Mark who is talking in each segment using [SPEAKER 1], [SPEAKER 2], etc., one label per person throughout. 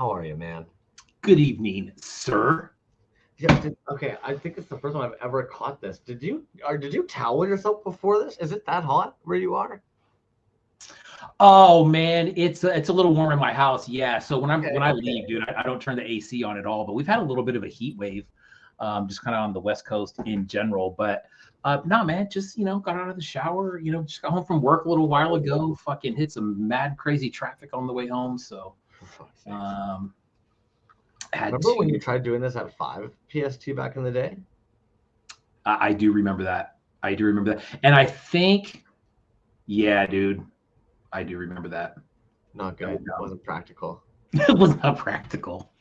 [SPEAKER 1] How are you, man?
[SPEAKER 2] Good evening, sir.
[SPEAKER 1] Yeah. Okay. I think it's the first time I've ever caught this. Did you towel yourself before this? Is it that hot where you are?
[SPEAKER 2] Oh man, it's a little warm in my house. Yeah. So when I
[SPEAKER 1] Okay.
[SPEAKER 2] leave, dude, I don't turn the AC on at all. But we've had a little bit of a heat wave, just kind of on the West Coast in general. But no, man, just got out of the shower. Just got home from work a little while ago. Fucking hit some mad crazy traffic on the way home. So
[SPEAKER 1] For fuck's sake.
[SPEAKER 2] had
[SPEAKER 1] Remember when
[SPEAKER 2] to.
[SPEAKER 1] you tried doing this at 5 PST back in the day?
[SPEAKER 2] I do remember that. I do remember that. And I think, yeah, dude, I do remember that.
[SPEAKER 1] Not good. It wasn't practical.
[SPEAKER 2] It was not practical.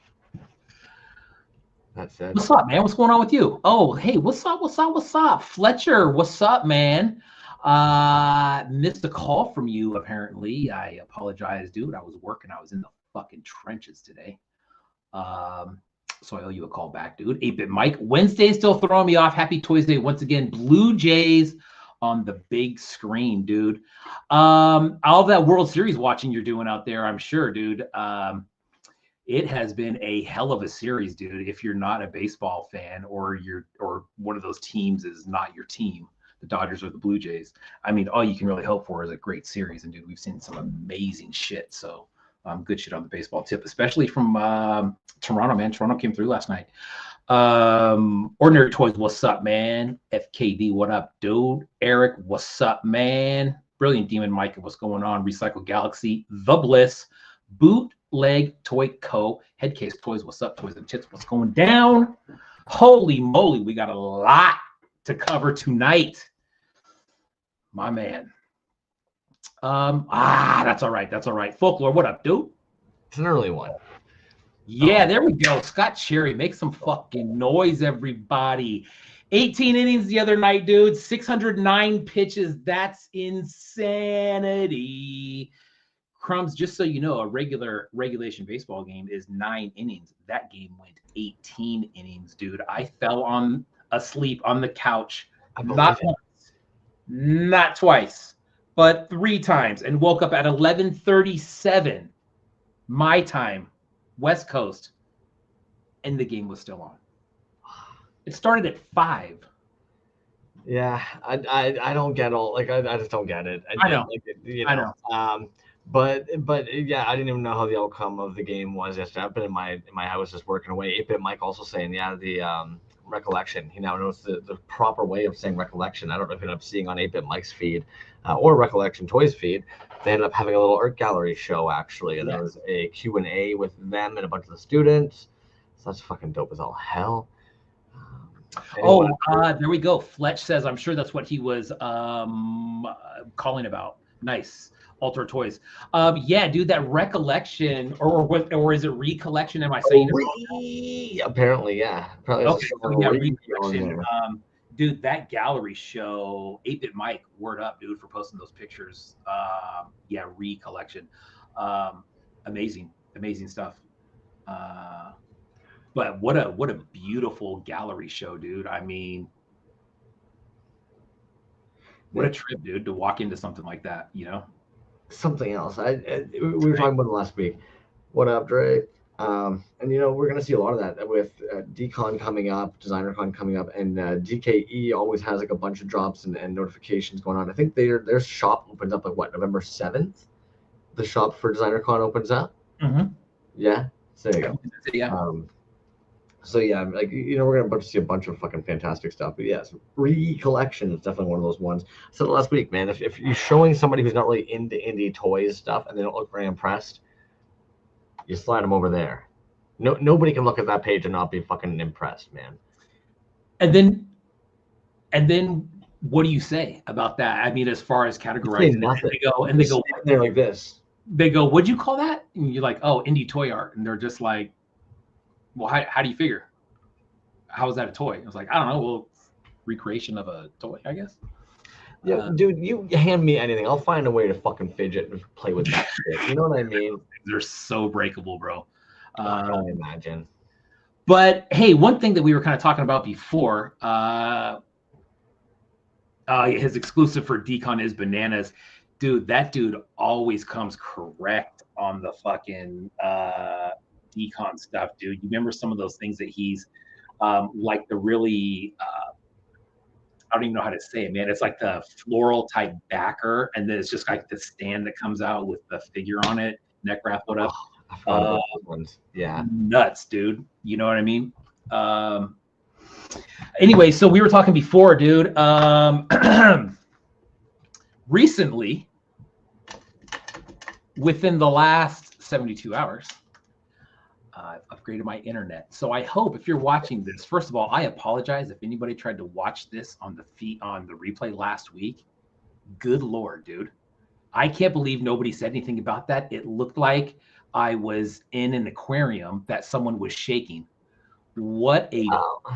[SPEAKER 1] That's it.
[SPEAKER 2] What's up, man? What's going on with you? Oh, hey, what's up? Fletcher, what's up, man? Missed a call from you, apparently. I apologize, dude. I was working. I was in the fucking trenches today. So I owe you a call back, dude. 8-Bit Mike. Wednesday still throwing me off. Happy Toys Day once again. Blue Jays on the big screen, dude. All that World Series watching you're doing out there, I'm sure, dude. It has been a hell of a series, dude. If you're not a baseball fan or one of those teams is not your team, the Dodgers or the Blue Jays, I mean, all you can really hope for is a great series. And dude, we've seen some amazing shit. So good shit on the baseball tip, especially from Toronto, man. Toronto came through last night. Ordinary Toys, what's up, man? FKD, what up, dude? Eric, what's up, man? Brilliant Demon Mike, what's going on? Recycle Galaxy, The Bliss, Bootleg Toy Co. Headcase Toys, what's up? Toys and Chits, what's going down? Holy moly, we got a lot to cover tonight. My man. That's all right. Folklore, what up, dude?
[SPEAKER 1] It's an early one.
[SPEAKER 2] Yeah, there we go. Scott Cherry, make some fucking noise, everybody. 18 innings the other night, dude. 609 pitches. That's insanity. Crumbs, just so you know, a regular regulation baseball game is 9 innings. That game went 18 innings, dude. I fell asleep on the couch. Not once, not twice, but 3 times, and woke up at 11:37 my time, West Coast, and the game was still on. It started at 5.
[SPEAKER 1] Yeah, I don't get all I just don't get it.
[SPEAKER 2] I know.
[SPEAKER 1] I know. But yeah, I didn't even know how the outcome of the game was yesterday. I've been in my house just working away. 8-Bit Mike also saying, yeah, the recollection. He now knows the proper way of saying recollection. I don't know if you end up seeing on 8-Bit Mike's feed or Recollection Toys feed. They ended up having a little art gallery show actually, and there was a Q&A with them and a bunch of the students. So that's fucking dope as all hell.
[SPEAKER 2] Anyway. There we go. Fletch says, I'm sure that's what he was calling about. Nice. Ultra Toys. Yeah, dude, that recollection, or is it recollection? Am I saying
[SPEAKER 1] it? Apparently, yeah. Probably
[SPEAKER 2] okay. So yeah, recollection. Dude, that gallery show, 8-Bit Mike, word up, dude, for posting those pictures. Yeah, recollection. Amazing stuff. But what a beautiful gallery show, dude. I mean, what a trip, dude, to walk into something like that,
[SPEAKER 1] Something else. We were talking about it last week. What up, Dre? And we're gonna see a lot of that with DCon coming up, DesignerCon coming up, and DKE always has like a bunch of drops and notifications going on. I think their shop opens up like November 7th. The shop for DesignerCon opens up.
[SPEAKER 2] Mm-hmm.
[SPEAKER 1] Yeah. So there you go.
[SPEAKER 2] Yeah.
[SPEAKER 1] So yeah, like we're gonna see a bunch of fucking fantastic stuff. But yes, recollection is definitely one of those ones. I said it last week, man. If you're showing somebody who's not really into indie toys stuff and they don't look very impressed, you slide them over there. Nobody can look at that page and not be fucking impressed, man.
[SPEAKER 2] And then what do you say about that? I mean, as far as categorizing, they go
[SPEAKER 1] there like this.
[SPEAKER 2] They go, what'd you call that? And you're like, oh, indie toy art, and they're just like, well, how do you figure? How is that a toy? I was like, I don't know. Well, recreation of a toy, I guess.
[SPEAKER 1] Yeah, dude, you hand me anything, I'll find a way to fucking fidget and play with that shit. You know what I mean?
[SPEAKER 2] They're so breakable, bro.
[SPEAKER 1] I don't imagine.
[SPEAKER 2] But hey, one thing that we were kind of talking about before, his exclusive for Decon is bananas. Dude, that dude always comes correct on the fucking decon stuff, dude. You remember some of those things that he's like the really I don't even know how to say it, man. It's like the floral type backer, and then it's just like the stand that comes out with the figure on it, neck wrapped up.
[SPEAKER 1] I forgot about those ones. Yeah.
[SPEAKER 2] Nuts, dude. You know what I mean? Anyway, so we were talking before, dude. Recently, within the last 72 hours, I've upgraded my internet. So I hope if you're watching this, first of all, I apologize if anybody tried to watch this on the replay last week. Good Lord, dude. I can't believe nobody said anything about that. It looked like I was in an aquarium that someone was shaking. What a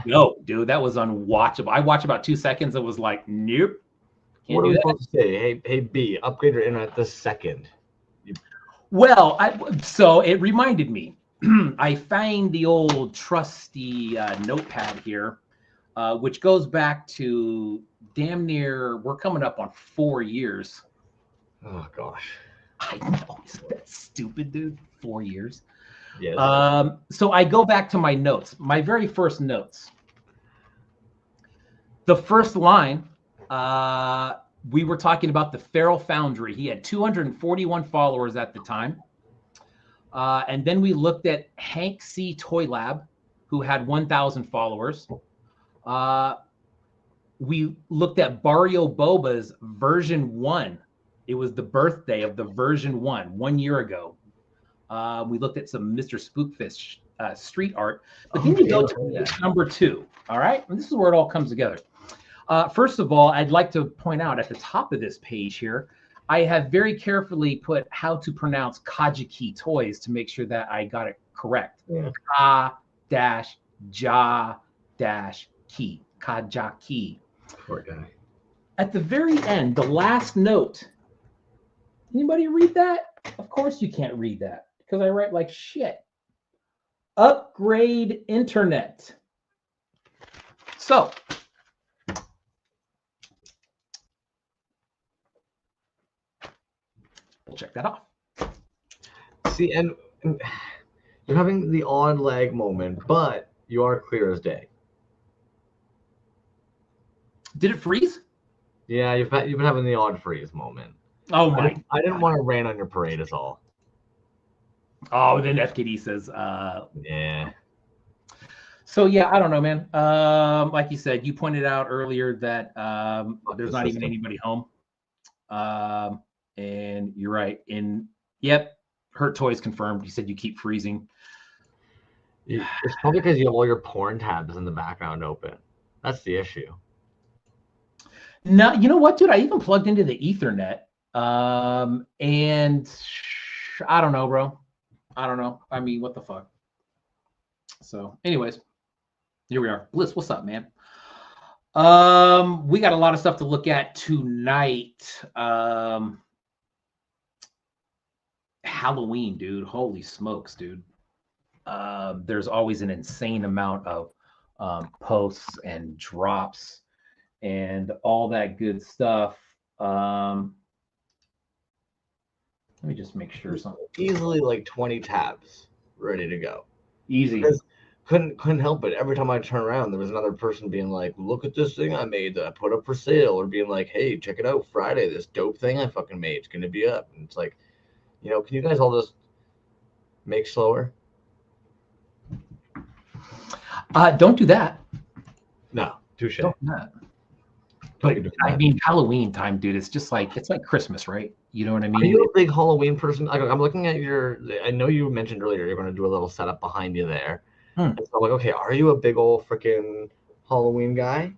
[SPEAKER 2] no, dude. That was unwatchable. I watched about 2 seconds. It was like, nope.
[SPEAKER 1] What are we supposed to say? Hey, B, upgrade your internet this second.
[SPEAKER 2] Well, so it reminded me. I found the old trusty notepad here, which goes back to damn near, we're coming up on 4 years.
[SPEAKER 1] Oh, gosh.
[SPEAKER 2] I know. Isn't that stupid, dude? 4 years.
[SPEAKER 1] Yes.
[SPEAKER 2] So I go back to my notes, my very first notes. The first line, we were talking about the Feral Foundry. He had 241 followers at the time. And then we looked at Hank C. Toy Lab, who had 1,000 followers. We looked at Barrio Boba's version 1. It was the birthday of the version 1 year ago. We looked at some Mr. Spookfish street art. But then you go to number 2. All right. And this is where it all comes together. First of all, I'd like to point out at the top of this page here, I have very carefully put how to pronounce Kajiki Toys to make sure that I got it correct. Ka-ja-ki. Kajaki.
[SPEAKER 1] Poor guy.
[SPEAKER 2] At the very end, the last note. Anybody read that? Of course you can't read that because I write like shit. Upgrade internet. So. We'll check that off.
[SPEAKER 1] See, and you're having the odd lag moment, but you are clear as day.
[SPEAKER 2] Did it freeze?
[SPEAKER 1] Yeah, you've been having the odd freeze moment.
[SPEAKER 2] Oh my!
[SPEAKER 1] I didn't want to rain on your parade, is all.
[SPEAKER 2] Oh, then FKD says,
[SPEAKER 1] yeah.
[SPEAKER 2] So yeah, I don't know, man. Like you said, you pointed out earlier that there's not even anybody home. And you're right. Yep, Hurt Toys confirmed. You said you keep freezing.
[SPEAKER 1] It's probably because you have all your porn tabs in the background open. That's the issue.
[SPEAKER 2] No, you know what, dude? I even plugged into the Ethernet. And I don't know, bro. I don't know. I mean, what the fuck? So, anyways, here we are. Bliss, what's up, man? We got a lot of stuff to look at tonight. Halloween, dude. Holy smokes, dude. There's always an insane amount of posts and drops and all that good stuff. Let me just make sure something.
[SPEAKER 1] Easily like 20 tabs ready to go.
[SPEAKER 2] Easy.
[SPEAKER 1] Because couldn't help it. Every time I turn around, there was another person being like, look at this thing I made that I put up for sale, or being like, hey, check it out, Friday, this dope thing I fucking made. It's gonna be up. And it's like, you know, can you guys all just make slower?
[SPEAKER 2] Don't do that.
[SPEAKER 1] No, touche.
[SPEAKER 2] Don't do that. But I mean, Halloween time, dude. It's just like Christmas, right? You know what I mean?
[SPEAKER 1] Are you a big Halloween person? I'm looking at your. I know you mentioned earlier you're going to do a little setup behind you there. And so I'm like, okay, are you a big old freaking Halloween guy?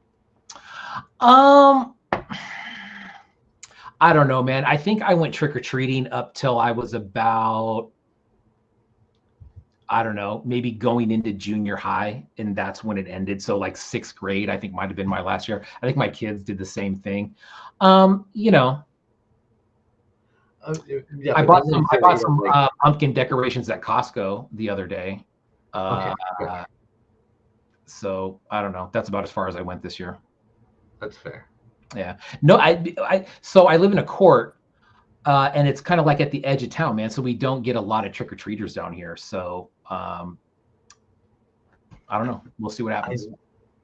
[SPEAKER 2] I don't know, man. I think I went trick or treating up till I was about, I don't know, maybe going into junior high, and that's when it ended. So like 6th grade, I think might have been my last year. I think my kids did the same thing. You know,
[SPEAKER 1] Yeah,
[SPEAKER 2] I bought some pumpkin decorations at Costco the other day.
[SPEAKER 1] Okay.
[SPEAKER 2] So I don't know. That's about as far as I went this year.
[SPEAKER 1] That's fair.
[SPEAKER 2] Yeah. No, so I live in a court, and it's kind of like at the edge of town, man. So we don't get a lot of trick-or-treaters down here. So I don't know. We'll see what happens.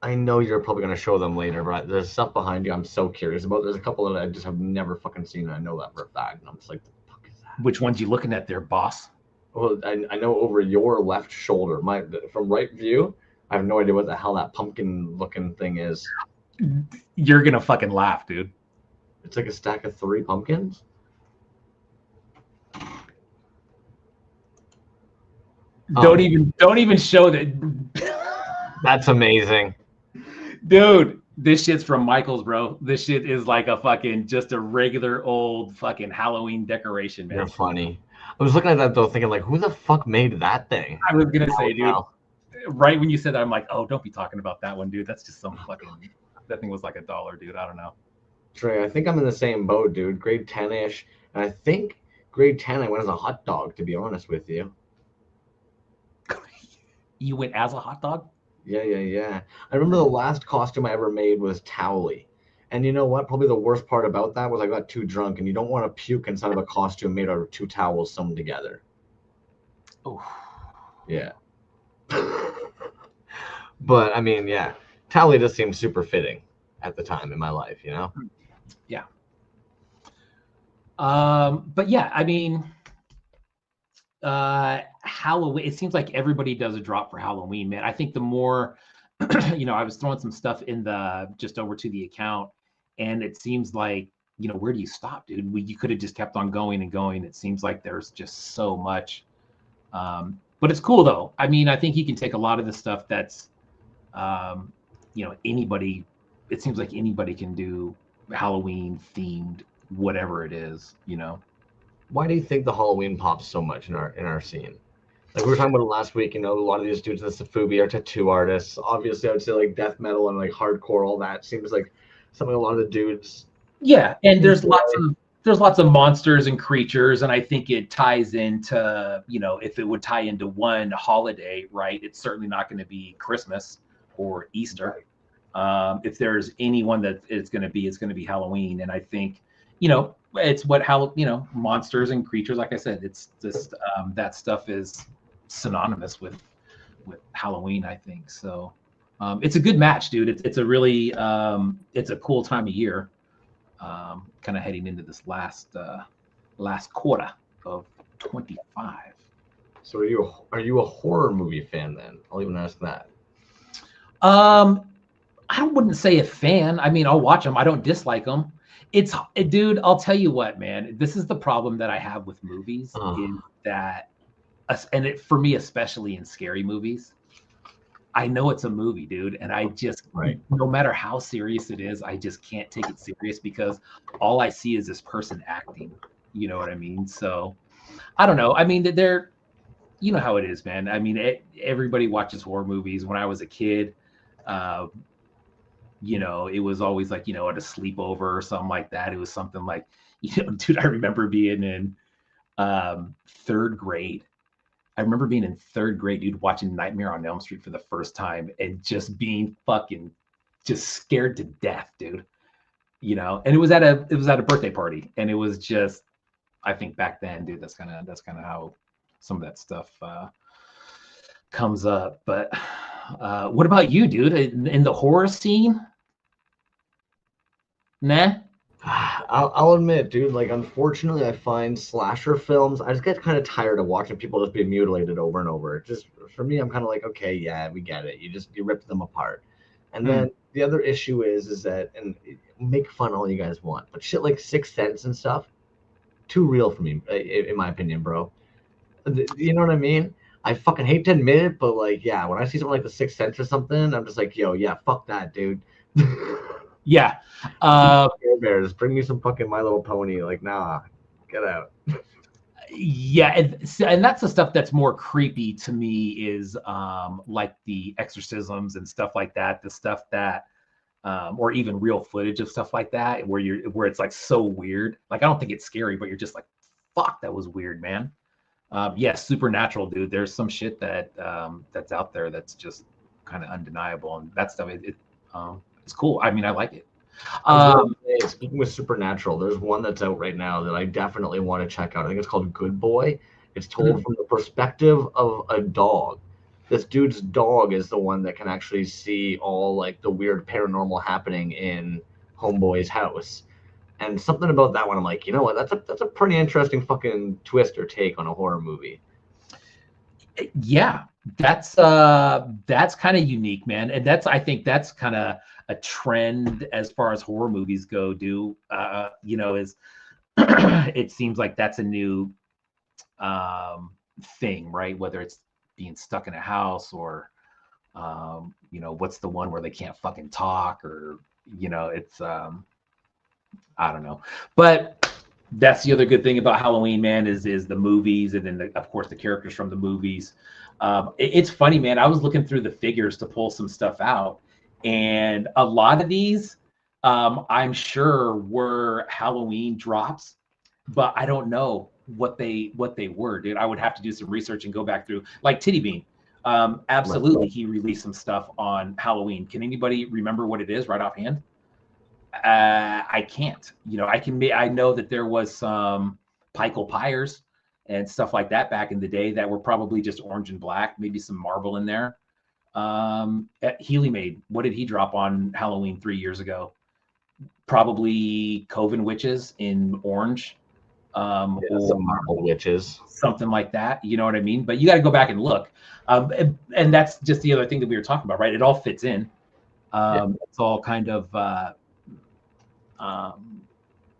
[SPEAKER 1] I know you're probably going to show them later, but there's stuff behind you I'm so curious about. There's a couple that I just have never fucking seen, and I know that for a fact. And I'm just like, the fuck is that?
[SPEAKER 2] Which ones you looking at there, boss?
[SPEAKER 1] Well, I know over your left shoulder, from right view, I have no idea what the hell that pumpkin-looking thing is.
[SPEAKER 2] You're going to fucking laugh, dude.
[SPEAKER 1] It's like a stack of 3 pumpkins?
[SPEAKER 2] Don't even show that.
[SPEAKER 1] That's amazing.
[SPEAKER 2] Dude, this shit's from Michael's, bro. This shit is like a fucking, just a regular old fucking Halloween decoration, man.
[SPEAKER 1] You're funny. I was looking at that though, thinking like, who the fuck made that thing?
[SPEAKER 2] I was gonna say, dude, right when you said that, I'm like, oh, don't be talking about that one, dude. That's just some fucking, that thing was like $1, dude. I don't know.
[SPEAKER 1] Trey, I think I'm in the same boat, dude. Grade 10-ish. And I think grade 10, I went as a hot dog, to be honest with you.
[SPEAKER 2] You went as a hot dog?
[SPEAKER 1] Yeah. I remember the last costume I ever made was Towley. And you know what? Probably the worst part about that was I got too drunk, and you don't want to puke inside of a costume made out of 2 towels sewn together.
[SPEAKER 2] Oh.
[SPEAKER 1] Yeah. But, I mean, yeah. Towley just seemed super fitting at the time in my life, you know?
[SPEAKER 2] Yeah. But yeah, I mean, Halloween, it seems like everybody does a drop for Halloween, man. I think the more, I was throwing some stuff in just over to the account, and it seems like, where do you stop, dude? You could have just kept on going and going. It seems like there's just so much. But it's cool though. I mean, I think you can take a lot of the stuff that's, anybody, it seems like anybody can do Halloween themed, whatever it is,
[SPEAKER 1] Why do you think the Halloween pops so much in our scene? Like we were talking about it last week, a lot of these dudes in the Safubi are tattoo artists. Obviously, I would say like death metal and like hardcore, all that seems like something a lot of the dudes.
[SPEAKER 2] Yeah, and there's lots of monsters and creatures, and I think it ties into, if it would tie into one holiday, right? It's certainly not going to be Christmas or Easter. If there's anyone that it's going to be Halloween, and I think, it's what monsters and creatures, like I said, it's just that stuff is synonymous with Halloween, I think. So it's a good match, dude. It's a really it's a cool time of year, kind of heading into this last quarter of 25.
[SPEAKER 1] So are you a horror movie fan then? I'll even ask that.
[SPEAKER 2] I wouldn't say a fan. I mean, I'll watch them. I don't dislike them. Dude, I'll tell you what, man, this is the problem that I have with movies is that, and for me, especially in scary movies, I know it's a movie, dude. And I just, no matter how serious it is, I just can't take it serious because all I see is this person acting, you know what I mean? So I don't know. I mean, you know how it is, man. I mean, everybody watches horror movies. When I was a kid, it was always like, at a sleepover or something like that. It was something like, dude, I remember being in 3rd grade. I remember being in 3rd grade, dude, watching Nightmare on Elm Street for the first time and just being fucking just scared to death, dude. And it was at a birthday party, and it was just, I think back then, dude, that's kind of how some of that stuff comes up. But what about you, dude? In the horror scene? Nah.
[SPEAKER 1] I'll admit, dude, like, unfortunately, I find slasher films, I just get kind of tired of watching people just be mutilated over and over. Just, for me, I'm kind of like, okay, yeah, we get it. You rip them apart. And then the other issue is that, and make fun all you guys want, but shit like Sixth Sense and stuff, too real for me, in my opinion, bro. You know what I mean? I fucking hate to admit it, but like, yeah, when I see something like The Sixth Sense or something, I'm just like, yo, yeah, fuck that, dude.
[SPEAKER 2] Yeah.
[SPEAKER 1] Bears, bring me some fucking My Little Pony. Like, nah, get out.
[SPEAKER 2] Yeah, and that's the stuff that's more creepy to me is like the exorcisms and stuff like that. The stuff that, or even real footage of stuff like that, where it's like so weird. Like, I don't think it's scary, but you're just like, fuck, that was weird, man. Yeah, supernatural, dude. There's some shit that that's out there that's just kind of undeniable, and that stuff it's cool. I mean, I like it.
[SPEAKER 1] Speaking with supernatural, there's one that's out right now that I definitely want to check out. I think it's called Good Boy, It's told from the perspective of a dog. This dude's dog is the one that can actually see all like the weird paranormal happening in Homeboy's house. And something about that one, I'm like, you know what? That's a pretty interesting fucking twist or take on a horror movie.
[SPEAKER 2] Yeah, that's kind of unique, man. And I think that's kind of a trend as far as horror movies go. You know, is it seems like that's a new thing, right? Whether it's being stuck in a house or you know, what's the one where they can't fucking talk, or you know, it's I don't know. But that's the other good thing about Halloween, man, is the movies, and then of course the characters from the movies. It's funny, man. I was looking through the figures to pull some stuff out, and a lot of these, I'm sure, were Halloween drops, but I don't know what they were, dude. I would have to do some research and go back through, like Titty Bean. Absolutely, he released some stuff on Halloween. Can anybody remember what it is right offhand? I can't. You know, I know that there was some Pikel Pyres and stuff like that back in the day that were probably just orange and black, maybe some marble in there. Healy Made, what did he drop on Halloween 3 years ago? Probably Coven Witches in orange.
[SPEAKER 1] Some marble witches,
[SPEAKER 2] something like that. You know what I mean? But you got to go back and look. And that's just the other thing that we were talking about, right? It all fits in. It's all kind of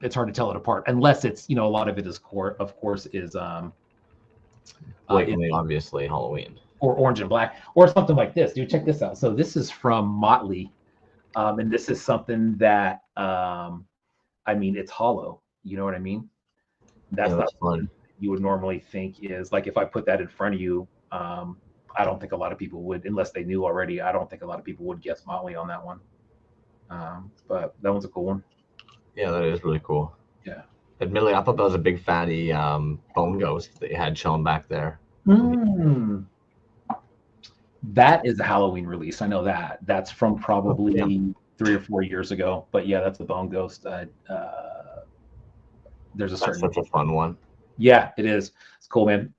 [SPEAKER 2] it's hard to tell it apart unless it's, you know, a lot of it is of course is
[SPEAKER 1] blatantly obviously Halloween
[SPEAKER 2] or orange and black or something like this. Dude, check this out. So this is from Motley, and this is something that I mean, it's hollow. You know what I mean? That's not fun. You would normally think is like, if I put that in front of you, I don't think a lot of people would, unless they knew already. I don't think a lot of people would guess Motley on that one. But that one's a cool one.
[SPEAKER 1] Yeah, that is really cool.
[SPEAKER 2] Yeah.
[SPEAKER 1] Admittedly, I thought that was a big fatty bone ghost that you had chilling back there.
[SPEAKER 2] That is a Halloween release. I know that. That's from probably 3 or 4 years ago. But yeah, that's a bone ghost. There's a certain.
[SPEAKER 1] That's such a fun one.
[SPEAKER 2] Yeah, it is. It's cool, man.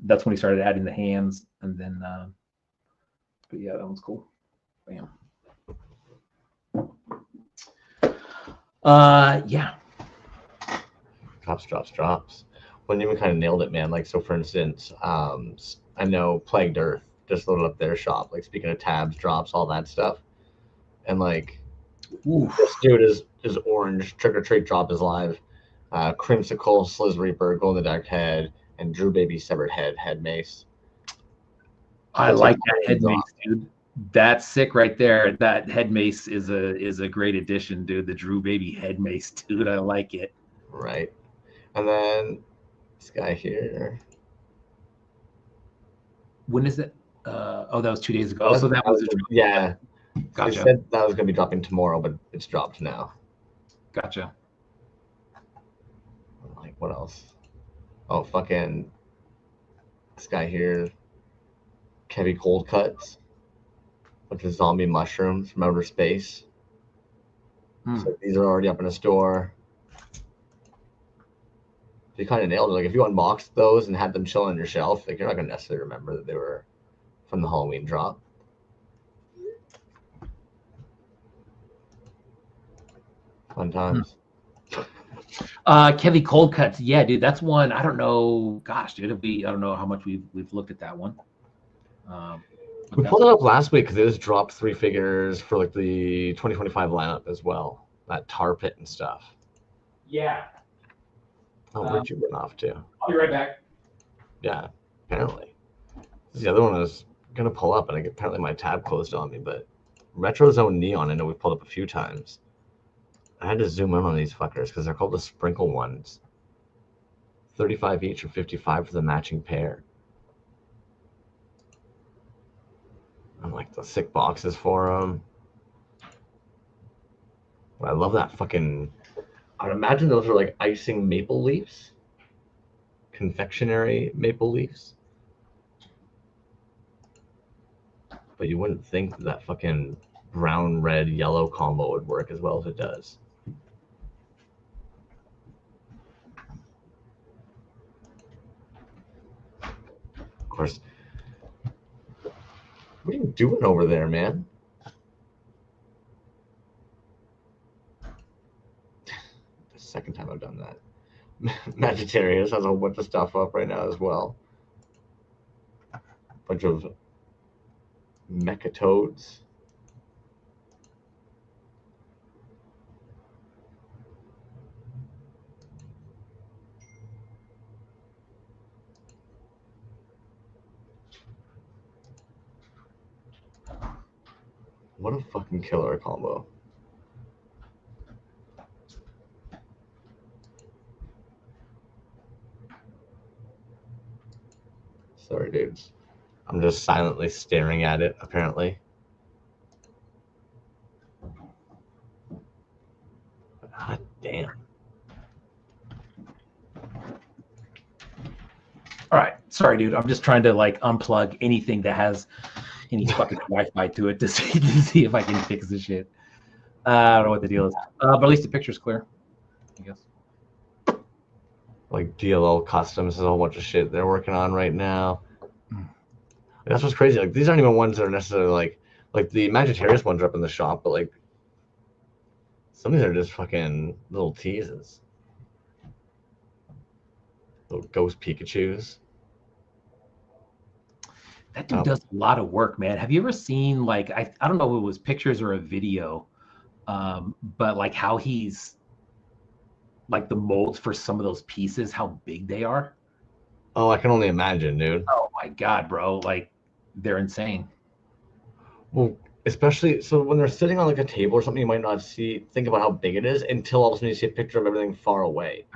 [SPEAKER 2] That's when he started adding the hands, and then. But yeah, that one's cool. Bam. Yeah.
[SPEAKER 1] Drops. Well, you even kind of nailed it, man. Like, so for instance, I know Plagued Earth just loaded up their shop. Like, speaking of tabs, drops, all that stuff, and like, this dude is orange. Trick or Treat drop is live. Crimsicle, Sliz Reaper, Glow in the Dark Head, and Drew Baby Severed Head Mace.
[SPEAKER 2] I like that head mace, dude. That's sick right there. That head mace is a great addition, dude. The Drew Baby head mace, dude. I like it.
[SPEAKER 1] Right. And then this guy here.
[SPEAKER 2] When is it? Oh, that was 2 days ago. So that was
[SPEAKER 1] yeah.
[SPEAKER 2] Gotcha.
[SPEAKER 1] They said that was gonna be dropping tomorrow, but it's dropped now.
[SPEAKER 2] Gotcha.
[SPEAKER 1] Like, what else? Oh, fucking this guy here, Kevy Cold Cuts with the zombie mushrooms from outer space. So these are already up in the store. So you kind of nailed it. Like, if you unboxed those and had them chilling on your shelf, like, you're not gonna necessarily remember that they were from the Halloween drop. Fun times.
[SPEAKER 2] Kevy Cold Cuts, yeah, dude, that's one. I don't know. Gosh, dude, I don't know how much we've looked at that one.
[SPEAKER 1] We pulled it up last week because it just dropped 3 figures for like the 2025 lineup as well. That tar pit and stuff.
[SPEAKER 2] Yeah.
[SPEAKER 1] Oh, where'd you run off to?
[SPEAKER 2] I'll be right back.
[SPEAKER 1] Yeah, apparently. This is the other one I was gonna pull up, and apparently my tab closed on me. But Retro Zone Neon, I know we pulled up a few times. I had to zoom in on these fuckers because they're called the sprinkle ones. 35 each or 55 for the matching pair. And like the sick boxes for them. I love that fucking. I'd imagine those are like icing maple leaves, confectionery maple leaves. But you wouldn't think that fucking brown, red, yellow combo would work as well as it does. course. What are you doing over there, man? The second time I've done that. Sagittarius has a whole bunch of stuff up right now as well. Bunch of mechatoads. What a fucking killer combo. Sorry, dudes. I'm just silently staring at it, apparently. God damn.
[SPEAKER 2] All right. Sorry, dude. I'm just trying to like unplug anything that has any fucking Wi-Fi to it to see if I can fix this shit. I don't know what the deal is. But at least the picture's clear, I guess.
[SPEAKER 1] Like DLL Customs has a whole bunch of shit they're working on right now. That's what's crazy. Like these aren't even ones that are necessarily like the Sagittarius ones are up in the shop, but like some of these are just fucking little teases. Little ghost Pikachus.
[SPEAKER 2] That dude does a lot of work, man. Have you ever seen like I don't know if it was pictures or a video, but like how he's like the molds for some of those pieces, how big they are?
[SPEAKER 1] Oh, I can only imagine, dude.
[SPEAKER 2] Oh my god, bro! Like they're insane.
[SPEAKER 1] Well, especially so when they're sitting on like a table or something, you might not think about how big it is until all of a sudden you see a picture of everything far away,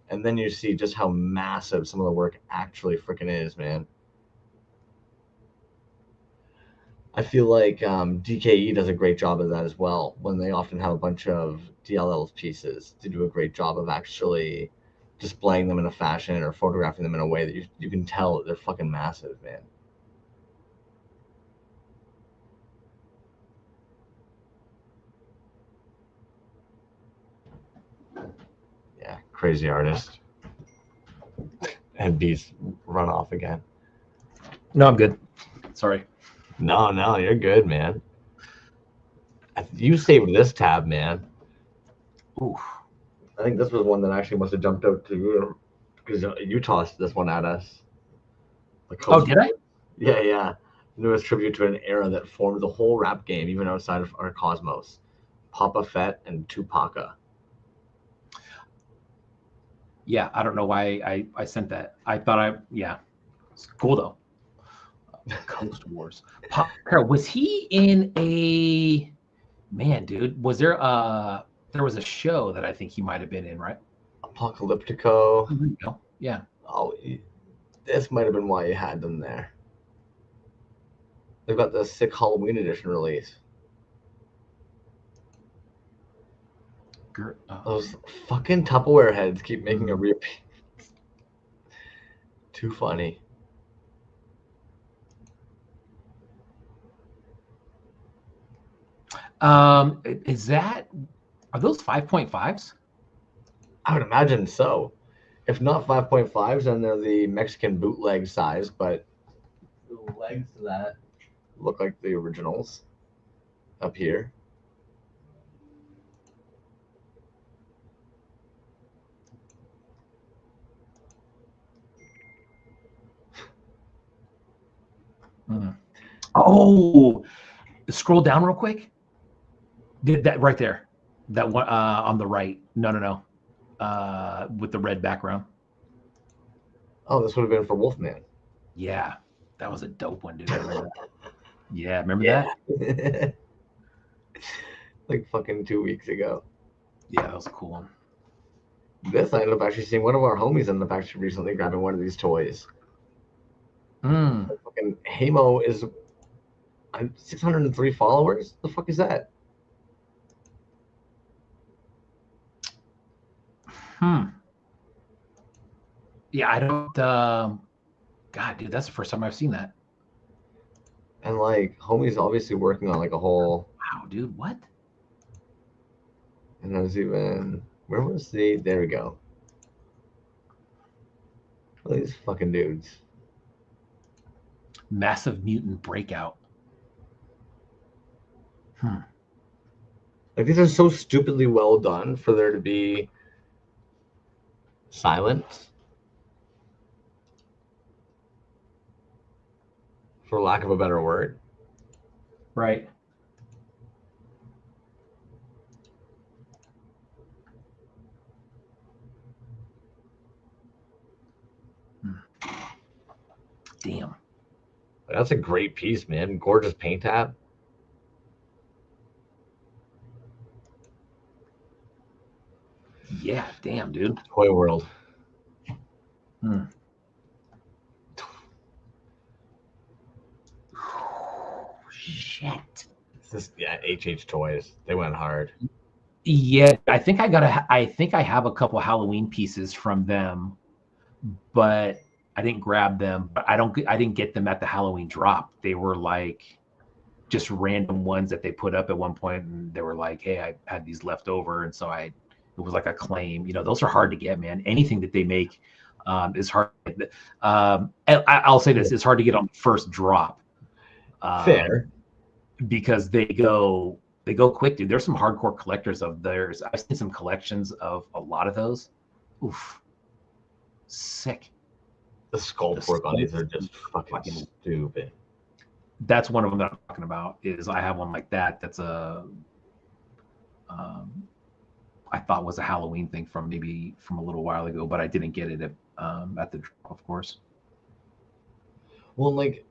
[SPEAKER 1] and then you see just how massive some of the work actually freaking is, man. I feel like DKE does a great job of that as well. When they often have a bunch of DLL pieces, they do a great job of actually displaying them in a fashion or photographing them in a way that you can tell that they're fucking massive, man. Yeah, crazy artist. And Beast run off again.
[SPEAKER 2] No, I'm good. Sorry.
[SPEAKER 1] No, you're good, man. You saved this tab, man.
[SPEAKER 2] Ooh.
[SPEAKER 1] I think this was one that actually must have jumped out to you because you tossed this one at us.
[SPEAKER 2] Oh, did I?
[SPEAKER 1] Yeah. Newest tribute to an era that formed the whole rap game, even outside of our cosmos. Papa Fett and Tupaca.
[SPEAKER 2] Yeah, I don't know why I sent that. I thought it's cool though. Coast Wars. Carol, was he in a dude? Was there was a show that I think he might have been in, right?
[SPEAKER 1] Apocalyptico.
[SPEAKER 2] Yeah.
[SPEAKER 1] Oh, this might have been why you had them there. They've got the sick Halloween edition release. Those fucking Tupperware heads keep making a reappearance. Too funny.
[SPEAKER 2] Are those 5.5s?
[SPEAKER 1] I would imagine so. If not 5.5s, then they're the Mexican bootleg size, but the legs to that look like the originals up here.
[SPEAKER 2] Oh, scroll down real quick. Did that right there? That one on the right? No. With the red background.
[SPEAKER 1] Oh, this would have been for Wolfman.
[SPEAKER 2] Yeah, that was a dope one, dude. I remember that. Yeah, remember that?
[SPEAKER 1] Like fucking 2 weeks ago.
[SPEAKER 2] Yeah, that was a cool one.
[SPEAKER 1] This I ended up actually seeing one of our homies ended up actually recently grabbing one of these toys. Fucking Hamo is 603 followers. The fuck is that?
[SPEAKER 2] Yeah, I don't. God, dude, that's the first time I've seen that.
[SPEAKER 1] And like, homie's obviously working on like a whole.
[SPEAKER 2] Wow, dude, what?
[SPEAKER 1] And I was even. Where was the? There we go. Look at these fucking dudes.
[SPEAKER 2] Massive mutant breakout.
[SPEAKER 1] Like, these are so stupidly well done for there to be silence, for lack of a better word.
[SPEAKER 2] Right. Damn.
[SPEAKER 1] That's a great piece, man. Gorgeous paint app.
[SPEAKER 2] Yeah, damn, dude.
[SPEAKER 1] Toy World.
[SPEAKER 2] Shit.
[SPEAKER 1] This, yeah, HH Toys. They went hard.
[SPEAKER 2] Yeah, I think I have a couple Halloween pieces from them, but I didn't grab them. But I didn't get them at the Halloween drop. They were like just random ones that they put up at one point, and they were like, "Hey, I had these left over," and so it was like a claim. You know, those are hard to get, man. Anything that they make is hard. I'll say this: it's hard to get on the first drop.
[SPEAKER 1] Fair.
[SPEAKER 2] Because they go quick, dude. There's some hardcore collectors of theirs. I've seen some collections of a lot of those. Oof, sick.
[SPEAKER 1] The sculpt work on these are just fucking stupid.
[SPEAKER 2] That's one of them that I'm talking about. Is I have one like that. That's I thought was a Halloween thing from a little while ago, but I didn't get it at the drop, of course.
[SPEAKER 1] Well, like,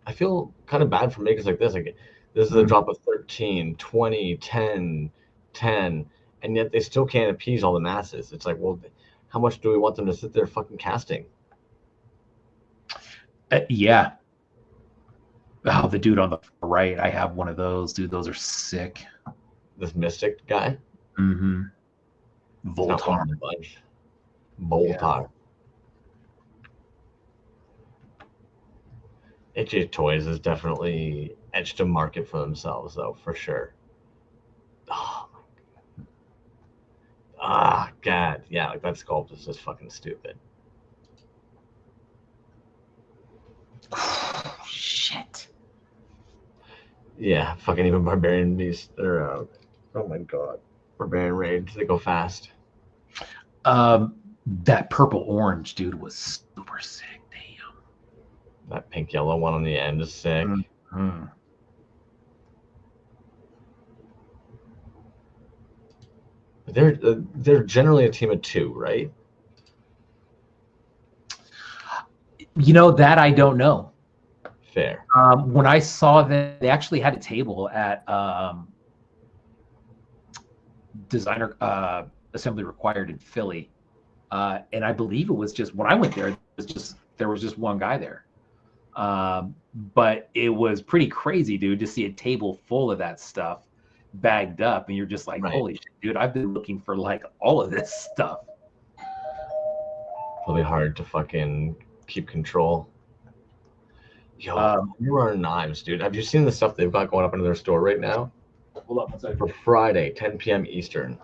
[SPEAKER 1] I feel kind of bad for makers like this. Like, this is a drop of 13, 20, 10, 10, and yet they still can't appease all the masses. It's like, well, how much do we want them to sit there fucking casting?
[SPEAKER 2] Yeah. Oh, the dude on the right. I have one of those, dude. Those are sick.
[SPEAKER 1] This Mystic guy?
[SPEAKER 2] Mm-hmm.
[SPEAKER 1] Voltar. Voltar. Yeah. HH Toys is definitely etched a market for themselves, though, for sure. Oh, my God. Ah, God. Yeah, like, that sculpt is just fucking stupid.
[SPEAKER 2] Shit.
[SPEAKER 1] Yeah, fucking even Barbarian Beasts. They're out. Oh my god. Barbarian Rage, they go fast.
[SPEAKER 2] That purple orange, dude, was super sick. Damn.
[SPEAKER 1] That pink yellow one on the end is sick.
[SPEAKER 2] Mm-hmm.
[SPEAKER 1] They're generally a team of two, right?
[SPEAKER 2] You know, that I don't know.
[SPEAKER 1] Fair.
[SPEAKER 2] When I saw that they actually had a table at Designer Assembly Required in Philly, and I believe it was just when I went there, there was just one guy there. But it was pretty crazy, dude, to see a table full of that stuff bagged up, and you're just like,
[SPEAKER 1] Right.
[SPEAKER 2] holy shit, dude, I've been looking for like all of this stuff.
[SPEAKER 1] Really hard to fucking keep control. Yo, here are knives, dude. Have you seen the stuff they've got going up into their store right now?
[SPEAKER 2] Hold up one second.
[SPEAKER 1] For Friday, 10 p.m. Eastern.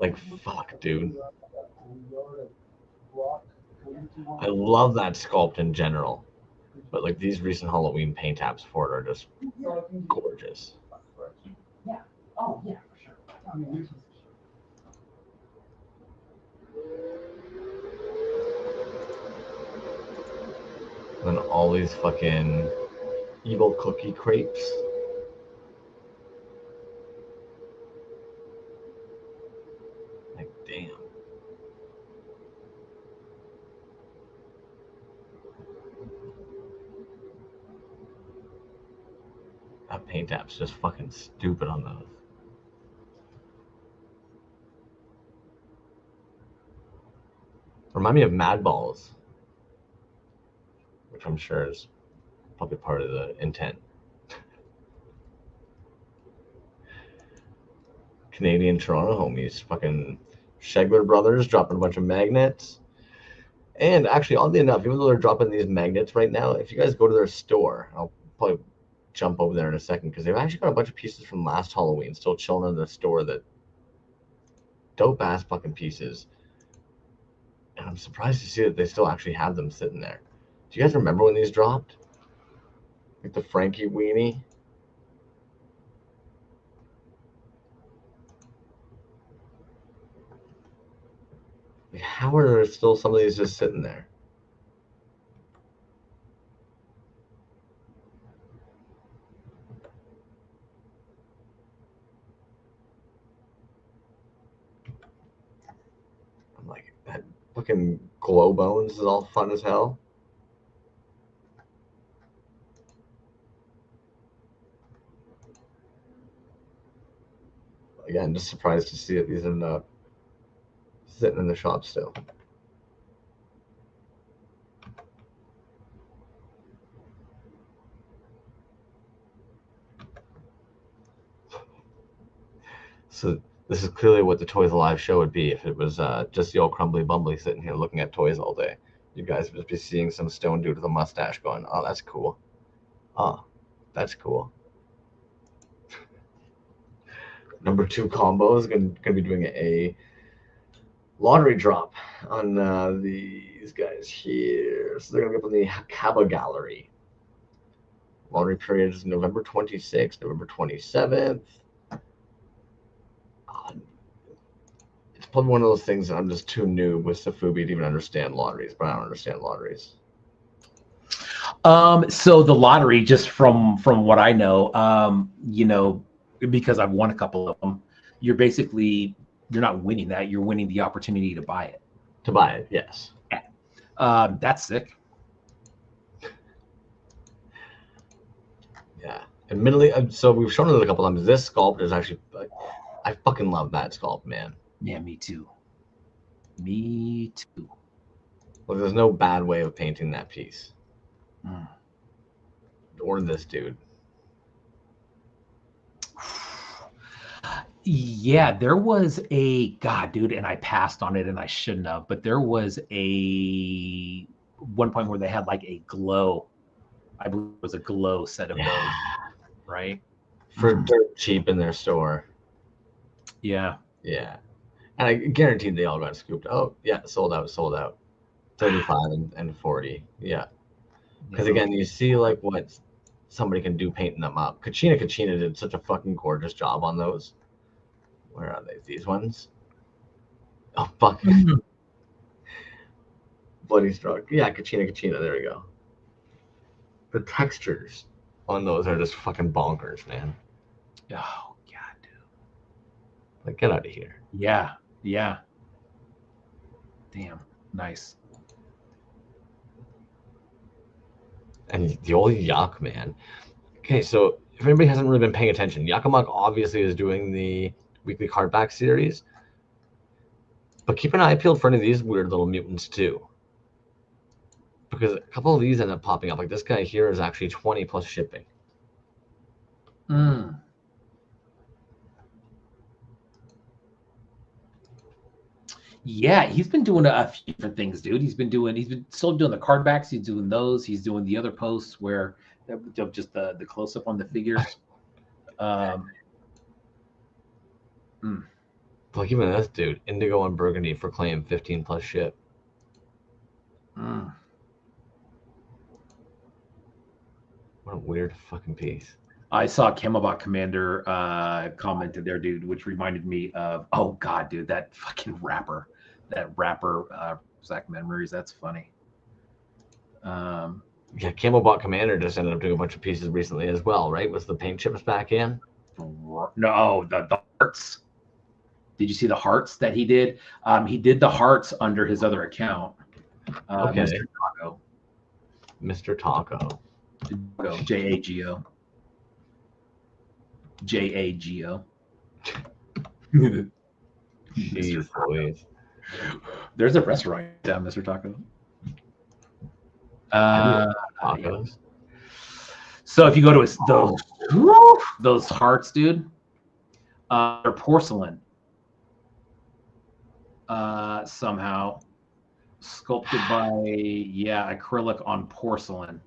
[SPEAKER 1] Like, fuck, dude. I love that sculpt in general. But, like, these recent Halloween paint apps for it are just gorgeous.
[SPEAKER 2] Yeah. Oh, yeah, for sure.
[SPEAKER 1] And then all these fucking evil cookie crepes. Like, damn. That paint app's just fucking stupid on those. Remind me of Mad Balls, which I'm sure is probably part of the intent. Canadian Toronto homies, fucking Shegler brothers dropping a bunch of magnets. And actually, oddly enough, even though they're dropping these magnets right now, if you guys go to their store, I'll probably jump over there in a second because they've actually got a bunch of pieces from last Halloween still chilling in the store that dope ass fucking pieces. And I'm surprised to see that they still actually have them sitting there. Do you guys remember when these dropped? Like the Frankie weenie? Like, how are there still some of these just sitting there? I'm like, that fucking glow bones is all fun as hell. Again, just surprised to see that these end up sitting in the shop still. So this is clearly what the Toys Alive show would be if it was just the old Crumbly Bumbly sitting here looking at toys all day. You guys would just be seeing some stone dude with a mustache going, oh, that's cool. Oh, that's cool. Number 2 combo is going to be doing a lottery drop on these guys here. So they're going to go up in the Kaba Gallery. Lottery period is November 26th, November 27th. It's probably one of those things that I'm just too new with Safubi to even understand lotteries, but I don't understand lotteries.
[SPEAKER 2] So the lottery, just from what I know, because I've won a couple of them, you're not winning that, you're winning the opportunity to buy it.
[SPEAKER 1] To buy it, yes.
[SPEAKER 2] That's sick.
[SPEAKER 1] Yeah. Admittedly, so we've shown it a couple times. This sculpt is actually, I fucking love that sculpt, man.
[SPEAKER 2] Yeah, me too. Me too.
[SPEAKER 1] Well, there's no bad way of painting that piece.
[SPEAKER 2] Mm.
[SPEAKER 1] Or this dude.
[SPEAKER 2] Yeah, there was God, dude, and I passed on it and I shouldn't have, but there was one point where they had like a glow. I believe it was a glow set of those, right?
[SPEAKER 1] For dirt cheap in their store.
[SPEAKER 2] Yeah.
[SPEAKER 1] Yeah. And I guaranteed they all got scooped. Oh, yeah, sold out. 35 and 40. Yeah. Because again, you see like what somebody can do painting them up. Kachina did such a fucking gorgeous job on those. Where are they? These ones? Oh, fuck. Bloody Struck. Yeah, Kachina. There we go. The textures on those are just fucking bonkers, man.
[SPEAKER 2] Oh, God, dude.
[SPEAKER 1] Like, get out of here.
[SPEAKER 2] Yeah. Damn. Nice.
[SPEAKER 1] And the old Yak, man. Okay, so if anybody hasn't really been paying attention, Yakamuk obviously is doing the weekly cardback series. But keep an eye peeled for any of these weird little mutants too. Because a couple of these end up popping up. Like this guy here is actually 20 plus shipping.
[SPEAKER 2] Yeah, he's been doing a few different things, dude. He's been still doing the cardbacks. He's doing those. He's doing the other posts where just the close up on the figures.
[SPEAKER 1] Like even this dude, Indigo and Burgundy for claim 15 plus ship. What a weird fucking piece.
[SPEAKER 2] I saw Camelbot Commander commented there, dude, which reminded me of, oh God, dude, that fucking rapper, Zach Memories. That's funny.
[SPEAKER 1] Yeah, Camelbot Commander just ended up doing a bunch of pieces recently as well, right? Was the paint chips back in?
[SPEAKER 2] No, the hearts. Did you see the hearts that he did? He did the hearts under his other account.
[SPEAKER 1] Okay.
[SPEAKER 2] Mr. Taco.
[SPEAKER 1] Mr. Taco.
[SPEAKER 2] Jago. Jago.
[SPEAKER 1] Jeez, Louise.
[SPEAKER 2] There's a restaurant down Mr. Taco.
[SPEAKER 1] Tacos.
[SPEAKER 2] So if you go to those hearts, dude, they're porcelain. Somehow sculpted by acrylic on porcelain.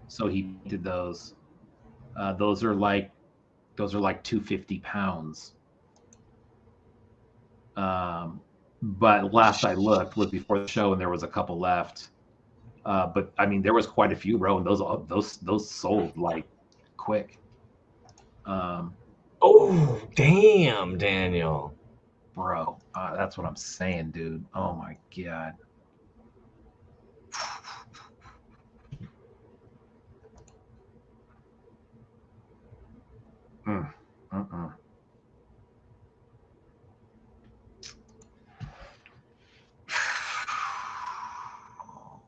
[SPEAKER 2] So he did those. Those are like 250 pounds. But last I looked was before the show, and there was a couple left. But I mean, there was quite a few, bro, and those sold like quick.
[SPEAKER 1] Oh, damn, Daniel.
[SPEAKER 2] Bro, that's what I'm saying, dude. Oh my god.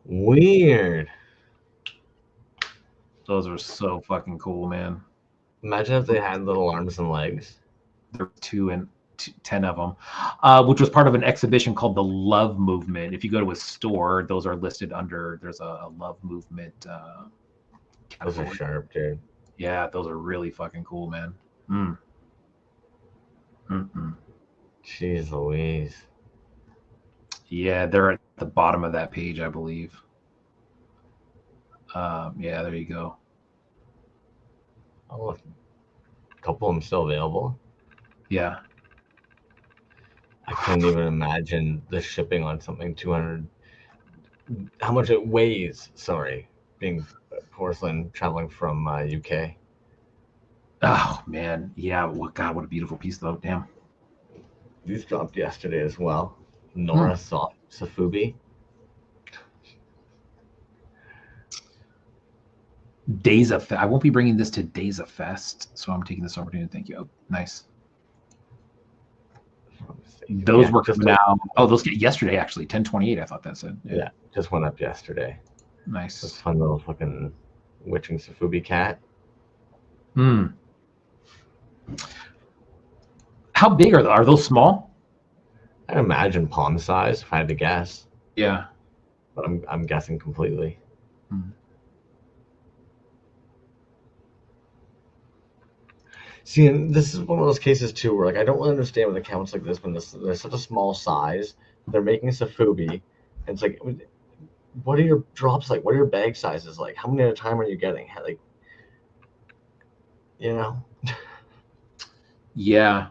[SPEAKER 1] Weird.
[SPEAKER 2] Those are so fucking cool, man.
[SPEAKER 1] Imagine if they had little arms and legs.
[SPEAKER 2] There were 10 of them, which was part of an exhibition called the Love Movement. If you go to a store, those are listed under. There's a Love Movement.
[SPEAKER 1] Those are sharp, dude.
[SPEAKER 2] Yeah, those are really fucking cool, man.
[SPEAKER 1] Jeez Louise.
[SPEAKER 2] Yeah, they're at the bottom of that page, I believe. Yeah, there you go.
[SPEAKER 1] Oh, a couple of them still available.
[SPEAKER 2] Yeah.
[SPEAKER 1] I couldn't even imagine the shipping on something 200. How much it weighs? Sorry, being porcelain traveling from UK.
[SPEAKER 2] Oh man, yeah. God, what a beautiful piece, though. Damn.
[SPEAKER 1] These dropped yesterday as well. Nora Safubi.
[SPEAKER 2] Days of I won't be bringing this to Days of Fest, so I'm taking this opportunity. Thank you. Oh, nice. Those were coming out. Oh, those get yesterday actually. 10/28. I thought that said.
[SPEAKER 1] Yeah, just went up yesterday.
[SPEAKER 2] Nice.
[SPEAKER 1] This fun little fucking witching Safubi cat.
[SPEAKER 2] How big are those? Small?
[SPEAKER 1] I imagine palm size if I had to guess.
[SPEAKER 2] Yeah.
[SPEAKER 1] But I'm guessing completely. See, and this is one of those cases too where like I don't really understand with accounts like this when they're such a small size. They're making Safubi, and it's like, what are your drops like? What are your bag sizes like? How many at a time are you getting? Like, you know?
[SPEAKER 2] Yeah.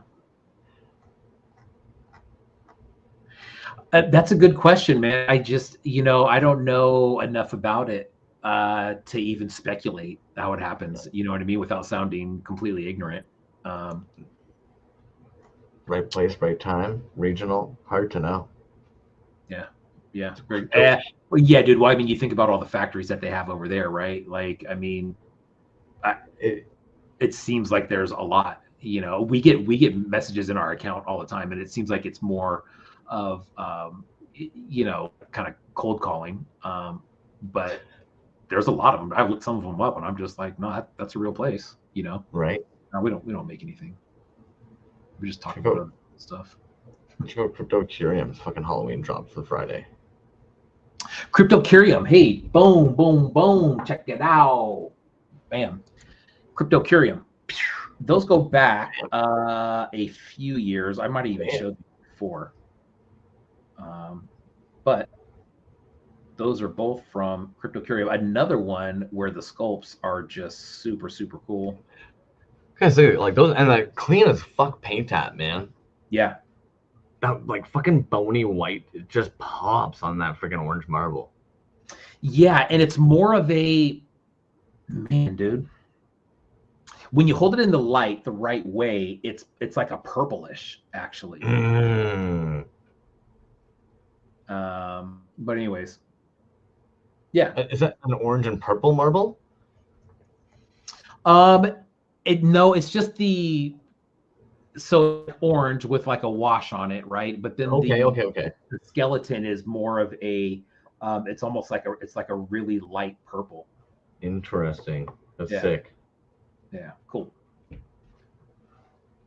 [SPEAKER 2] That's a good question, man. I just, I don't know enough about it to even speculate how it happens. You know what I mean? Without sounding completely ignorant.
[SPEAKER 1] Right place, right time, regional, hard to know.
[SPEAKER 2] Yeah. Yeah. Great. Well, yeah, dude. Well, I mean, you think about all the factories that they have over there, right? Like, I mean, it seems like there's a lot. We get messages in our account all the time, and it seems like it's more of kind of cold calling. But there's a lot of them. I looked some of them up, and I'm just like, no, that's a real place.
[SPEAKER 1] Right?
[SPEAKER 2] No, we don't make anything. We just talk about stuff.
[SPEAKER 1] Let's go Cryptocurium's fucking Halloween drop for Friday.
[SPEAKER 2] Cryptocurium, hey, boom, boom, boom, check it out, bam. Cryptocurium, those go back a few years. I might have even showed you before, but those are both from Cryptocurium. Another one where the sculpts are just super, super cool.
[SPEAKER 1] I say, like those, and like clean as fuck paint that, man.
[SPEAKER 2] Yeah.
[SPEAKER 1] That like fucking bony white, it just pops on that freaking orange marble.
[SPEAKER 2] Yeah, and it's more of a man, dude. When you hold it in the light the right way, it's like a purplish, actually. But anyways, yeah.
[SPEAKER 1] Is that an orange and purple marble?
[SPEAKER 2] No, it's just the orange with like a wash on it, right? But then
[SPEAKER 1] the
[SPEAKER 2] skeleton is more of a it's almost like a really light purple.
[SPEAKER 1] Interesting. That's sick.
[SPEAKER 2] Yeah, cool.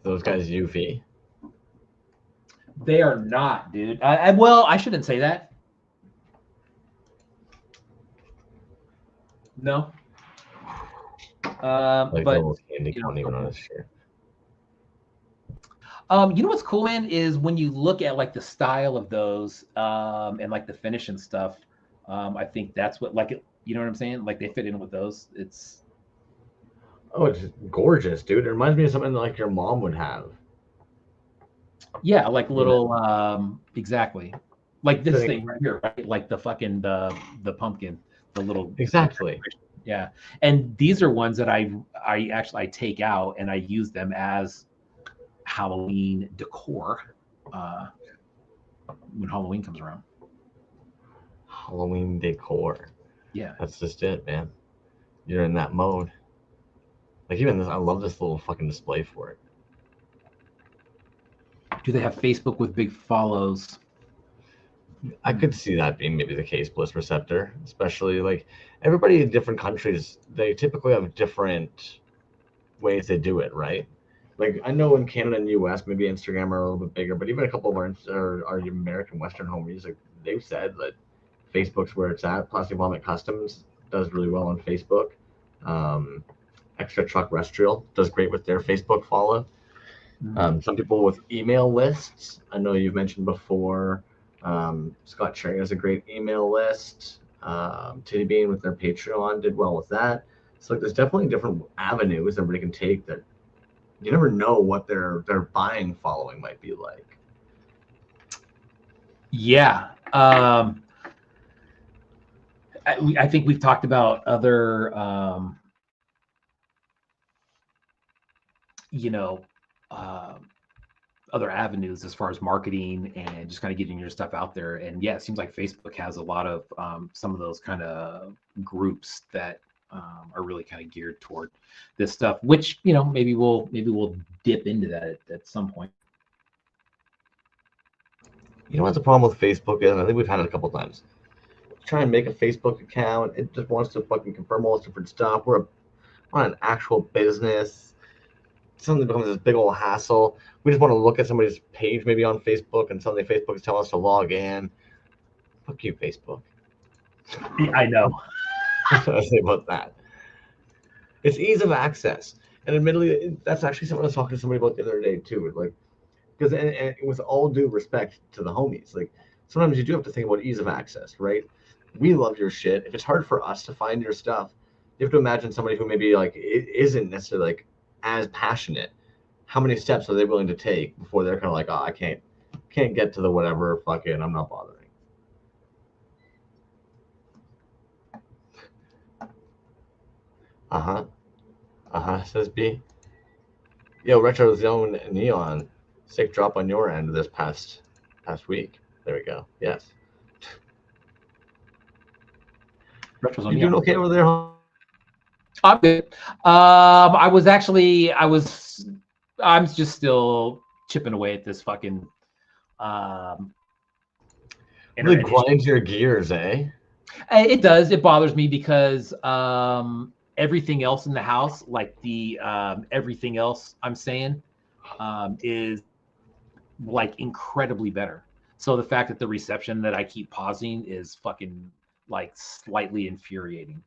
[SPEAKER 1] Those guys UV?
[SPEAKER 2] They are not, dude. Well, I shouldn't say that. No.
[SPEAKER 1] Like
[SPEAKER 2] but
[SPEAKER 1] almost candy corn even on his shirt.
[SPEAKER 2] You know what's cool, man, is when you look at like the style of those and like the finish and stuff. I think that's what, like, you know what I'm saying? Like they fit in with those. It's
[SPEAKER 1] gorgeous, dude. It reminds me of something like your mom would have.
[SPEAKER 2] Yeah, like
[SPEAKER 1] You know,
[SPEAKER 2] little exactly. Like this
[SPEAKER 1] sitting
[SPEAKER 2] thing right here, right? Like the fucking the pumpkin, the little
[SPEAKER 1] exactly.
[SPEAKER 2] yeah. And these are ones that I actually I take out and I use them as Halloween decor uh when Halloween comes around.
[SPEAKER 1] Halloween decor.
[SPEAKER 2] Yeah.
[SPEAKER 1] That's just it, man. You're in that mode. Like even this, I love this little fucking display for it.
[SPEAKER 2] Do they have Facebook with big follows?
[SPEAKER 1] I could see that being maybe the case, Bliss Receptor, especially like everybody in different countries, they typically have different ways they do it, right? Like I know in Canada and US, maybe Instagram are a little bit bigger, but even a couple of our American Western homies, like they've said that Facebook's where it's at. Plastic Vomit Customs does really well on Facebook. Um, Extra Truck Restrial does great with their Facebook follow. Some people with email lists. I know you've mentioned before. Scott Cherry has a great email list. Titty Bean with their Patreon did well with that. So like, there's definitely different avenues everybody can take that you never know what their buying following might be like.
[SPEAKER 2] Yeah. I think we've talked about other you know, uh, other avenues as far as marketing and just kind of getting your stuff out there. And yeah, it seems like Facebook has a lot of some of those kind of groups that are really kind of geared toward this stuff. Which maybe we'll dip into that at some point.
[SPEAKER 1] You know what the problem with Facebook is? And I think we've had it a couple times. Try and make a Facebook account. It just wants to fucking confirm all this different stuff. We're on an actual business. Something becomes this big old hassle. We just want to look at somebody's page maybe on Facebook and suddenly Facebook is telling us to log in. Fuck you, Facebook.
[SPEAKER 2] I know.
[SPEAKER 1] That's what I say about that. It's ease of access. And admittedly, that's actually something I was talking to somebody about the other day too. Like, because and with all due respect to the homies, like sometimes you do have to think about ease of access, right? We love your shit. If it's hard for us to find your stuff, you have to imagine somebody who maybe like isn't necessarily like as passionate. How many steps are they willing to take before they're kind of like, oh, I can't get to the whatever, fucking, I'm not bothering. Uh huh. Says B. Yo, Retro Zone Neon, sick drop on your end this past week. There we go. Yes. You doing okay over there?
[SPEAKER 2] I'm good. I'm just still chipping away at this fucking
[SPEAKER 1] Really grinds your gears, eh?
[SPEAKER 2] It does. It bothers me because everything else in the house, like the everything else I'm saying, is like incredibly better. So the fact that the reception that I keep pausing is fucking like slightly infuriating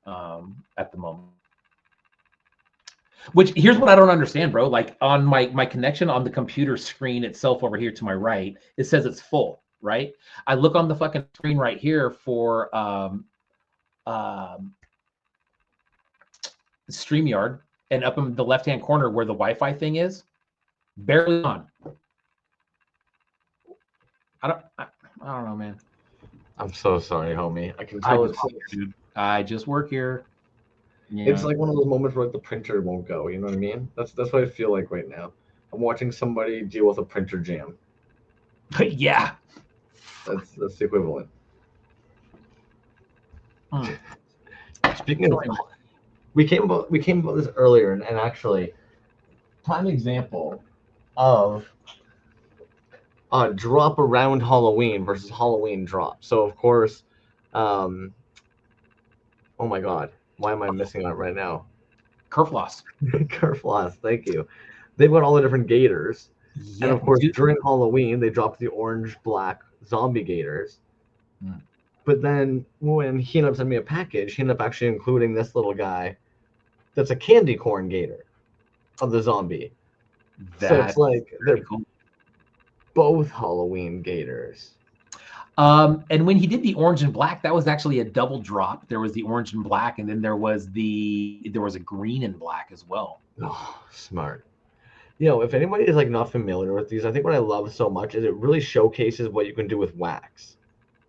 [SPEAKER 2] at the moment. Which here's what I don't understand, bro. Like on my connection on the computer screen itself over here to my right, it says it's full, right? I look on the fucking screen right here for StreamYard, and up in the left-hand corner where the Wi-Fi thing is, barely on. I don't know, man.
[SPEAKER 1] I'm so sorry, homie. I can tell
[SPEAKER 2] I just work here.
[SPEAKER 1] Yeah. It's like one of those moments where like the printer won't go. You know what I mean? That's what I feel like right now. I'm watching somebody deal with a printer jam.
[SPEAKER 2] Yeah.
[SPEAKER 1] That's the equivalent. Speaking of, we came about this earlier, and actually, prime example of drop around Halloween versus Halloween drop. So of course, oh my God, why am I missing out right now?
[SPEAKER 2] Kerfloss.
[SPEAKER 1] Kerfloss, thank you. They've got all the different gators. Yeah, and of course, during Halloween, they dropped the orange, black zombie gators. But then when he ended up sending me a package, he ended up actually including this little guy that's a candy corn gator of the zombie. So it's like they're cool. Both Halloween gators.
[SPEAKER 2] And when he did the orange and black, that was actually a double drop. There was the orange and black, and then there was a green and black as well.
[SPEAKER 1] Oh, smart. You know, if anybody is like not familiar with these, I think what I love so much is it really showcases what you can do with wax.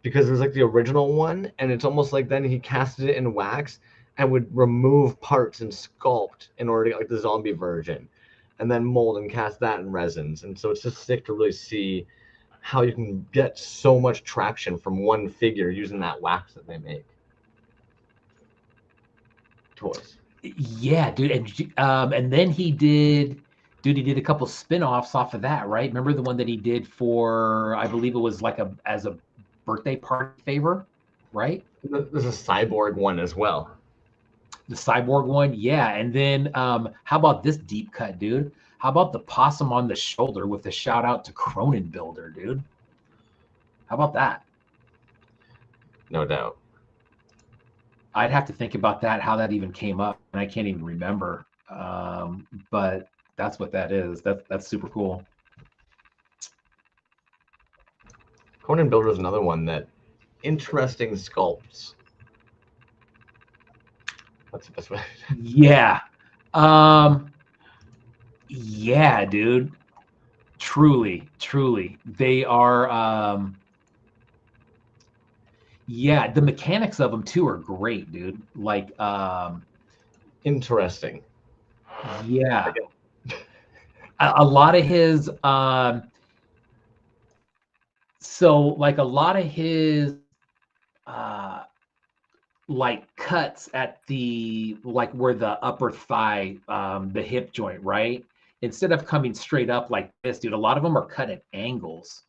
[SPEAKER 1] Because there's like the original one, and it's almost like then he casted it in wax and would remove parts and sculpt in order to get like the zombie version, and then mold and cast that in resins. And so it's just sick to really see how you can get so much traction from one figure using that wax that they make. Toys.
[SPEAKER 2] Yeah, dude, and then he did, dude, he did a couple spin-offs off of that, right? Remember the one that he did for, I believe it was like as a birthday party favor, right?
[SPEAKER 1] There's a cyborg one as well.
[SPEAKER 2] The cyborg one, yeah. And then how about this deep cut, dude? How about the possum on the shoulder with a shout out to Cronin Builder, dude? How about that?
[SPEAKER 1] No doubt.
[SPEAKER 2] I'd have to think about that, how that even came up, and I can't even remember. But that's what that is. That's super cool.
[SPEAKER 1] Conan Builder is another one that interesting sculpts. What's the best way?
[SPEAKER 2] Yeah. Yeah, dude. Truly. They are yeah, the mechanics of them too are great, dude. Like
[SPEAKER 1] Interesting.
[SPEAKER 2] Yeah. A lot of his so like a lot of his like cuts at the like where the upper thigh, the hip joint, right? Instead of coming straight up like this, dude, a lot of them are cut at angles.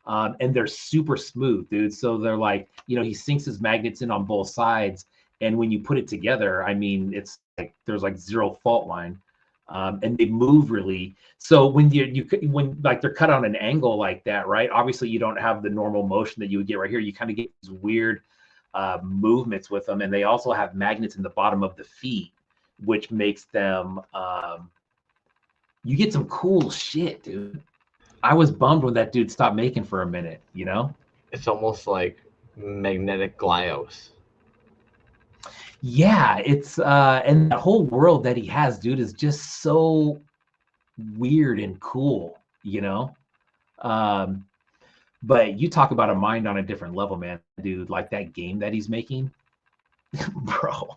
[SPEAKER 2] And they're super smooth, dude. So they're like, you know, he sinks his magnets in on both sides, and when you put it together, I mean, it's like there's like zero fault line, and they move really. So when when like they're cut on an angle like that, right? Obviously, you don't have the normal motion that you would get right here. You kind of get these weird movements with them, and they also have magnets in the bottom of the feet, which makes them you get some cool shit, dude. I was bummed when that dude stopped making for a minute, you know?
[SPEAKER 1] It's almost like magnetic glyos.
[SPEAKER 2] Yeah, it's and the whole world that he has, dude, is just so weird and cool, you know? Um, but you talk about a mind on a different level, man, dude. Like that game that he's making, bro.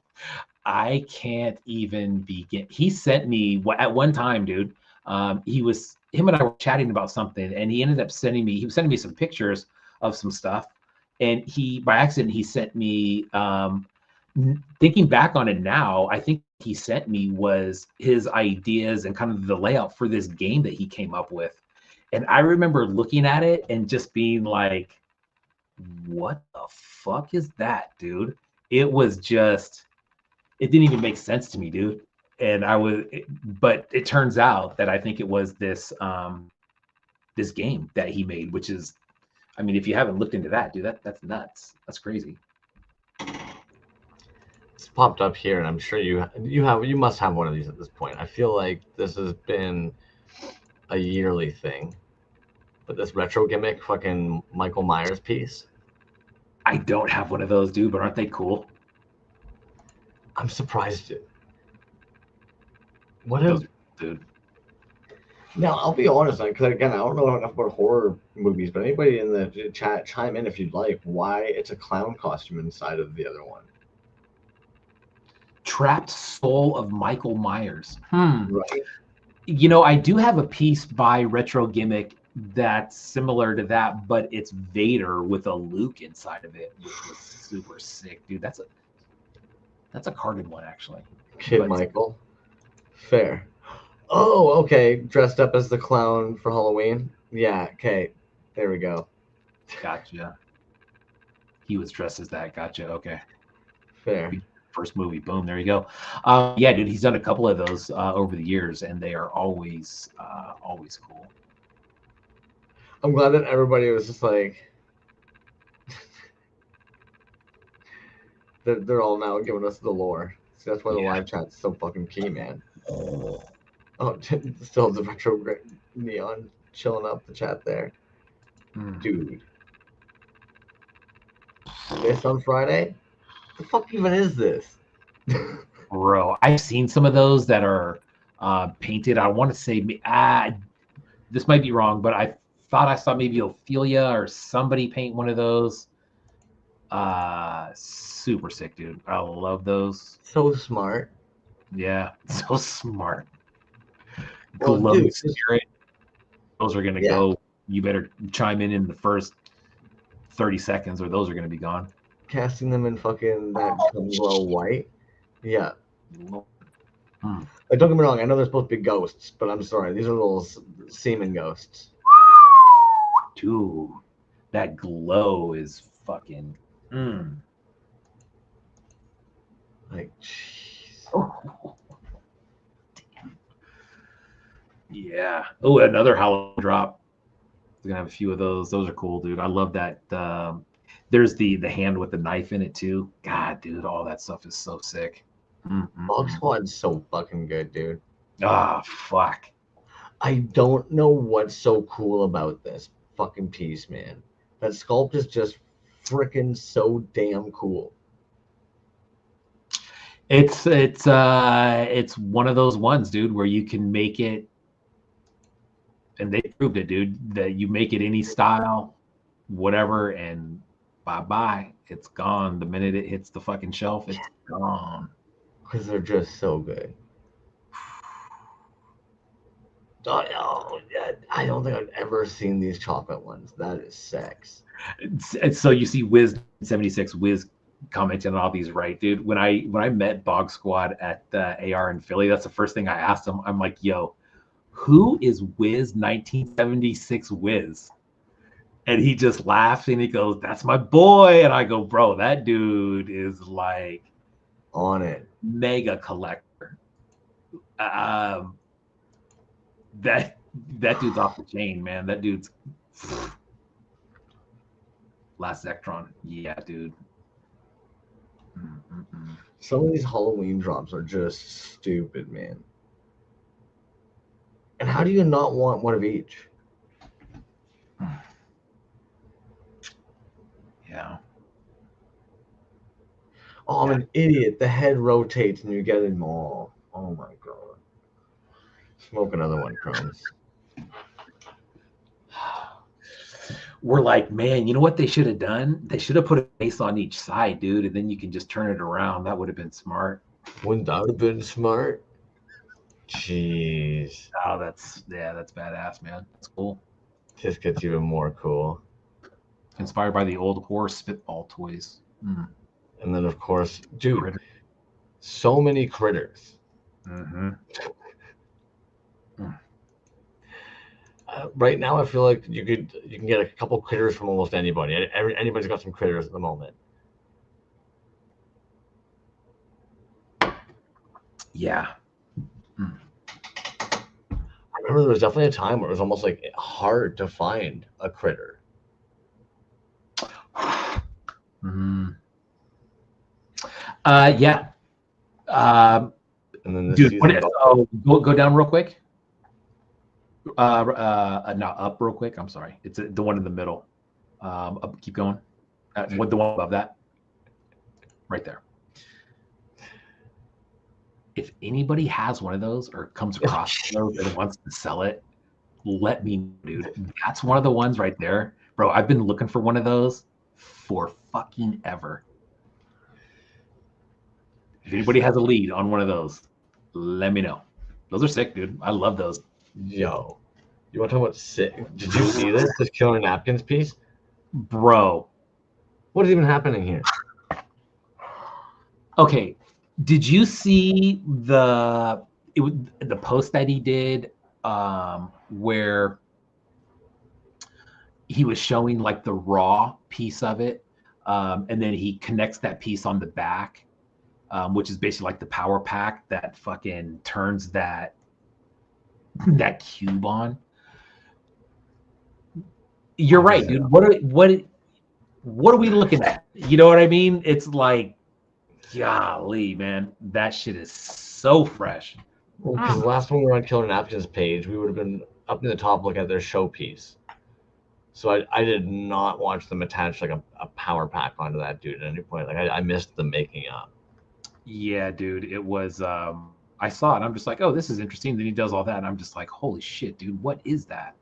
[SPEAKER 2] I can't even begin. He sent me at one time, dude. Him and I were chatting about something, and he ended up sending me. He was sending me some pictures of some stuff, and he by accident he sent me. Thinking back on it now, I think he sent me was his ideas and kind of the layout for this game that he came up with, and I remember looking at it and just being like, "What the fuck is that, dude?" It was just it didn't even make sense to me, dude. And but it turns out that I think it was this this game that he made, which is, I mean, if you haven't looked into that, dude, that's nuts. That's crazy.
[SPEAKER 1] It's popped up here, and I'm sure you must have one of these at this point. I feel like this has been a yearly thing, but this retro gimmick, fucking Michael Myers piece.
[SPEAKER 2] I don't have one of those, dude, but aren't they cool?
[SPEAKER 1] I'm surprised. What is,
[SPEAKER 2] dude?
[SPEAKER 1] Now, I'll be honest, because again, I don't know enough about horror movies, but anybody in the chat, chime in if you'd like, why it's a clown costume inside of the other one.
[SPEAKER 2] Trapped Soul of Michael Myers.
[SPEAKER 1] Right.
[SPEAKER 2] You know, I do have a piece by Retro Gimmick that's similar to that, but it's Vader with a Luke inside of it, which was super sick, dude. That's a carded one, actually.
[SPEAKER 1] Kid Michael. Fair. Oh, okay. Dressed up as the clown for Halloween. Yeah, okay. There we go.
[SPEAKER 2] Gotcha. He was dressed as that. Gotcha. Okay.
[SPEAKER 1] Fair.
[SPEAKER 2] First movie. Boom. There you go. Yeah, dude. He's done a couple of those over the years, and they are always cool.
[SPEAKER 1] I'm glad that everybody was just like, they're all now giving us the lore. So that's why the live chat's so fucking key, man. Oh, still the retro neon chilling up the chat there. Dude. This on Friday? The fuck even is this?
[SPEAKER 2] Bro, I've seen some of those that are painted. I want to say this might be wrong, but I thought I saw maybe Ophelia or somebody paint one of those. Super sick, dude. I love those.
[SPEAKER 1] So smart.
[SPEAKER 2] Yeah, so smart.
[SPEAKER 1] Well,
[SPEAKER 2] Glow
[SPEAKER 1] dude,
[SPEAKER 2] spirit. Those are gonna go. You better chime in the first 30 seconds, or those are gonna be gone.
[SPEAKER 1] Casting them in fucking that glow white. Yeah. Like, don't get me wrong, I know they're supposed to be ghosts, but I'm sorry, these are little semen ghosts.
[SPEAKER 2] Dude, that glow is fucking.
[SPEAKER 1] Like, jeez.
[SPEAKER 2] Oh. Damn. Yeah. Oh, another Halloween drop. We're gonna have a few of those. Those are cool, dude. I love that. There's the hand with the knife in it too. God, dude, all that stuff is so sick.
[SPEAKER 1] Bog Squad's so fucking good, dude.
[SPEAKER 2] Ah, fuck.
[SPEAKER 1] I don't know what's so cool about this fucking piece, man. That sculpt is just freaking so damn cool.
[SPEAKER 2] It's one of those ones, dude, where you can make it, and they proved it, dude, that you make it any style, whatever, and bye-bye. It's gone. The minute it hits the fucking shelf, it's gone.
[SPEAKER 1] Because they're just so good. Oh, I don't think I've ever seen these chocolate ones. That is sex.
[SPEAKER 2] And so you see Wiz76 Wiz commenting on all these, right, dude? When I met Bog Squad at the AR in Philly, that's the first thing I asked him. I'm like, yo, who is Wiz 1976 Wiz? And he just laughs and he goes, that's my boy. And I go, bro, that dude is like
[SPEAKER 1] on it.
[SPEAKER 2] Mega collector. That dude's off the chain, man. That dude's Last Zectron. Yeah, dude.
[SPEAKER 1] Some of these Halloween drops are just stupid, man. And how do you not want one of each?
[SPEAKER 2] Yeah.
[SPEAKER 1] Oh, I'm an idiot. The head rotates and you get them all. Oh my god. Smoke another one, Crumbs.
[SPEAKER 2] We're like, man, you know what they should have done? They should have put a face on each side, dude, and then you can just turn it around. That would have been smart.
[SPEAKER 1] Wouldn't that have been smart? Jeez.
[SPEAKER 2] Oh, that's badass, man. That's cool.
[SPEAKER 1] Just gets even more cool.
[SPEAKER 2] Inspired by the old horror spitball toys.
[SPEAKER 1] And then, of course, dude, so many critters. Right now, I feel like you can get a couple critters from almost anybody. Anybody's got some critters at the moment.
[SPEAKER 2] Yeah.
[SPEAKER 1] I remember there was definitely a time where it was almost like hard to find a critter.
[SPEAKER 2] Yeah. And then this dude, go down real quick. Not up real quick. I'm sorry. It's the one in the middle. Up, keep going. With the one above that. Right there. If anybody has one of those or comes across those and wants to sell it, let me know, dude. That's one of the ones right there. Bro, I've been looking for one of those for fucking ever. If anybody has a lead on one of those, let me know. Those are sick, dude. I love those.
[SPEAKER 1] Yo, you want to talk about sick? Did you see this Killer Napkins piece?
[SPEAKER 2] Bro.
[SPEAKER 1] What is even happening here?
[SPEAKER 2] Okay. Did you see the post that he did where he was showing like the raw piece of it, and then he connects that piece on the back, which is basically like the power pack that fucking turns that cube on? You're right, dude. What are we looking at? You know what I mean? It's like, golly, man, that shit is so fresh.
[SPEAKER 1] Because last time we were on Killer Napkins page, we would have been up in the top looking at their showpiece. So I did not watch them attach like a power pack onto that dude at any point. Like I missed the making up.
[SPEAKER 2] Yeah, dude, it was. I I saw it. I'm just like, oh, this is interesting. Then he does all that, and I'm just like, holy shit, dude, what is that?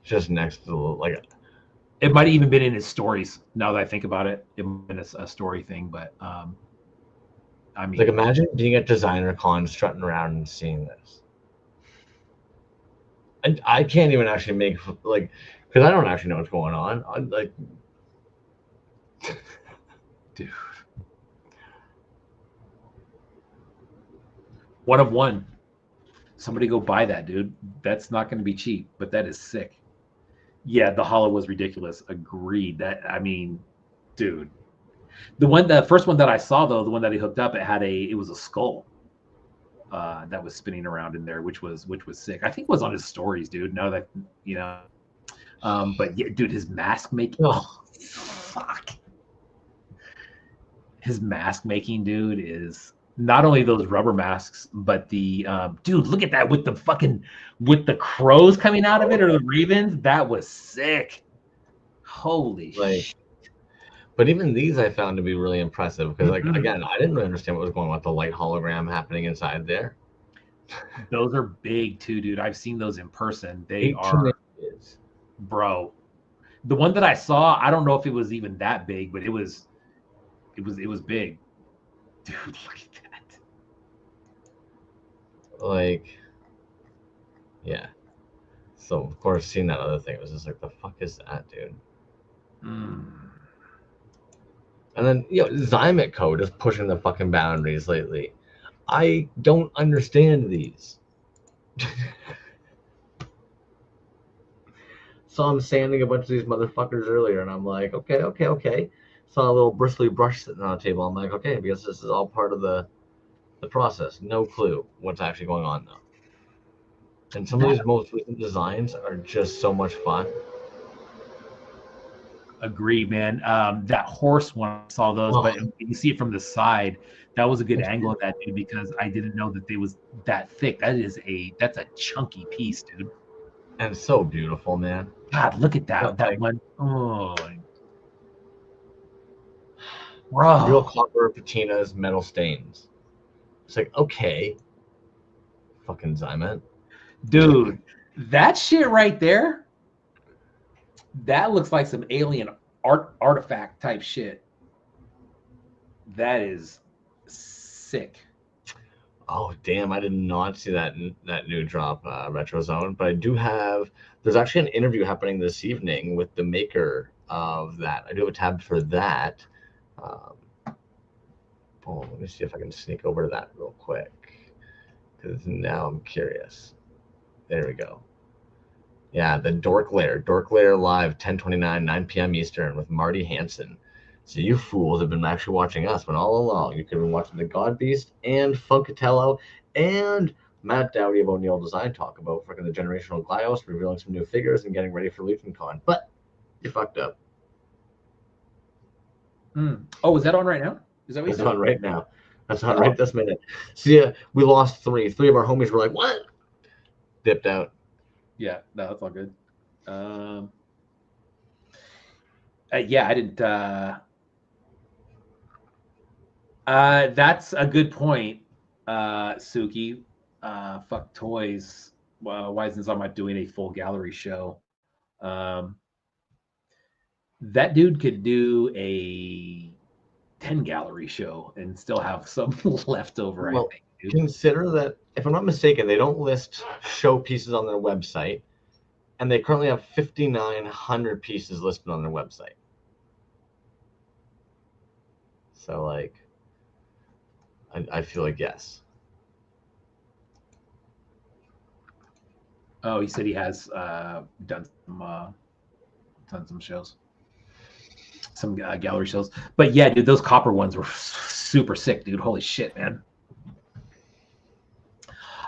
[SPEAKER 1] Just next to like.
[SPEAKER 2] It might have even been in his stories. Now that I think about it, it might have been a story thing. But I mean,
[SPEAKER 1] like imagine being at designer con, strutting around and seeing this. And I can't even actually make like, because I don't actually know what's going on. I'm like,
[SPEAKER 2] dude, 1 of 1. Somebody go buy that, dude. That's not going to be cheap, but that is sick. Yeah, the hollow was ridiculous. Agreed. That, I mean, dude, the first one that I saw though, the one that he hooked up, it was a skull that was spinning around in there, which was sick. I think it was on his stories, dude. Now that you know, but yeah, dude, his mask making. Oh, fuck. His mask making, dude, is not only those rubber masks, but the dude, look at that with the crows coming out of it, or the ravens. That was sick. Holy shit.
[SPEAKER 1] But even these I found to be really impressive because, like, again, I didn't really understand what was going on with the light hologram happening inside there.
[SPEAKER 2] Those are big too, dude. I've seen those in person. They are, bro. The one that I saw, I don't know if it was even that big, but it was big. Dude, look at that.
[SPEAKER 1] Like, yeah. So of course, seeing that other thing, it was just like, the fuck is that, dude? And then, Zymic code is pushing the fucking boundaries lately. I don't understand these. Saw him sanding a bunch of these motherfuckers earlier, and I'm like, okay. Saw a little bristly brush sitting on a table. I'm like, okay, because this is all part of the process. No clue what's actually going on, though. And some of these most recent designs are just so much fun.
[SPEAKER 2] Agreed, man. That horse one, I saw those, but you see it from the side. That was a good angle of that, dude, because I didn't know that they was that thick. That's a chunky piece, dude.
[SPEAKER 1] And so beautiful, man.
[SPEAKER 2] God, look at that. That one. Oh, bro.
[SPEAKER 1] Real copper patinas, metal stains. It's like, okay. Fucking Zymet.
[SPEAKER 2] Dude, that shit right there, that looks like some alien artifact type shit. That is sick.
[SPEAKER 1] Oh damn! I did not see that new drop, Retro Zone. But I do have. There's actually an interview happening this evening with the maker of that. I do have a tab for that. Let me see if I can sneak over to that real quick, because now I'm curious. There we go. Yeah, the Dork Lair live, 10/29, 9 p.m. Eastern with Marty Hansen. So you fools have been actually watching us, but all along you could have been watching the God Beast and Funkatello and Matt Dowdy of O'Neill Design talk about freaking the generational Glyos, revealing some new figures and getting ready for LegionCon. But you fucked up.
[SPEAKER 2] Oh, is that on right now? Is that what
[SPEAKER 1] it's on right now? That's on right this minute. So yeah, we lost three. Three of our homies were like, "What?" Dipped out.
[SPEAKER 2] Yeah, no, that's all good. Yeah, I didn't. That's a good point, Suki. Fuck toys. Wisen's talking about doing a full gallery show. That dude could do a 10 gallery show and still have some left over.
[SPEAKER 1] Well,
[SPEAKER 2] I think. Dude.
[SPEAKER 1] Consider that, if I'm not mistaken, they don't list show pieces on their website, and they currently have 5,900 pieces listed on their website. So, like, I feel like yes.
[SPEAKER 2] Oh, he said he has done some shows, some gallery shows. But yeah, dude, those copper ones were super sick, dude. Holy shit, man.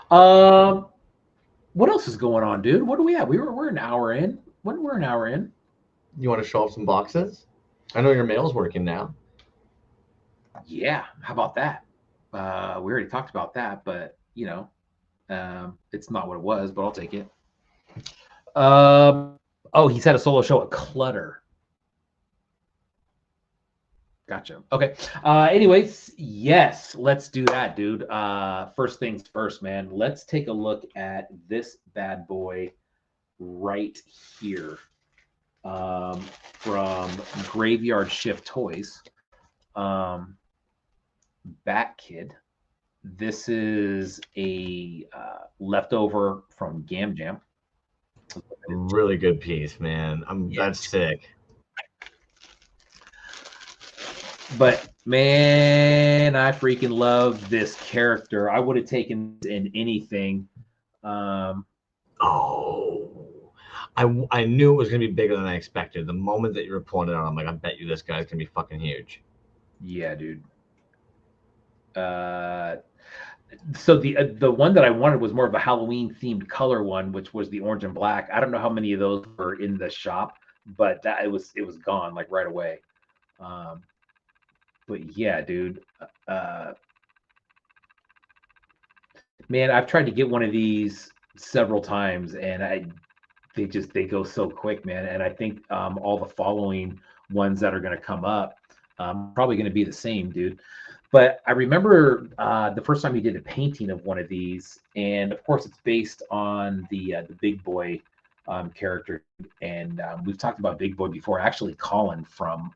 [SPEAKER 2] What else is going on, dude? What do we have? We're an hour in. We're an hour in.
[SPEAKER 1] You want to show off some boxes? I know your mail's working now.
[SPEAKER 2] Yeah, how about that? We already talked about that, but you know, it's not what it was, but I'll take it. Oh, he's had a solo show at Clutter. Gotcha. Okay. Anyways, yes, let's do that, dude. First things first, man. Let's take a look at this bad boy right here, from Graveyard Shift Toys. Bat Kid. This is a leftover from Gam Jam.
[SPEAKER 1] Really good piece, man. That's sick.
[SPEAKER 2] But man, I freaking love this character. I would have taken in anything.
[SPEAKER 1] I knew it was gonna be bigger than I expected. The moment that you were pulling it out, I'm like, I bet you this guy's gonna be fucking huge.
[SPEAKER 2] Yeah, dude. So the one that I wanted was more of a Halloween themed color one, which was the orange and black. I don't know how many of those were in the shop, but that it was gone like right away. But yeah, dude. Man, I've tried to get one of these several times, and they go so quick, man. And I think all the following ones that are going to come up probably going to be the same, dude. But I remember the first time he did a painting of one of these, and of course it's based on the Big Boy character. And we've talked about Big Boy before. Actually, Colin from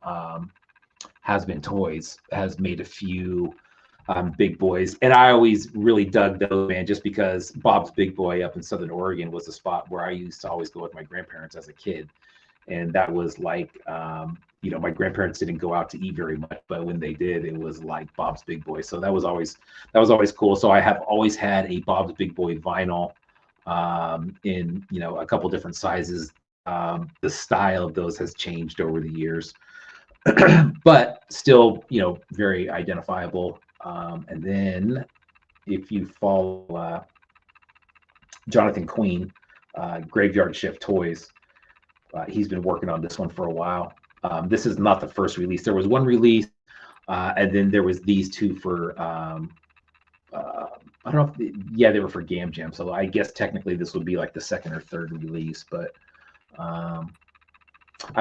[SPEAKER 2] Has Been Toys has made a few Big Boys, and I always really dug those, man, just because Bob's Big Boy up in Southern Oregon was the spot where I used to always go with my grandparents as a kid, and that was like, my grandparents didn't go out to eat very much, but when they did, it was like Bob's Big Boy. So that was always cool. So I have always had a Bob's Big Boy vinyl in a couple different sizes. The style of those has changed over the years, but still, very identifiable. And then if you follow Jonathan Queen, Graveyard Shift Toys, he's been working on this one for a while. This is not the first release. There was one release, and then there was these two for, I don't know if, they were for Gam Jam. So I guess technically this would be like the second or third release, but I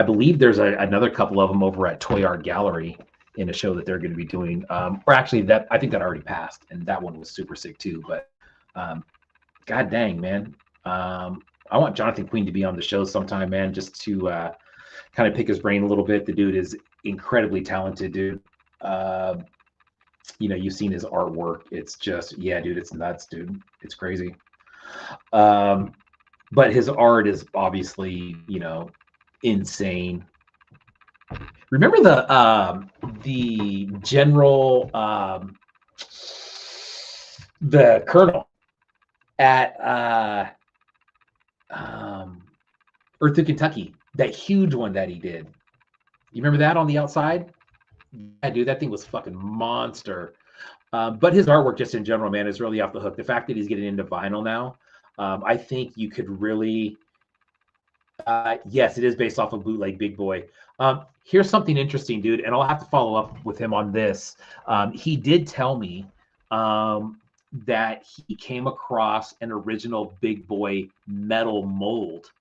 [SPEAKER 2] believe there's another couple of them over at Toy Art Gallery in a show that they're going to be doing. Or actually, I think that already passed, and that one was super sick too. But god dang, man. I want Jonathan Queen to be on the show sometime, man, just to kind of pick his brain a little bit. The dude is incredibly talented, dude. You've seen his artwork. It's just, yeah, dude, it's nuts, dude. It's crazy. But his art is obviously, insane. Remember the general, the colonel at Earth to Kentucky, that huge one that he did. You remember that on the outside? Yeah, dude, that thing was fucking monster. But his artwork, just in general, man, is really off the hook. The fact that he's getting into vinyl now, I think you could really. Yes, it is based off of bootleg Big Boy. Here's something interesting, dude, and I'll have to follow up with him on this. He did tell me that he came across an original Big Boy metal mold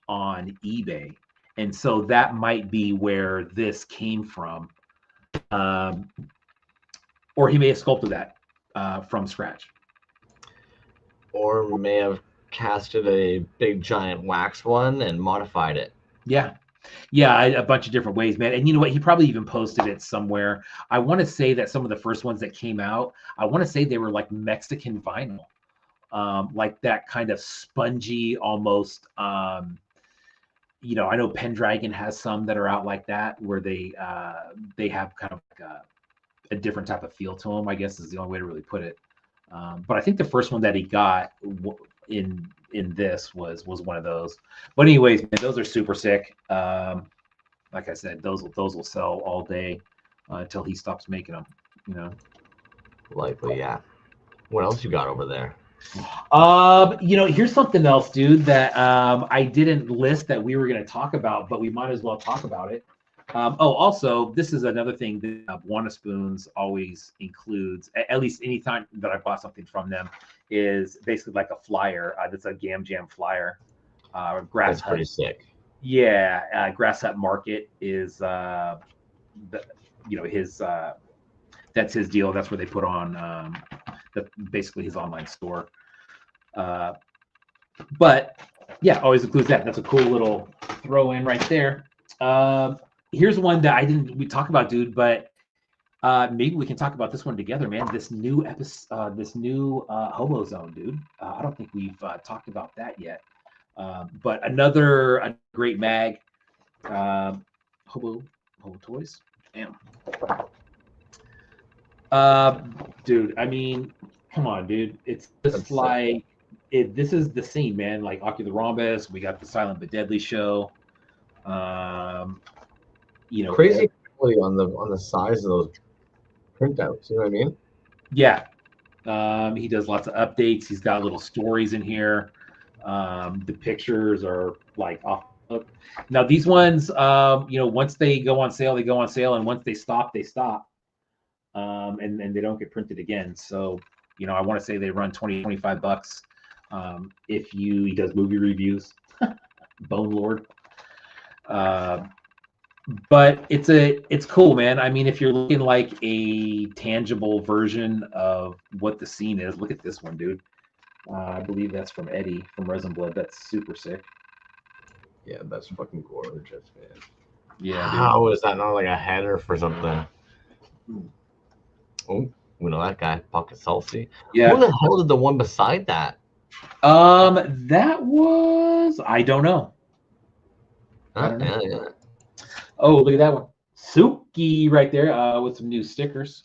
[SPEAKER 2] on eBay, and so that might be where this came from. Or he may have sculpted that from scratch,
[SPEAKER 1] or may have casted a big giant wax one and modified it.
[SPEAKER 2] Yeah, a bunch of different ways, man. And you know what? He probably even posted it somewhere. I want to say that some of the first ones that came out, I want to say they were like Mexican vinyl, like that kind of spongy, almost. I know Pendragon has some that are out like that, where they have kind of like a different type of feel to them, I guess is the only way to really put it. But I think the first one that he got in this was one of those. But anyways, man, those are super sick. Like I said, those will sell all day until he stops making them.
[SPEAKER 1] Likely, yeah. What else you got over there?
[SPEAKER 2] Here's something else, dude, that I didn't list that we were going to talk about, but we might as well talk about it. Also, this is another thing that Wanna-Spoons always includes, at least anytime that I bought something from them, is basically like a flyer. That's a Gam Jam flyer. Grass
[SPEAKER 1] That's
[SPEAKER 2] Hut.
[SPEAKER 1] pretty sick.
[SPEAKER 2] Yeah, Grass Hut Market is you know, his that's his deal. That's where they put on that basically his online store. But yeah, always includes that. That's a cool little throw in right there. Here's one that we talk about, dude, but maybe we can talk about this one together, man. This new episode, this new Hobo Zone, dude. I don't think we've talked about that yet. But a great mag. Hobo Toys. Damn. Dude, I mean, come on, dude. It's just like this is the scene, man. Like Ocular Rhombus, we got the Silent but Deadly show. You know,
[SPEAKER 1] crazy quality on the size of those printouts. You know what I mean?
[SPEAKER 2] Yeah. He does lots of updates. He's got little stories in here. The pictures are like off. Now these ones, you know, once they go on sale, they go on sale, and once they stop, they stop. And they don't get printed again. So, you know, I want to say they run $20-$25. He does movie reviews, Bone Lord. But it's cool, man. I mean, if you're looking like a tangible version of what the scene is, look at this one, dude. I believe that's from Eddie from Resin Blood. That's super sick.
[SPEAKER 1] Yeah, that's fucking gorgeous, man.
[SPEAKER 2] Yeah.
[SPEAKER 1] How is that not like a header for something? Oh, we know that guy, Pocket Salty.
[SPEAKER 2] Yeah.
[SPEAKER 1] Who the hell did the one beside that?
[SPEAKER 2] That was, I don't know. I don't know.
[SPEAKER 1] Yeah.
[SPEAKER 2] Oh, look at that one. Suki right there with some new stickers.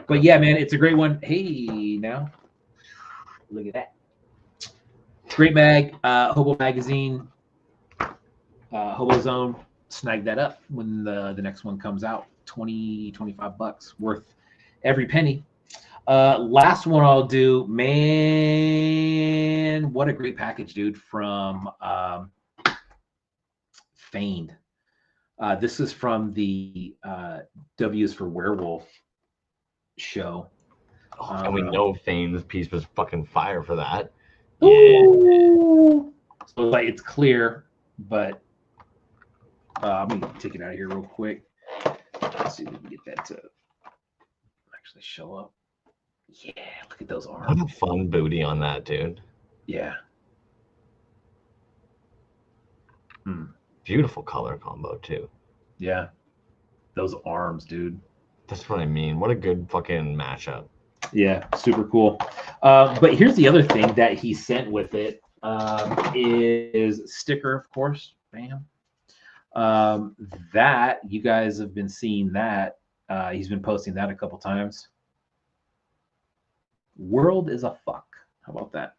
[SPEAKER 2] But yeah, man, it's a great one. Hey, now. Look at that. Great mag. Hobo Magazine. Hobo Zone. Snag that up when the next one comes out. $20-$25 worth every penny. Last one I'll do, man, what a great package, dude, from Feigned. This is from the W's for Werewolf show.
[SPEAKER 1] And we know Fane's piece was fucking fire for that.
[SPEAKER 2] Ooh. So like it's clear, but I'm gonna take it out of here real quick. Let's see if we can get that to actually show up. Yeah, look at those arms.
[SPEAKER 1] What a fun booty on that, dude.
[SPEAKER 2] Yeah.
[SPEAKER 1] Beautiful color combo too.
[SPEAKER 2] Yeah. Those arms, dude.
[SPEAKER 1] That's what I mean. What a good fucking mashup.
[SPEAKER 2] Yeah, super cool. But here's the other thing that he sent with it is sticker, of course. Bam. That you guys have been seeing that. He's been posting that a couple times. World is a fuck. How about that?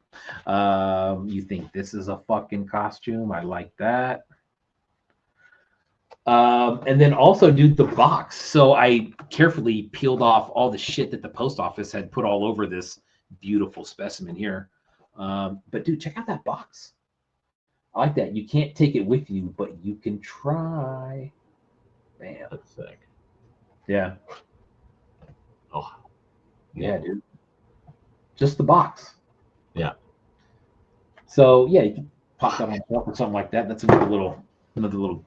[SPEAKER 2] You think this is a fucking costume? I like that. And then also, dude, the box. So I carefully peeled off all the shit that the post office had put all over this beautiful specimen here. But dude, check out that box. I like that. You can't take it with you, but you can try. Man,
[SPEAKER 1] that's sick.
[SPEAKER 2] Yeah.
[SPEAKER 1] Oh.
[SPEAKER 2] Yeah, dude. Just the box.
[SPEAKER 1] Yeah.
[SPEAKER 2] So yeah, you can pop that on top or something like that. That's another little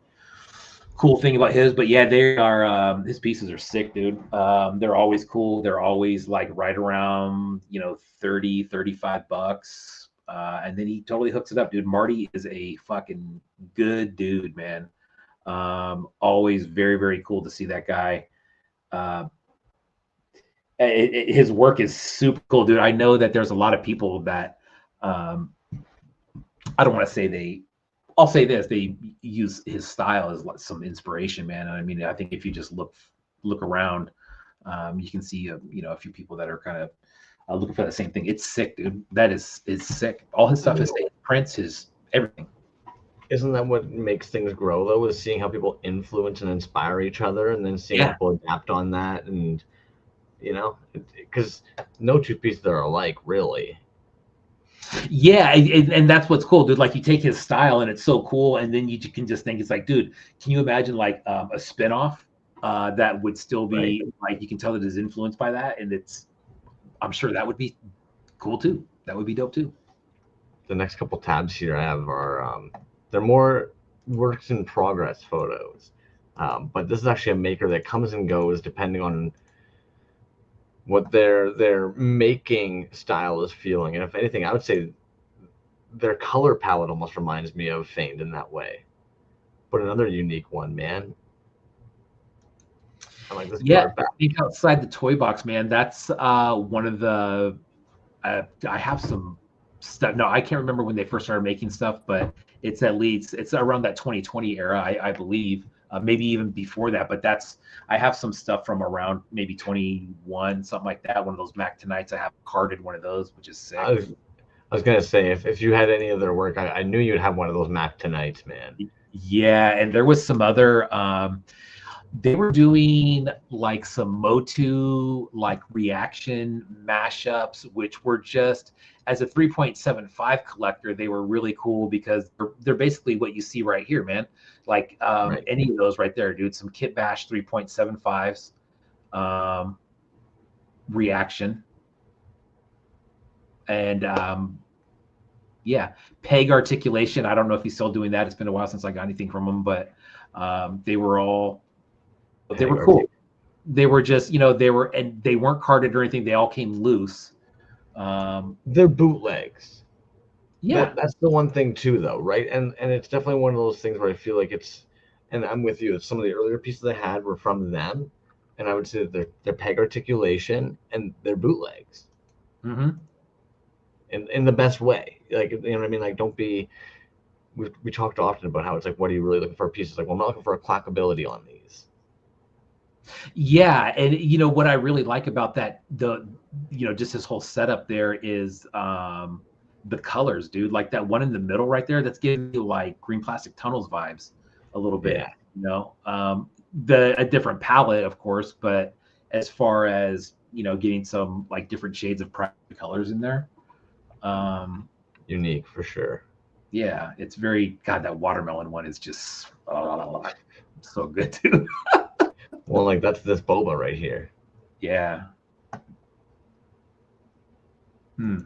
[SPEAKER 2] cool thing about his. But yeah, they are his pieces are sick, dude. They're always cool. They're always like right around, you know, $30-$35. And then he totally hooks it up, dude. Marty is a fucking good dude, man. Always very, very cool to see that guy. His work is super cool, dude. I know that there's a lot of people that I don't want to say I'll say this, they use his style as some inspiration, man. And I mean, I think if you just look around, you can see a few people that are kind of looking for the same thing. It's sick, dude. That is sick. All his stuff is his prints, his everything.
[SPEAKER 1] Isn't that what makes things grow, though? Is seeing how people influence and inspire each other, and then seeing people adapt on that, and because no two pieces are alike, really.
[SPEAKER 2] Yeah, and that's what's cool, dude. Like you take his style, and it's so cool, and then you can just think it's like, dude, can you imagine like a spinoff that would still be like you can tell that is influenced by that, and I'm sure that would be cool too. That would be dope too.
[SPEAKER 1] The next couple tabs here I have are they're more works in progress photos. But this is actually a maker that comes and goes depending on what their making style is feeling. And if anything, I would say their color palette almost reminds me of Feigned in that way. But another unique one, man. I like this
[SPEAKER 2] Yeah,
[SPEAKER 1] card back.
[SPEAKER 2] think outside the toy box, man. That's one of the. I have some stuff. No, I can't remember when they first started making stuff, but it's at least it's around that 2020 era, I believe. Maybe even before that, but I have some stuff from around maybe 21, something like that. One of those Mac Tonights. I have carded one of those, which is sick.
[SPEAKER 1] I was gonna say if you had any of their work, I knew you'd have one of those Mac Tonights, man.
[SPEAKER 2] Yeah, and there was some other. They were doing like some Motu like reaction mashups, which were just as a 3.75 collector, they were really cool because they're basically what you see right here, man. Like
[SPEAKER 1] Right.
[SPEAKER 2] any of those right there, dude. Some Kit Bash 3.75s reaction. And yeah, peg articulation. I don't know if he's still doing that. It's been a while since I got anything from him, but they were cool. They were just, they weren't carded or anything. They all came loose.
[SPEAKER 1] They're bootlegs.
[SPEAKER 2] Yeah.
[SPEAKER 1] That's the one thing too, though, right? And it's definitely one of those things where I feel like it's, and I'm with you. Some of the earlier pieces I had were from them, and I would say that they're peg articulation and they're bootlegs.
[SPEAKER 2] Mm-hmm.
[SPEAKER 1] In the best way. Like, you know what I mean? Like, don't be. We talked often about how it's like, what are you really looking for? Pieces like, well, I'm not looking for a clackability on these.
[SPEAKER 2] Yeah, and what I really like about that, just this whole setup there is the colors, dude. Like that one in the middle right there, that's giving you like Green Plastic Tunnels vibes a little bit.
[SPEAKER 1] Yeah.
[SPEAKER 2] A different palette, of course, but as far as getting some like different shades of private colors in there.
[SPEAKER 1] Unique for sure.
[SPEAKER 2] Yeah, it's very that watermelon one is just so good too.
[SPEAKER 1] Well, like that's this boba right here.
[SPEAKER 2] Yeah.
[SPEAKER 1] I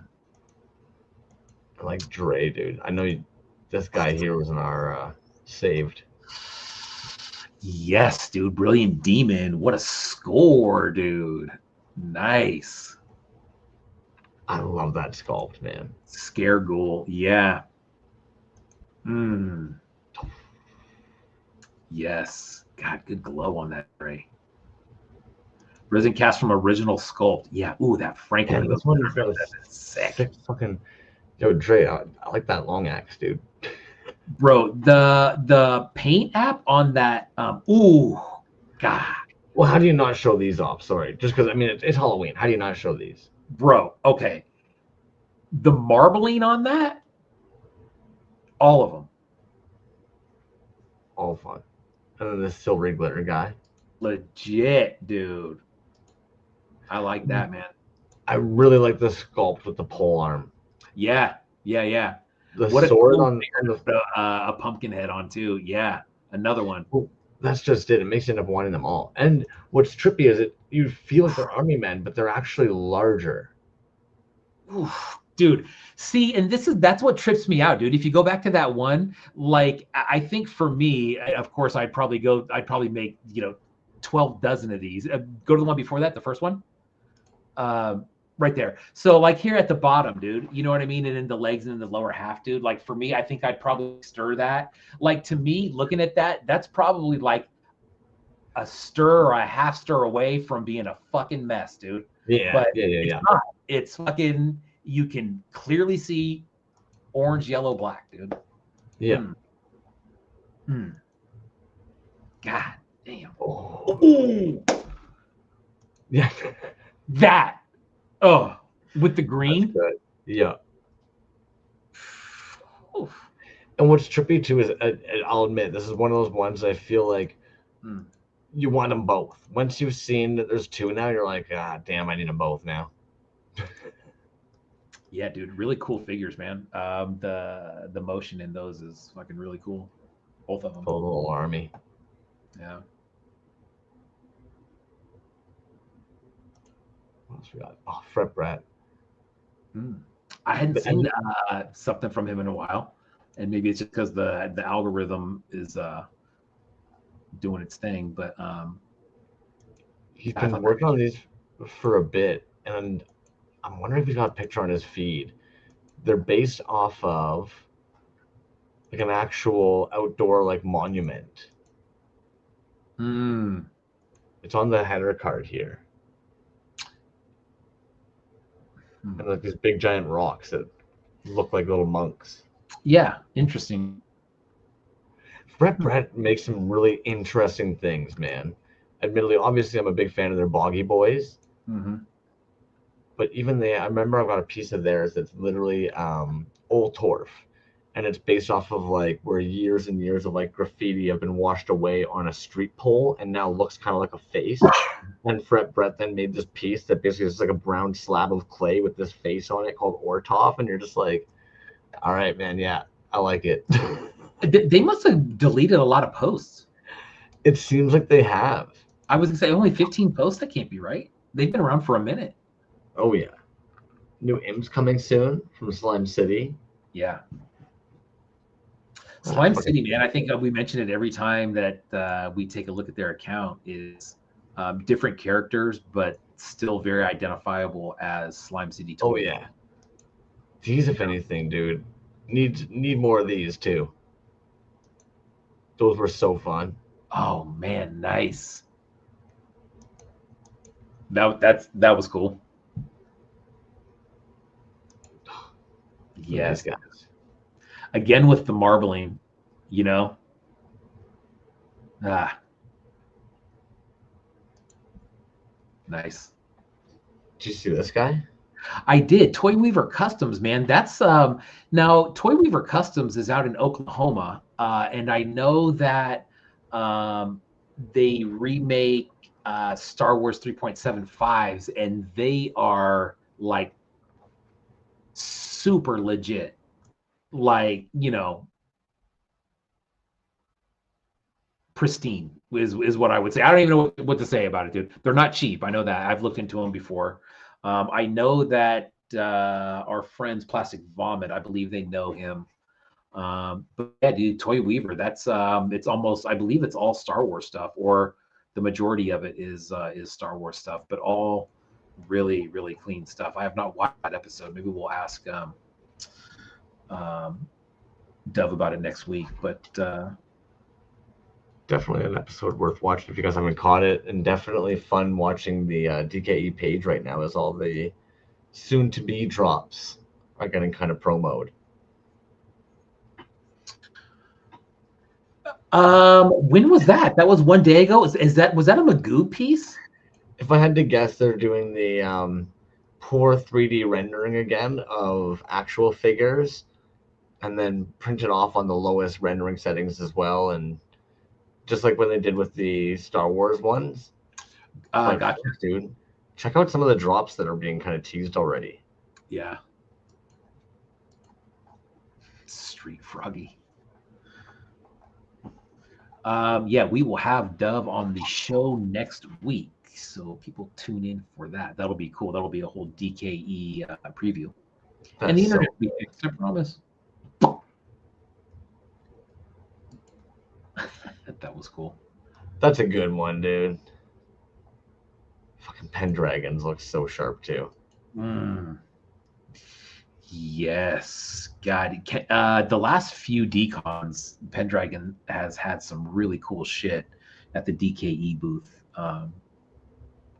[SPEAKER 1] like Dre, dude. I know this guy here was in our saved.
[SPEAKER 2] Yes, dude. Brilliant Demon. What a score, dude. Nice.
[SPEAKER 1] I love that sculpt, man.
[SPEAKER 2] Scare Ghoul. Yeah. Yes. God, good glow on that Dre. Resin cast from original sculpt. Yeah. Ooh, that Franklin.
[SPEAKER 1] Yeah, this one is got a sick fucking. Yo, Dre, I like that long axe, dude.
[SPEAKER 2] Bro, the paint app on that. Ooh, God.
[SPEAKER 1] Well, how do you not show these off? Sorry, just because I mean it's Halloween. How do you not show these?
[SPEAKER 2] Bro, okay. The marbling on that, all of them.
[SPEAKER 1] All fun. And then this silvery glitter guy.
[SPEAKER 2] Legit, dude. I like that, man.
[SPEAKER 1] I really like the sculpt with the pole arm.
[SPEAKER 2] Yeah.
[SPEAKER 1] The
[SPEAKER 2] what
[SPEAKER 1] sword
[SPEAKER 2] cool
[SPEAKER 1] on the
[SPEAKER 2] a pumpkin head on too. Yeah, another one.
[SPEAKER 1] Well, that's just it. It makes you end up wanting them all. And what's trippy is you feel like they're army men, but they're actually larger.
[SPEAKER 2] Oof, dude, see, and that's what trips me out, dude. If you go back to that one, like I think for me, of course, I'd probably make 12 dozen of these. Go to the one before that, the first one. Right there. So like here at the bottom, dude, you know what I mean? And in the legs and in the lower half, dude, like for me, I think I'd probably stir that. Like to me, looking at that, that's probably like a stir or a half stir away from being a fucking mess, dude.
[SPEAKER 1] Yeah,
[SPEAKER 2] but
[SPEAKER 1] yeah.
[SPEAKER 2] It's not. It's fucking, you can clearly see orange, yellow, black, dude.
[SPEAKER 1] Yeah.
[SPEAKER 2] God damn.
[SPEAKER 1] Oh. Yeah.
[SPEAKER 2] That. Oh, with the green.
[SPEAKER 1] Yeah. Oof. And what's trippy too is I'll admit this is one of those ones I feel like you want them both. Once you've seen that there's two now, you're like, ah, damn, I need them both now.
[SPEAKER 2] Yeah, dude, really cool figures, man. The motion in those is fucking really cool. Both of them.
[SPEAKER 1] The little army.
[SPEAKER 2] Yeah.
[SPEAKER 1] What else we got? Oh, Fret Brat.
[SPEAKER 2] I hadn't seen something from him in a while, and maybe it's just because the algorithm is doing its thing. But
[SPEAKER 1] he's
[SPEAKER 2] I
[SPEAKER 1] been
[SPEAKER 2] thought
[SPEAKER 1] working on these for a bit, and I'm wondering if he's got a picture on his feed. They're based off of like an actual outdoor like monument. It's on the header card here. And like these big giant rocks that look like little monks.
[SPEAKER 2] Yeah, interesting.
[SPEAKER 1] Brett makes some really interesting things, man. Admittedly, obviously, I'm a big fan of their Boggy Boys. But even I remember I've got a piece of theirs that's literally Old Torf. And it's based off of like where years and years of like graffiti have been washed away on a street pole and now looks kind of like a face. And Brett then made this piece that basically is like a brown slab of clay with this face on it called Ortov. And you're just like, all right, man, yeah, I like it.
[SPEAKER 2] They must have deleted a lot of posts.
[SPEAKER 1] It seems like they have.
[SPEAKER 2] I was gonna say only 15 posts. That can't be right. They've been around for a minute.
[SPEAKER 1] Oh yeah. New imps coming soon from Slime City.
[SPEAKER 2] Yeah. Slime City, man. I think we mention it every time that we take a look at their account. Is different characters, but still very identifiable as Slime City.
[SPEAKER 1] Oh yeah. These, if anything, dude, need more of these too. Those were so fun.
[SPEAKER 2] Oh man, nice. That was cool. Yes,
[SPEAKER 1] guys.
[SPEAKER 2] Again with the marbling, you know. Nice.
[SPEAKER 1] Did you see this guy?
[SPEAKER 2] I did. Toy Weaver Customs, man. That's now Toy Weaver Customs is out in Oklahoma, and I know that they remake Star Wars 3.75s, and they are like super legit. Like, you know, pristine is what I would say. I don't even know what to say about it, dude. They're not cheap. I know that. I've looked into them before. I know that our friends Plastic Vomit, I believe they know him. But yeah, dude, Toy Weaver, that's it's almost, I believe it's all Star Wars stuff, or the majority of it is Star Wars stuff, but all really, really clean stuff. I have not watched that episode. Maybe we'll ask Dove about it next week, but
[SPEAKER 1] definitely an episode worth watching if you guys haven't caught it, and definitely fun watching the DKE page right now as all the soon-to-be drops are getting kind of promoted.
[SPEAKER 2] When was that? That was one day ago. Was that a Magoo piece?
[SPEAKER 1] If I had to guess, they're doing the poor 3D rendering again of actual figures, and then print it off on the lowest rendering settings as well, and just like when they did with the Star Wars ones.
[SPEAKER 2] Gotcha.
[SPEAKER 1] Dude, check out some of the drops that are being kind of teased already.
[SPEAKER 2] Yeah. Street Froggy. Yeah, we will have Dove on the show next week, so people tune in for that. That'll be cool. That'll be a whole DKE preview.
[SPEAKER 1] That's
[SPEAKER 2] and the internet will be fixed, I promise. That was cool.
[SPEAKER 1] That's a good one, dude. Fucking Pendragons look so sharp too.
[SPEAKER 2] Yes, God. The last few decons, Pendragon has had some really cool shit at the DKE booth. A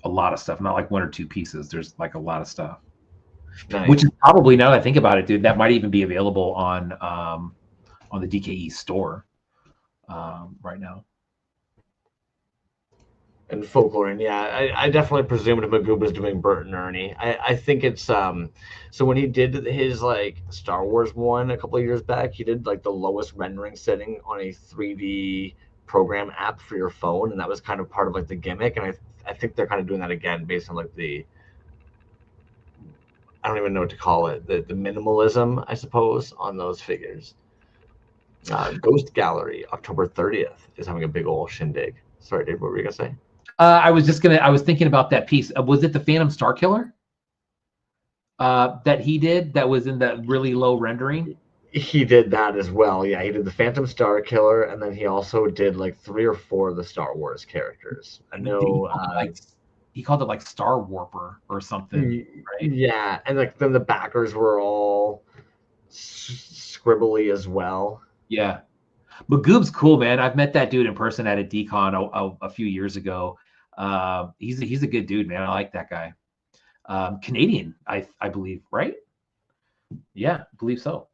[SPEAKER 2] lot of stuff, not like one or two pieces. There's like a lot of stuff, nice. Which is probably, now that I think about it, dude, that might even be available on the DKE store right now.
[SPEAKER 1] And Folklore, and yeah, I definitely presumed Magoo was doing Bert and Ernie. I think it's so when he did his like Star Wars one a couple of years back, he did like the lowest rendering setting on a 3D program app for your phone, and that was kind of part of like the gimmick. And I think they're kind of doing that again based on like I don't even know what to call it, the minimalism, I suppose, on those figures. Ghost Gallery, October 30th, is having a big old shindig. Sorry, Dave, what were you gonna say?
[SPEAKER 2] I was thinking about that piece. Was it the Phantom Starkiller that he did that was in that really low rendering?
[SPEAKER 1] He did that as well. Yeah, he did the Phantom Star Killer, and then he also did like 3 or 4 of the Star Wars characters. I know.
[SPEAKER 2] He called it like Star Warper or something, right?
[SPEAKER 1] Yeah, and like then the backers were all scribbly as well.
[SPEAKER 2] Yeah. Magoob's cool, man. I've met that dude in person at a decon a few years ago. He's a good dude, man. I like that guy. Canadian, I believe, right? Yeah, I believe so.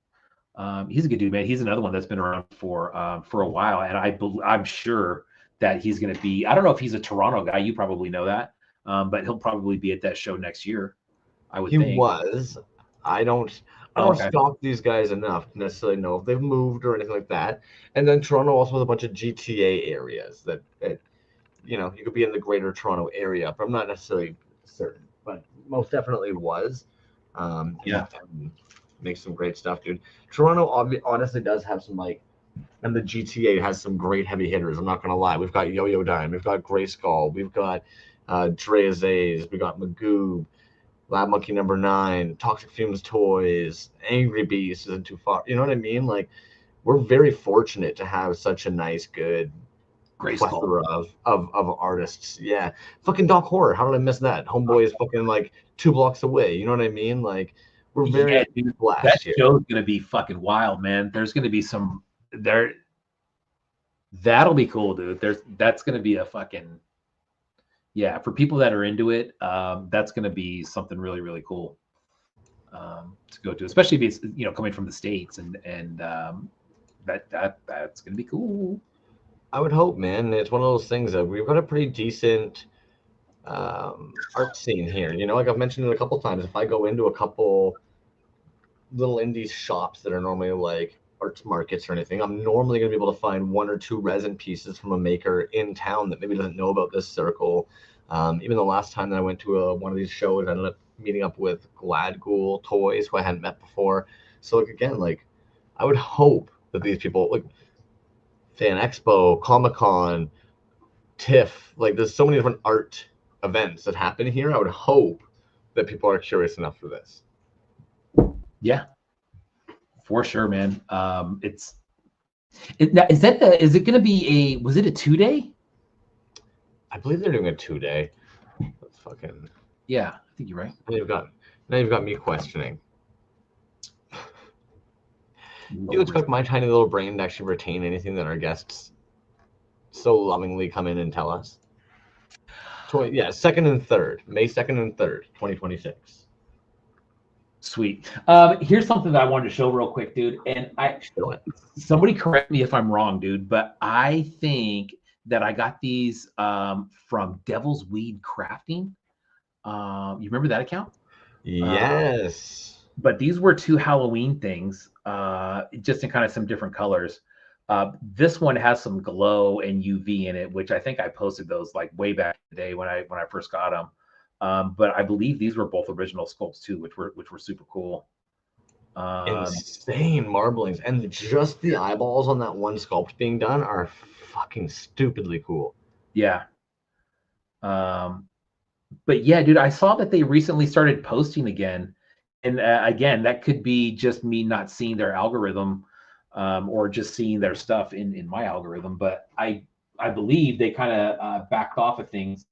[SPEAKER 2] He's a good dude, man. He's another one that's been around for a while, and I'm sure that he's going to be. I don't know if he's a Toronto guy. You probably know that, but he'll probably be at that show next year. I would think.
[SPEAKER 1] He was. I don't stalk these guys enough to necessarily know if they've moved or anything like that. And then Toronto also has a bunch of GTA areas that you know, you could be in the greater Toronto area, but I'm not necessarily certain. But most definitely was.
[SPEAKER 2] Yeah.
[SPEAKER 1] Makes some great stuff, dude. Toronto honestly does have some like, and the GTA has some great heavy hitters. I'm not gonna lie. We've got Yo-Yo Dime, we've got Grayskull, we've got Dreazays, we got Magoob, Lab Monkey number 9, Toxic Fumes Toys, Angry Beast isn't too far. You know what I mean? Like, we're very fortunate to have such a nice, good plethora of artists. Yeah. Fucking Doc Horror. How did I miss that? Homeboy is fucking like 2 blocks away. You know what I mean? Like, we're very blessed.
[SPEAKER 2] That show's gonna be fucking wild, man. There's gonna be some there. That'll be cool, dude. That's gonna be a fucking for people that are into it. That's gonna be something really, really cool to go to, especially if it's, you know, coming from the States, and that's gonna be cool.
[SPEAKER 1] I would hope, man. It's one of those things that we've got a pretty decent art scene here. You know, like I've mentioned it a couple times. If I go into a couple little indie shops that are normally like arts markets or anything, I'm normally going to be able to find 1 or 2 resin pieces from a maker in town that maybe doesn't know about this circle. Even the last time that I went to one of these shows, I ended up meeting up with Glad Ghoul Toys, who I hadn't met before. So like again, like I would hope that these people, like Fan Expo, Comic-Con, TIFF, like there's so many different art events that happen here. I would hope that people are curious enough for this.
[SPEAKER 2] Yeah, for sure, man. Is it going to be was it a 2-day?
[SPEAKER 1] I believe they're doing a 2-day. That's fucking.
[SPEAKER 2] Yeah, I think you're right.
[SPEAKER 1] Now you've got me questioning. Do you expect my tiny little brain to actually retain anything that our guests so lovingly come in and tell us? 2nd and 3rd, May 2nd and 3rd, 2026.
[SPEAKER 2] Sweet. Here's something that I wanted to show real quick, dude. And somebody correct me if I'm wrong, dude, but I think that I got these from Devil's Weed Crafting. You remember that account?
[SPEAKER 1] Yes.
[SPEAKER 2] But these were 2 Halloween things, just in kind of some different colors. This one has some glow and UV in it, which I think I posted those like way back in the day when I first got them. But I believe these were both original sculpts too, which were super cool.
[SPEAKER 1] Insane marblings, and just the eyeballs on that one sculpt being done are fucking stupidly cool.
[SPEAKER 2] Yeah. But yeah, dude, I saw that they recently started posting again, and again, that could be just me not seeing their algorithm, or just seeing their stuff in my algorithm. But I believe they kind of backed off of things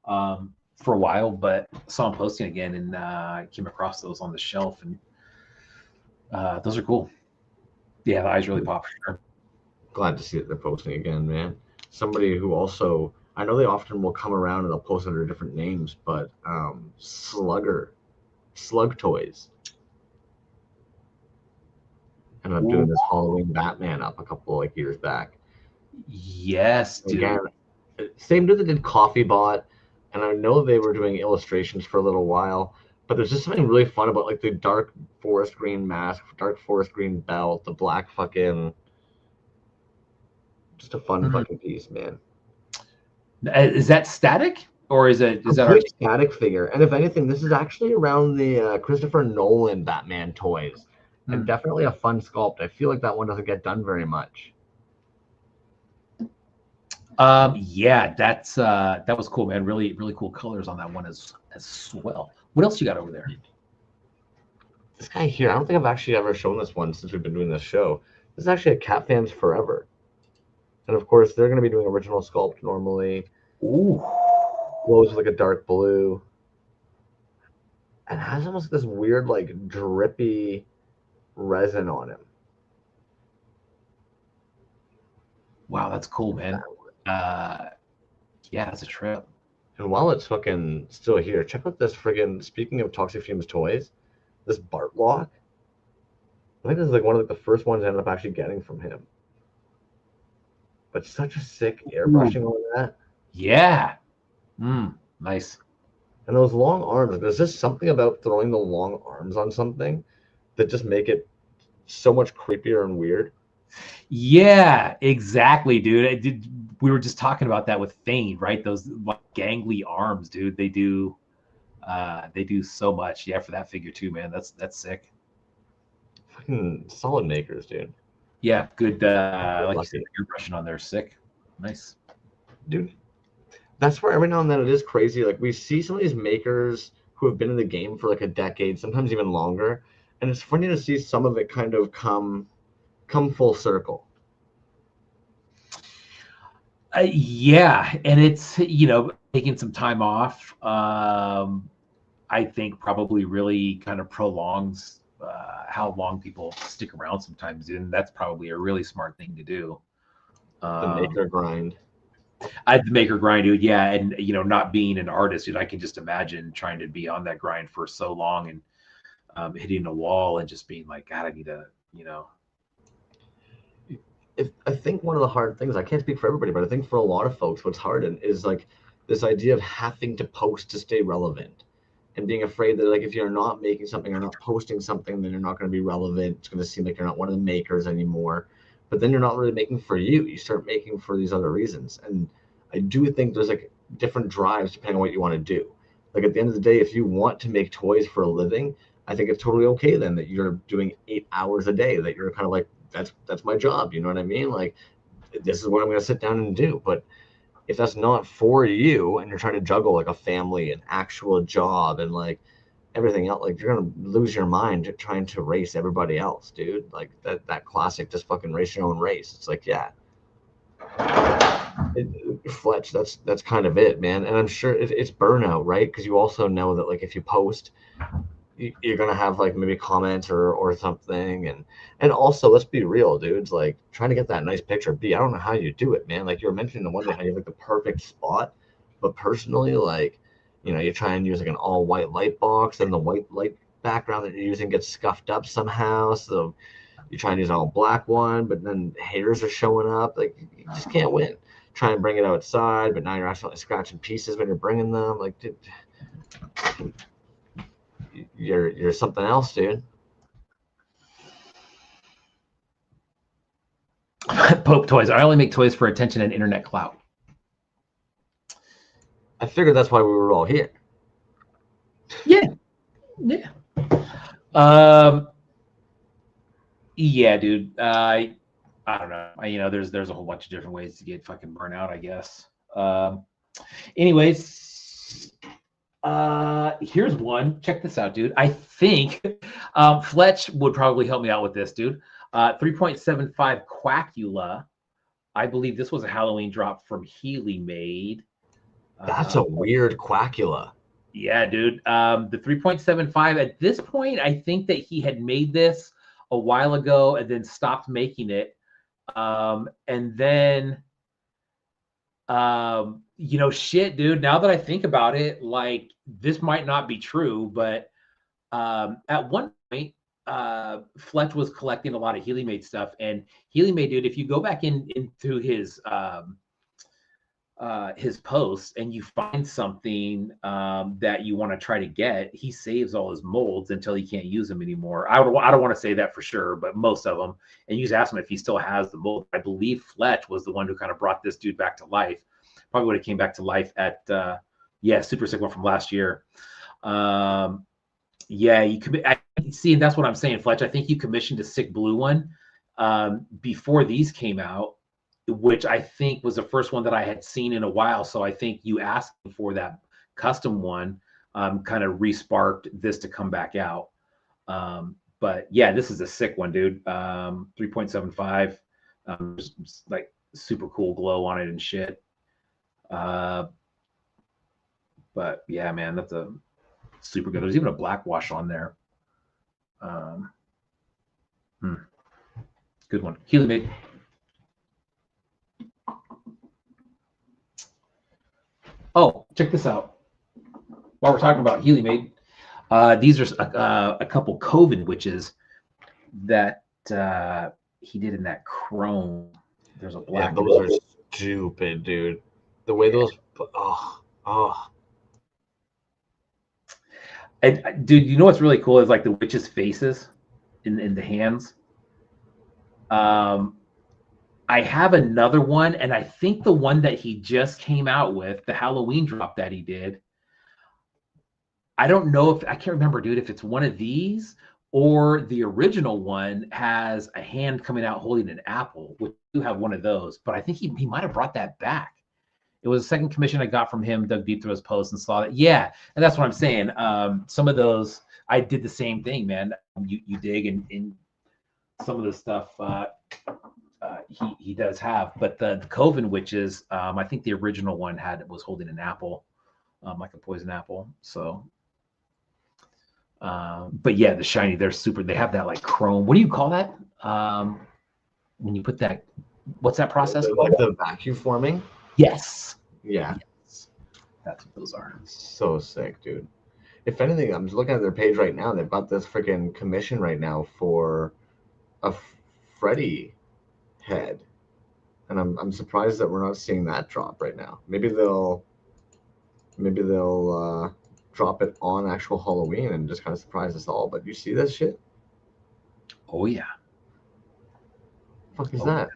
[SPEAKER 2] for a while, but saw them posting again, and I came across those on the shelf, and those are cool. Yeah, the eyes really pop for sure.
[SPEAKER 1] Glad to see that they're posting again, man. Somebody who also, I know they often will come around and they'll post under different names, but Slug Toys ended up doing this Halloween Batman up a couple like years back.
[SPEAKER 2] Yes, dude.
[SPEAKER 1] Again, same dude that did Coffee Bot, and I know they were doing illustrations for a little while, but there's just something really fun about like the dark forest green mask, dark forest green belt, the black fucking, just a fun fucking piece, man.
[SPEAKER 2] Is that static, or is that
[SPEAKER 1] a static figure? And if anything, this is actually around the Christopher Nolan Batman toys, and definitely a fun sculpt. I feel like that one doesn't get done very much.
[SPEAKER 2] Yeah, that was cool, man. Really, really cool colors on that one as well. What else you got over there?
[SPEAKER 1] This guy here, I don't think I've actually ever shown this one since we've been doing this show. This is actually a Cat Fans Forever. And of course, they're going to be doing original sculpt normally.
[SPEAKER 2] Ooh.
[SPEAKER 1] Glows with like a dark blue. And has almost this weird, like, drippy resin on him.
[SPEAKER 2] Wow, that's cool, man. Yeah, that's a trip.
[SPEAKER 1] And while it's fucking still here, check out this friggin', speaking of Toxic Fumes toys, this Bartlock. I think this is like one of the first ones I ended up actually getting from him. But such a sick airbrushing on that.
[SPEAKER 2] Yeah. Nice.
[SPEAKER 1] And those long arms, there's just something about throwing the long arms on something that just make it so much creepier and weird.
[SPEAKER 2] Yeah, exactly, dude. We were just talking about that with Fane, right? Those like, gangly arms, dude. They do so much. Yeah, for that figure too, man. That's sick.
[SPEAKER 1] Fucking solid makers, dude.
[SPEAKER 2] Yeah, good. Like you said, you're brushing on there, sick. Nice,
[SPEAKER 1] dude. That's where every now and then it is crazy. Like we see some of these makers who have been in the game for like a decade, sometimes even longer, and it's funny to see some of it kind of come full circle.
[SPEAKER 2] Yeah, and it's taking some time off. I think probably really kind of prolongs how long people stick around sometimes, and that's probably a really smart thing to do.
[SPEAKER 1] The maker grind.
[SPEAKER 2] The maker grind, dude. Yeah, and not being an artist, dude, I can just imagine trying to be on that grind for so long and hitting a wall and just being like, God, I need to,
[SPEAKER 1] I think one of the hard things, I can't speak for everybody, but I think for a lot of folks, what's hard is like this idea of having to post to stay relevant and being afraid that like if you're not making something or not posting something, then you're not going to be relevant. It's going to seem like you're not one of the makers anymore. But then you're not really making for you. You start making for these other reasons. And I do think there's like different drives depending on what you want to do. Like at the end of the day, if you want to make toys for a living, I think it's totally okay then that you're doing 8 hours a day, that you're kind of like, that's my job. You know what I mean? Like, this is what I'm going to sit down and do. But if that's not for you and you're trying to juggle like a family, an actual job, and like everything else, like you're going to lose your mind trying to race everybody else, dude. Like that classic, just fucking race your own race. It's like, yeah. Fletch, that's kind of it, man. And I'm sure it's burnout, right? Because you also know that like if you post, you're gonna have like maybe comments or something, and also let's be real, dudes, like trying to get that nice picture. I don't know how you do it, man. Like you were mentioning the one day how you have like the perfect spot, but personally, like you try and use like an all white light box, and the white light background that you're using gets scuffed up somehow, so you try and use an all black one, but then haters are showing up. Like you just can't win. Try and bring it outside, but now you're accidentally scratching pieces when you're bringing them. Like, dude, you're something else, dude.
[SPEAKER 2] Pope Toys. I only make toys for attention and internet clout.
[SPEAKER 1] I figured that's why we were all here.
[SPEAKER 2] Yeah. Yeah, dude. I don't know. There's a whole bunch of different ways to get fucking burnt out, I guess. Anyways, here's one. Check this out, dude. I think Fletch would probably help me out with this, dude. 3.75 Quackula. I believe this was a Halloween drop from Healy Made.
[SPEAKER 1] That's a weird Quackula.
[SPEAKER 2] Yeah, dude. The 3.75 at this point, I think that he had made this a while ago and then stopped making it. And then, shit, dude, now that I think about it, like this might not be true, but at one point, Fletch was collecting a lot of Healy Made stuff, and Healy Made, dude, if you go back into his posts and you find something that you want to try to get, he saves all his molds until he can't use them anymore. I don't want to say that for sure, but most of them. And you just ask him if he still has the mold. I believe Fletch was the one who kind of brought this dude back to life. Probably would have came back to life at Super Sick one from last year. You could see, and that's what I'm saying, Fletch. I think you commissioned a sick blue one before these came out, which I think was the first one that I had seen in a while. So I think you asking for that custom one kind of re-sparked this to come back out. But yeah, this is a sick one, dude. 3.75. Just like super cool glow on it and shit. But yeah, man, that's a super good. There's even a black wash on there. Good one. Healy made. Oh, check this out. While we're talking about Healy made, these are a couple Coven witches that he did in that chrome. There's a black.
[SPEAKER 1] Yeah, those are stupid, dude. The way those.
[SPEAKER 2] And, dude, you know what's really cool is like the witches' faces in the hands. I have another one, and I think the one that he just came out with, the Halloween drop that he did, I don't know if I can't remember, dude, if it's one of these or the original one has a hand coming out holding an apple. We do have one of those, but I think he might have brought that back. It was a second commission I got from him, dug deep through his post and saw that. Yeah, and that's what I'm saying. Some of those, I did the same thing, man. You dig in some of the stuff he does have, but the Coven witches, I think the original one was holding an apple, like a poison apple. So, but yeah, the shiny, they're super. They have that like chrome. What do you call that? When you put that, what's that process?
[SPEAKER 1] Like the vacuum forming.
[SPEAKER 2] Yes.
[SPEAKER 1] Yeah.
[SPEAKER 2] Yes. That's what those are.
[SPEAKER 1] So sick, dude. If anything, I'm just looking at their page right now. They've got this freaking commission right now for a Freddy head, and I'm surprised that we're not seeing that drop right now. Maybe they'll drop it on actual Halloween and just kind of surprise us all. But you see this shit?
[SPEAKER 2] Oh yeah.
[SPEAKER 1] What the fuck is that?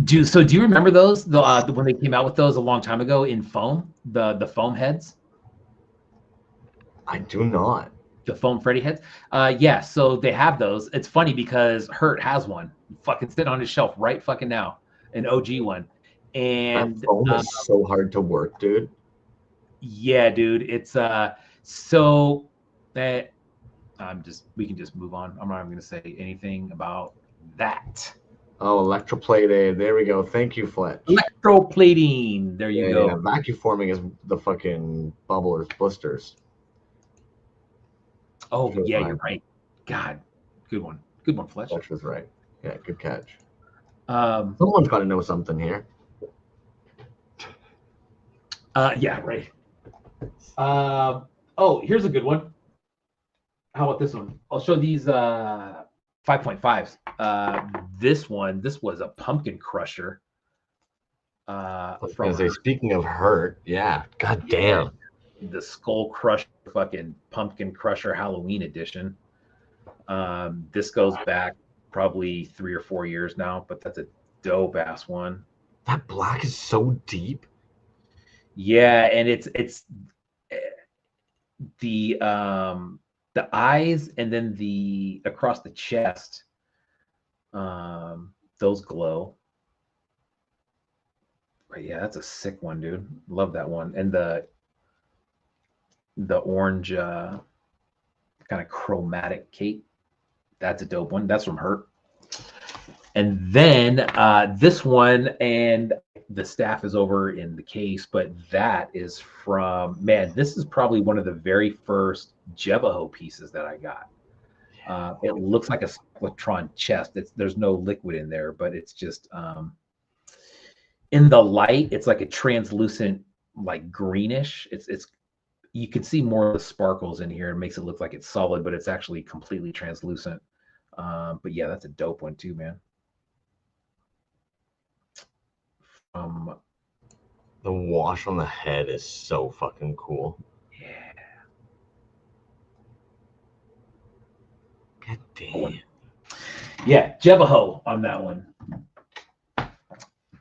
[SPEAKER 2] Do you remember those when they came out with those a long time ago in foam, the foam heads?
[SPEAKER 1] I do not.
[SPEAKER 2] The foam Freddy heads. Yeah, so they have those. It's funny because Hurt has one fucking sitting on his shelf right fucking now, an OG one. And
[SPEAKER 1] that foam is so hard to work, dude.
[SPEAKER 2] Yeah, dude. It's so that we can just move on. I'm not even gonna say anything about that.
[SPEAKER 1] Oh, electroplated. There we go. Thank you, Fletch.
[SPEAKER 2] Electroplating. There you go.
[SPEAKER 1] Yeah. Vacuum forming is the fucking bubblers, blisters.
[SPEAKER 2] Oh, yeah, you're right. God, good one. Good one, Fletch.
[SPEAKER 1] Fletch was right. Yeah, good catch.
[SPEAKER 2] Someone's
[SPEAKER 1] got to know something here.
[SPEAKER 2] Yeah, right. Oh, here's a good one. How about this one? I'll show these 5.5s. This was a pumpkin crusher.
[SPEAKER 1] Speaking of Hurt, yeah, god damn.
[SPEAKER 2] The Skull Crusher fucking Pumpkin Crusher Halloween edition. This goes back probably 3 or 4 years now, but that's a dope ass one.
[SPEAKER 1] That black is so deep.
[SPEAKER 2] Yeah, and it's the eyes and then the across the chest, those glow. But yeah, that's a sick one, dude. Love that one. And the orange kind of chromatic cape, that's a dope one. That's from Hurt. And then this one, and the staff is over in the case, but that is from, man, this is probably one of the very first Jebaho pieces that I got. It looks like a Splatron chest. There's no liquid in there, but it's just in the light, it's like a translucent, like greenish. It's you can see more of the sparkles in here. It makes it look like it's solid, but it's actually completely translucent. But yeah, that's a dope one too, man.
[SPEAKER 1] The wash on the head is so fucking cool.
[SPEAKER 2] Yeah.
[SPEAKER 1] God damn.
[SPEAKER 2] Yeah, Jebaho on that one.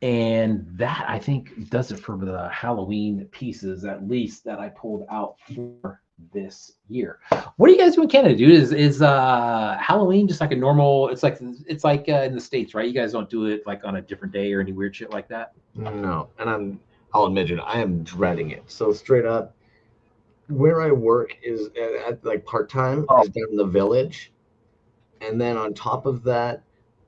[SPEAKER 2] And that, I think, does it for the Halloween pieces, at least that I pulled out for this year. What are you guys doing in Canada, dude? Is Halloween just like a normal? It's like in the States, right? You guys don't do it like on a different day or any weird shit like that?
[SPEAKER 1] No, and I'll admit it, I am dreading it. So straight up, where I work is at like part time
[SPEAKER 2] Oh,
[SPEAKER 1] is down in the village, and then on top of that,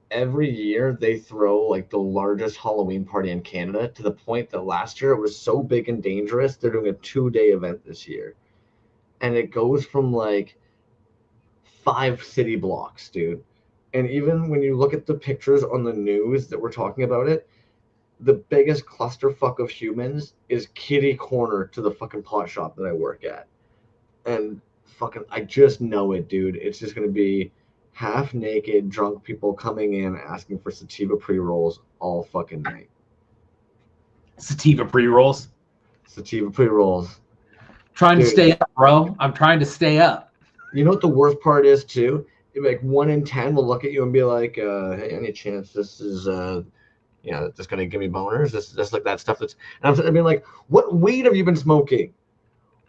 [SPEAKER 1] every year they throw like the largest Halloween party in Canada to the point that last year it was so big and dangerous. They're doing a 2 day event this year, and it goes from like 5 city blocks, dude. And even when you look at the pictures on the news that we're talking about it, the biggest clusterfuck of humans is kitty corner to the fucking pot shop that I work at. And fucking, I just know it, dude. It's just gonna be half naked drunk people coming in asking for sativa pre-rolls all fucking night.
[SPEAKER 2] sativa pre-rolls.
[SPEAKER 1] Sativa pre-rolls.
[SPEAKER 2] Trying to
[SPEAKER 1] Dude,
[SPEAKER 2] stay up, bro. I'm trying to stay up.
[SPEAKER 1] you know what the worst part is too? Like 1 in 10 will look at you and be like, hey, any chance this is just gonna give me boners? This like that stuff that's, and I mean, like, what weed have you been smoking?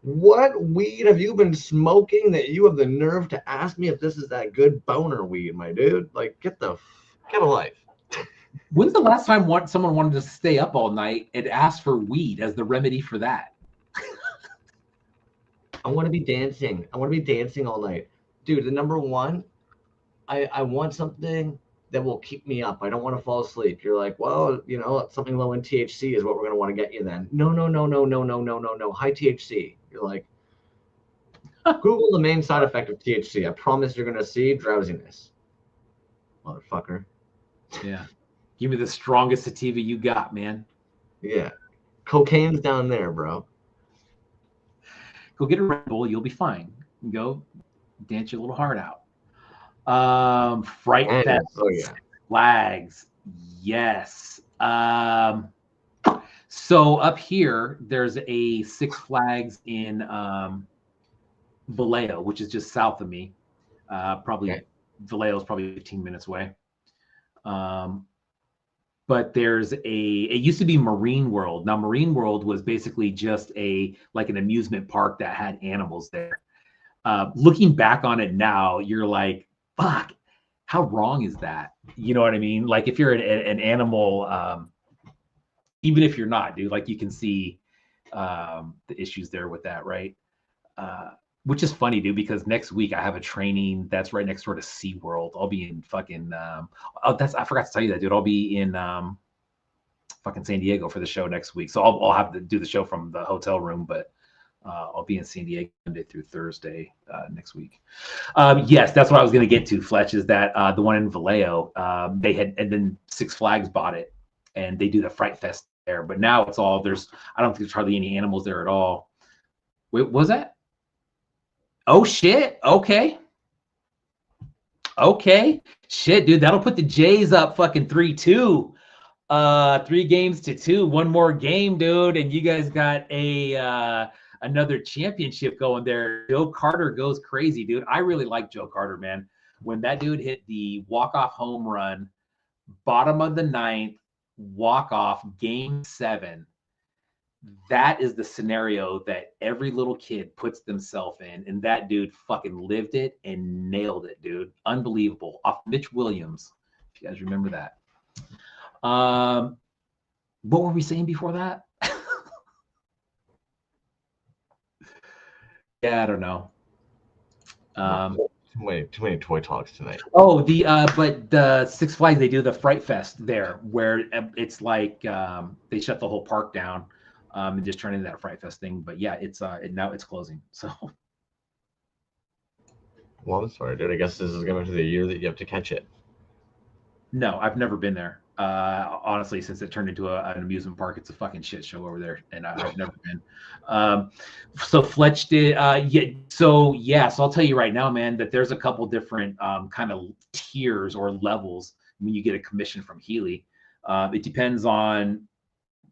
[SPEAKER 1] What weed have you been smoking that you have the nerve to ask me if this is that good boner weed, my dude? Like, get a life.
[SPEAKER 2] When's the last time someone wanted to stay up all night and asked for weed as the remedy for that?
[SPEAKER 1] I want to be dancing. I want to be dancing all night, dude. The number one, I want something that will keep me up. I don't want to fall asleep. You're like, well, something low in THC is what we're gonna want to get you then. No, no, no, no, no, no, no, no, no. High THC. You're like, Google the main side effect of THC. I promise you're gonna see drowsiness, motherfucker.
[SPEAKER 2] Yeah. Give me the strongest sativa you got, man.
[SPEAKER 1] Yeah, cocaine's down there, bro.
[SPEAKER 2] Go get a Red Bull. You'll be fine. Go dance your little heart out. Fright
[SPEAKER 1] And
[SPEAKER 2] Fest,
[SPEAKER 1] oh yeah,
[SPEAKER 2] Flags. Yes. So up here, there's a Six Flags in Vallejo, which is just south of me. Probably
[SPEAKER 1] okay.
[SPEAKER 2] Vallejo is probably 15 minutes away. But there's it used to be Marine World. Now Marine World was basically just like an amusement park that had animals there. Looking back on it now, you're like, fuck, how wrong is that? You know what I mean? Like if you're an animal, even if you're not, dude, like you can see the issues there with that, right? Which is funny, dude, because next week I have a training that's right next door to SeaWorld. I'll be in fucking I forgot to tell you that, dude. I'll be in fucking San Diego for the show next week. So I'll have to do the show from the hotel room, but I'll be in San Diego Monday through Thursday next week. Yes, that's what I was going to get to, Fletch, is that the one in Vallejo, they had, and then Six Flags bought it, and they do the Fright Fest there. But now it's all, I don't think there's hardly any animals there at all. Wait, was that? Oh, shit. Okay. Shit, dude, that'll put the Jays up fucking 3-2. 3-2. One more game, dude, and you guys got another championship going there. Joe Carter goes crazy, dude. I really like Joe Carter, man. When that dude hit the walk-off home run, bottom of the ninth, walk-off, game 7, that is the scenario that every little kid puts themselves in, and that dude fucking lived it and nailed it, dude. Unbelievable. Off Mitch Williams, if you guys remember that. What were we saying before that? Yeah, I don't know.
[SPEAKER 1] Too many toy talks tonight.
[SPEAKER 2] Oh, but the Six Flags, they do the Fright Fest there, where it's like they shut the whole park down and just turn into that Fright Fest thing. But yeah, now it's closing. So.
[SPEAKER 1] Well, I'm sorry, dude. I guess this is going to be the year that you have to catch it.
[SPEAKER 2] No, I've never been there. Honestly, since it turned into an amusement park, it's a fucking shit show over there, and I've never been. So Fletch did, So I'll tell you right now, man, that there's a couple different kind of tiers or levels when you get a commission from Healy. It depends on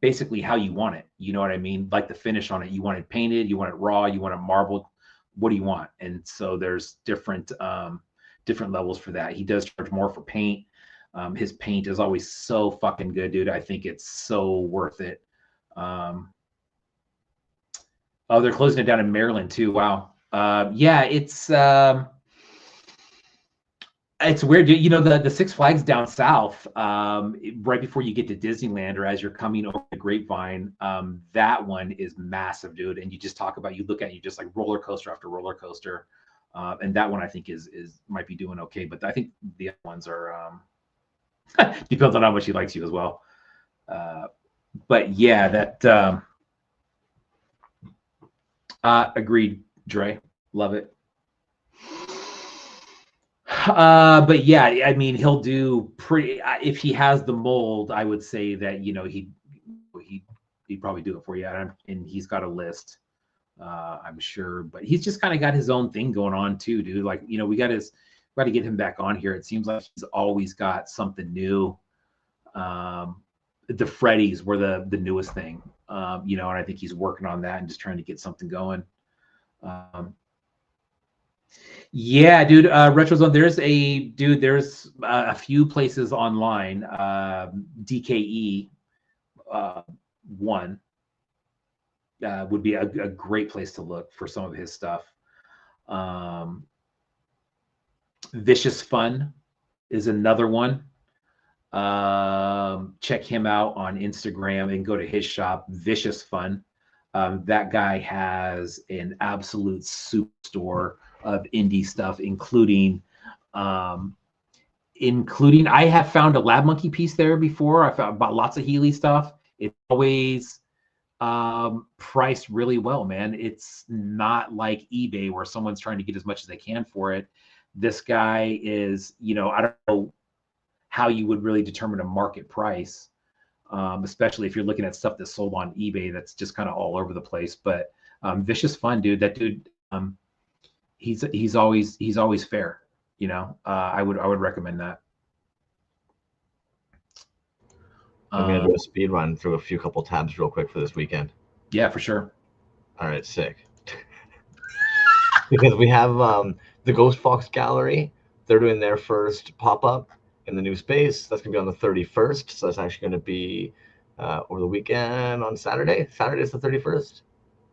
[SPEAKER 2] basically how you want it. You know what I mean? Like the finish on it. You want it painted, you want it raw, you want it marbled. What do you want? And so there's different levels for that. He does charge more for paint. His paint is always so fucking good, dude. I think it's so worth it. Oh, they're closing it down in Maryland too. Wow. Yeah, it's It's weird, you know, the Six Flags down south, right before you get to Disneyland or as you're coming over the Grapevine, that one is massive, dude. And you just talk about, you look at it, you just like roller coaster after roller coaster, and that one I think is might be doing okay. But I think the other ones are depends on how much he likes you as well. But yeah, that agreed, Dre. Love it. But yeah, I mean, he'll do pretty. If he has the mold, I would say that, you know, he'd probably do it for you, and he's got a list, I'm sure. But he's just kind of got his own thing going on too, dude. Like, you know, we got to get him back on here. It seems like he's always got something new. The Freddies were the newest thing, you know, and I think he's working on that and just trying to get something going. Yeah, dude. RetroZone. There's a few places online. DKE one would be a great place to look for some of his stuff. Vicious Fun is another one. Check him out on Instagram and go to his shop, Vicious Fun. That guy has an absolute superstore of indie stuff, including I have found a Lab Monkey piece there before. I bought lots of Healy stuff. It's always priced really well, man. It's not like eBay where someone's trying to get as much as they can for it. This guy is, you know, I don't know how you would really determine a market price, especially if you're looking at stuff that's sold on eBay that's just kind of all over the place. But Vicious Fun, dude, that dude, he's always fair, you know. I would recommend that.
[SPEAKER 1] I'm gonna do a speed run through a couple tabs real quick for this weekend.
[SPEAKER 2] Yeah, for sure.
[SPEAKER 1] All right, sick. Because we have the Ghost Fox Gallery. They're doing their first pop-up in the new space. That's gonna be on the 31st. So that's actually gonna be over the weekend on Saturday. Saturday is the 31st.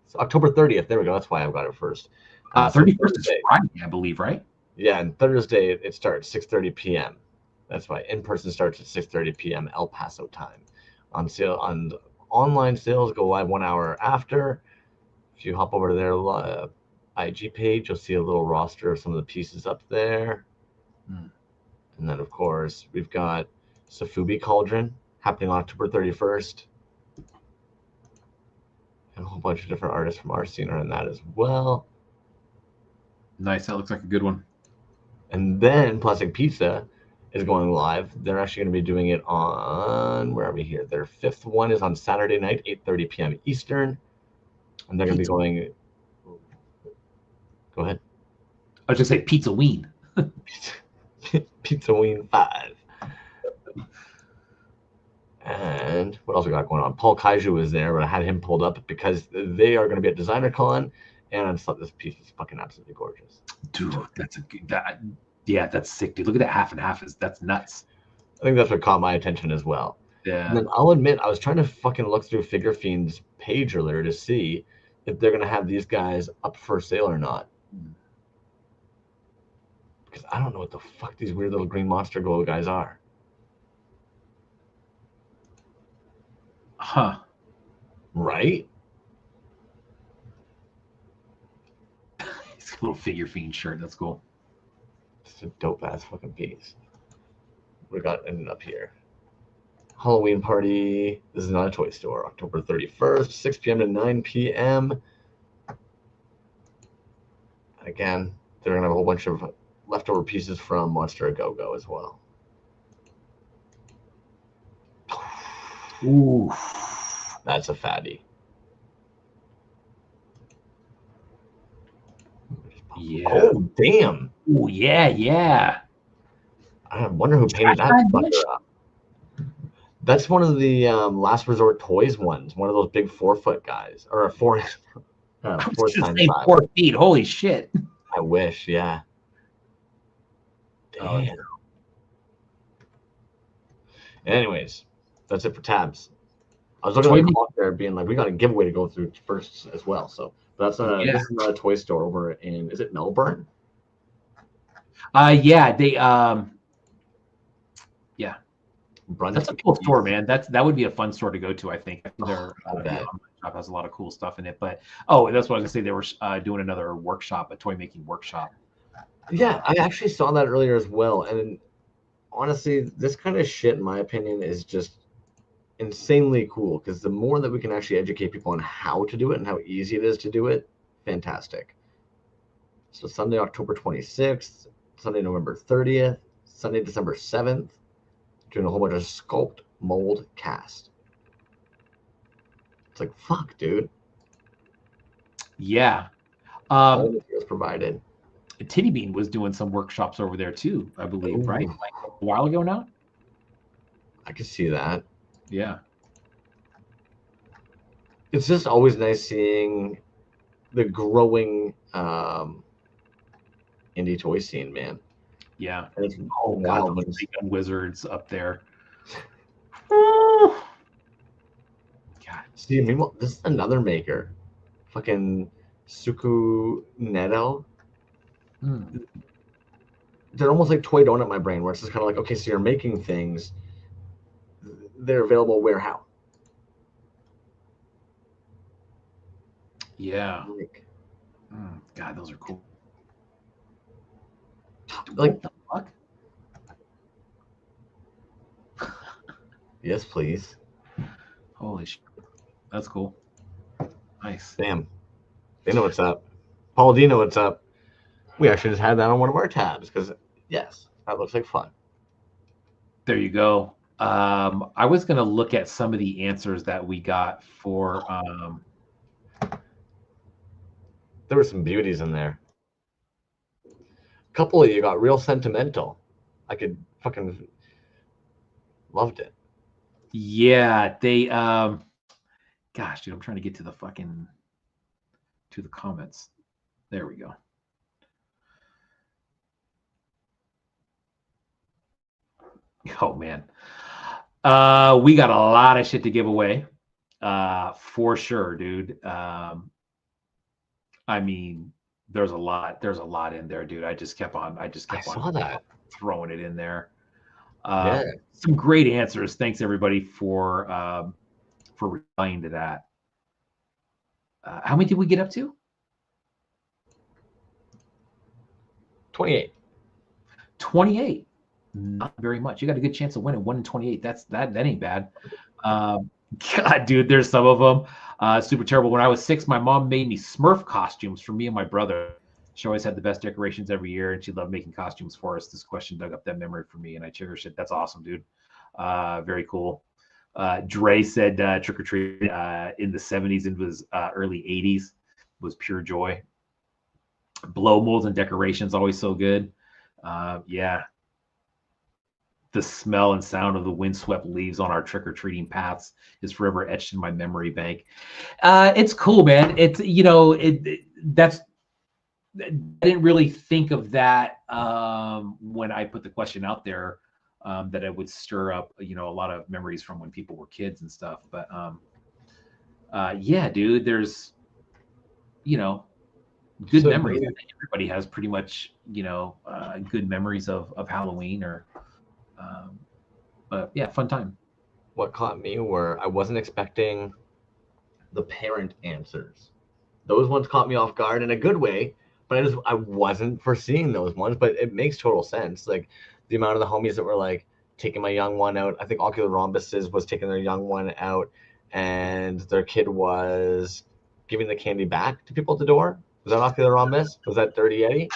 [SPEAKER 1] It's October 30th. There we go. That's why I've got it first.
[SPEAKER 2] 31st is Friday, I believe, right?
[SPEAKER 1] Yeah, and Thursday it starts 6:30 p.m. That's right. In-person starts at 6:30 p.m. El Paso time. On sale on online sales go live 1 hour after. If you hop over to their IG page, you'll see a little roster of some of the pieces up there. And then, of course, we've got Safubi Cauldron happening on October 31st. And a whole bunch of different artists from our scene are in that as well.
[SPEAKER 2] Nice. That looks like a good one.
[SPEAKER 1] And then Plastic Pizza is going live. They're actually going to be doing it on, where are we here? Their fifth one is on Saturday night, 8:30 p.m. Eastern. And they're going to be going... Go ahead.
[SPEAKER 2] I was just say Pizza Ween.
[SPEAKER 1] Pizza Ween 5. And what else we got going on? Paul Kaiju is there, but I had him pulled up because they are going to be at Designer Con, and I just thought this piece is fucking absolutely gorgeous.
[SPEAKER 2] Dude, that's sick, dude. Look at that half and half. That's nuts.
[SPEAKER 1] I think that's what caught my attention as well.
[SPEAKER 2] Yeah.
[SPEAKER 1] And then I'll admit, I was trying to fucking look through Figure Fiend's page earlier to see if they're going to have these guys up for sale or not. Because I don't know what the fuck these weird little green monster glow guys are.
[SPEAKER 2] Huh.
[SPEAKER 1] Right?
[SPEAKER 2] It's a little Figure Fiend shirt. That's cool.
[SPEAKER 1] It's a dope ass fucking piece. We got ended up here. Halloween party. This is not a toy store. October 31st, 6 p.m. to 9 p.m. Again, they're gonna have a whole bunch of leftover pieces from Monster A Go-Go as well.
[SPEAKER 2] Ooh,
[SPEAKER 1] that's a fatty.
[SPEAKER 2] Yeah.
[SPEAKER 1] Oh damn.
[SPEAKER 2] Oh yeah.
[SPEAKER 1] I wonder who painted that fucker up. That's one of the Last Resort Toys ones. One of those big 4-foot guys, or a 4.
[SPEAKER 2] 4 feet. Holy shit.
[SPEAKER 1] I wish, yeah. Damn.
[SPEAKER 2] Oh.
[SPEAKER 1] Anyways, that's it for tabs. I was looking at the clock there, being like, we got a giveaway to go through first as well. So that's this is not a toy store over in, is it Melbourne?
[SPEAKER 2] Yeah, they yeah.
[SPEAKER 1] Brunswick.
[SPEAKER 2] That's a cool store, man. That would be a fun store to go to. I think their
[SPEAKER 1] bet.
[SPEAKER 2] online shop has a lot of cool stuff in it. But oh, that's what I was gonna say. They were doing another workshop, a toy making workshop.
[SPEAKER 1] Yeah, I actually saw that earlier as well. And honestly, this kind of shit, in my opinion, is just insanely cool because the more that we can actually educate people on how to do it and how easy it is to do it, fantastic. So Sunday, October 26th, Sunday, November 30th, Sunday, December 7th, doing a whole bunch of sculpt, mold, cast. It's like, fuck, dude.
[SPEAKER 2] Yeah.
[SPEAKER 1] All materials provided.
[SPEAKER 2] Titty Bean was doing some workshops over there too, I believe,
[SPEAKER 1] Ooh.
[SPEAKER 2] right? Like a while ago now.
[SPEAKER 1] I could see that.
[SPEAKER 2] Yeah.
[SPEAKER 1] It's just always nice seeing the growing indie toy scene, man.
[SPEAKER 2] Yeah.
[SPEAKER 1] And it's
[SPEAKER 2] God, those big wizards up there. God.
[SPEAKER 1] See, meanwhile, this is another maker. Fucking Suku Neto. They're almost like Toy Donut in my brain, where it's just kind of like, okay, so you're making things. They're available where, how?
[SPEAKER 2] Yeah. God, those are cool.
[SPEAKER 1] Like,
[SPEAKER 2] what the fuck?
[SPEAKER 1] Yes, please.
[SPEAKER 2] Holy shit. That's cool. Nice.
[SPEAKER 1] Damn. They know what's up. Paul D know what's up. We actually just had that on one of our tabs because, yes, that looks like fun.
[SPEAKER 2] There you go. I was going to look at some of the answers that we got for.
[SPEAKER 1] There were some beauties in there. A couple of you got real sentimental. I could fucking loved it.
[SPEAKER 2] Yeah, they. Gosh, dude, I'm trying to get to the comments. There we go. Oh man, we got a lot of shit to give away, for sure, dude. I mean, there's a lot in there, dude. I kept on throwing it in there.
[SPEAKER 1] Yeah.
[SPEAKER 2] Some great answers. Thanks everybody for replying to that. How many did we get up to?
[SPEAKER 1] 28.
[SPEAKER 2] 28. Not very much. You got a good chance of winning. 1 in 28. That ain't bad. God, dude, there's some of them. Super terrible. When I was 6, my mom made me Smurf costumes for me and my brother. She always had the best decorations every year, and she loved making costumes for us. This question dug up that memory for me, and I cherish it. That's awesome, dude. Very cool. Dre said trick or treat in the 70s and was early 80s was pure joy. Blow molds and decorations always so good. Yeah. The smell and sound of the windswept leaves on our trick-or-treating paths is forever etched in my memory bank. It's cool, man. It's, that's, I didn't really think of that when I put the question out there, that it would stir up, a lot of memories from when people were kids and stuff. But yeah, dude, there's, good memories. I think everybody has pretty much, good memories of Halloween or, but yeah, fun time.
[SPEAKER 1] What caught me were I wasn't expecting the parent answers. Those ones caught me off guard in a good way, but I wasn't foreseeing those ones. But it makes total sense. Like the amount of the homies that were like taking my young one out. I think Ocular Rhombuses was taking their young one out, and their kid was giving the candy back to people at the door. Was that Ocular Rhombus? Was that Dirty Yeti?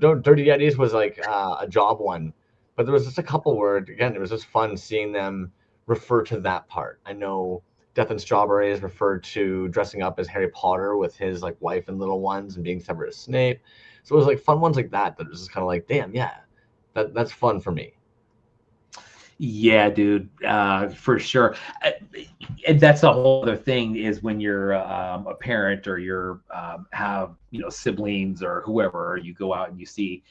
[SPEAKER 1] No, Dirty Yetis was like a job one. But there was just a couple where, again, it was just fun seeing them refer to that part. I know Death and Strawberries referred to dressing up as Harry Potter with his like wife and little ones and being Severus Snape. So it was like fun ones like that was just kind of like, damn, yeah, that's fun for me.
[SPEAKER 2] Yeah, dude, for sure. And that's a whole other thing is when you're a parent or you're have siblings or whoever, or you go out and you see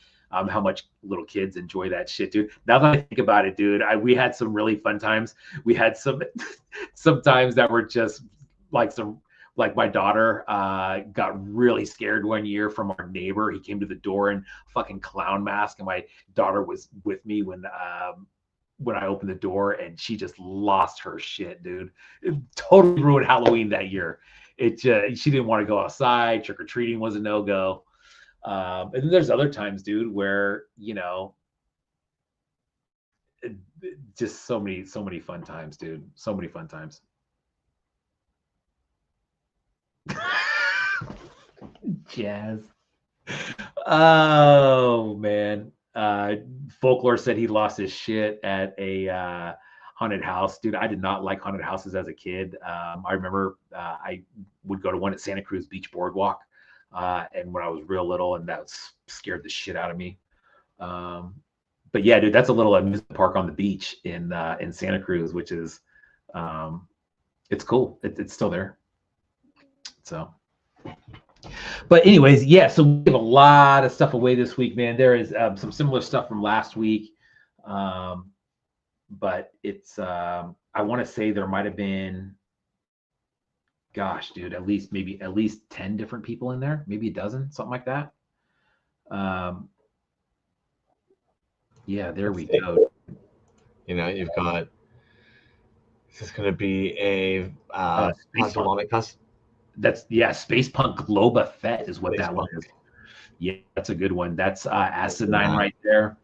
[SPEAKER 2] how much little kids enjoy that shit, dude. Now that I think about it, dude, we had some really fun times. We had some times that were just like Like my daughter got really scared one year from our neighbor. He came to the door in fucking clown mask, and my daughter was with me when I opened the door, and she just lost her shit, dude. It totally ruined Halloween that year. She didn't want to go outside. Trick or treating was a no go. And then there's other times, dude, where just so many fun times, dude. So many fun times. Jazz. Oh man. Folklore said he lost his shit at a haunted house. Dude, I did not like haunted houses as a kid. I remember I would go to one at Santa Cruz Beach Boardwalk, and when I was real little, and that scared the shit out of me. But yeah, dude, that's a little amusement park on the beach in Santa Cruz, which is it's cool. It's still there. So, but anyways, yeah, so we have a lot of stuff away this week, man. There is some similar stuff from last week, but it's I want to say there might have been, gosh, dude, at least 10 different people in there, maybe a dozen, something like that. Yeah, there we go.
[SPEAKER 1] You know, you've got, this is going to be a
[SPEAKER 2] Space Punk Globa Fett is what that one is. Yeah, that's a good one. That's Acidine right there.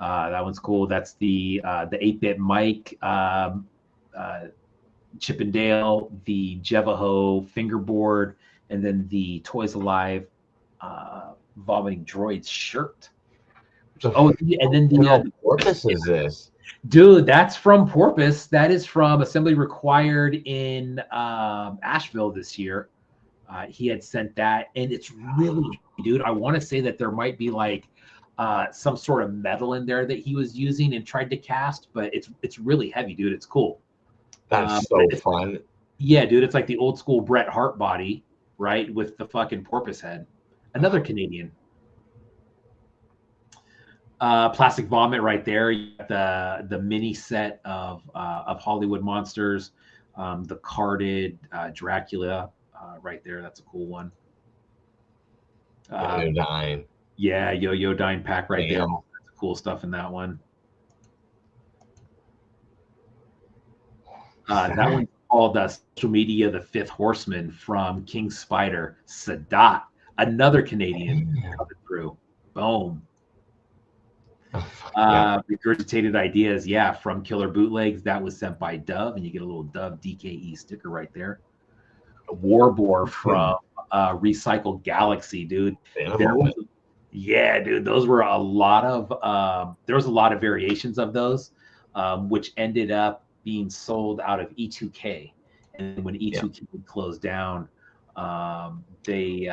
[SPEAKER 2] That one's cool. That's the 8-bit Mike, Chippendale, the Jevaho fingerboard, and then the Toys Alive vomiting droids shirt. Oh, and then the
[SPEAKER 1] Porpoise is this?
[SPEAKER 2] Dude, that's from Porpoise. That is from Assembly Required in Asheville this year. He had sent that, and it's really, dude, I want to say that there might be like some sort of metal in there that he was using and tried to cast, but it's really heavy, dude. It's cool.
[SPEAKER 1] That's so fun.
[SPEAKER 2] Yeah, dude, it's like the old school Bret Hart body, right, with the fucking porpoise head. Another Canadian. Plastic Vomit right there. You got the mini set of Hollywood monsters, the carded Dracula right there. That's a cool one.
[SPEAKER 1] Yo-Yo
[SPEAKER 2] Yeah, Yo-Yo Dine pack right there. That's cool stuff in that one. That one's called Social Media, the Fifth Horseman from King Spider. Sadat, another Canadian coming through. Boom. Regurgitated Ideas, yeah, from Killer Bootlegs. That was sent by Dove, and you get a little Dove DKE sticker right there. A Warboar from Recycled Galaxy, dude. Yeah, dude, those were a lot of there was a lot of variations of those, which ended up being sold out of E2K. And when E2K closed down, they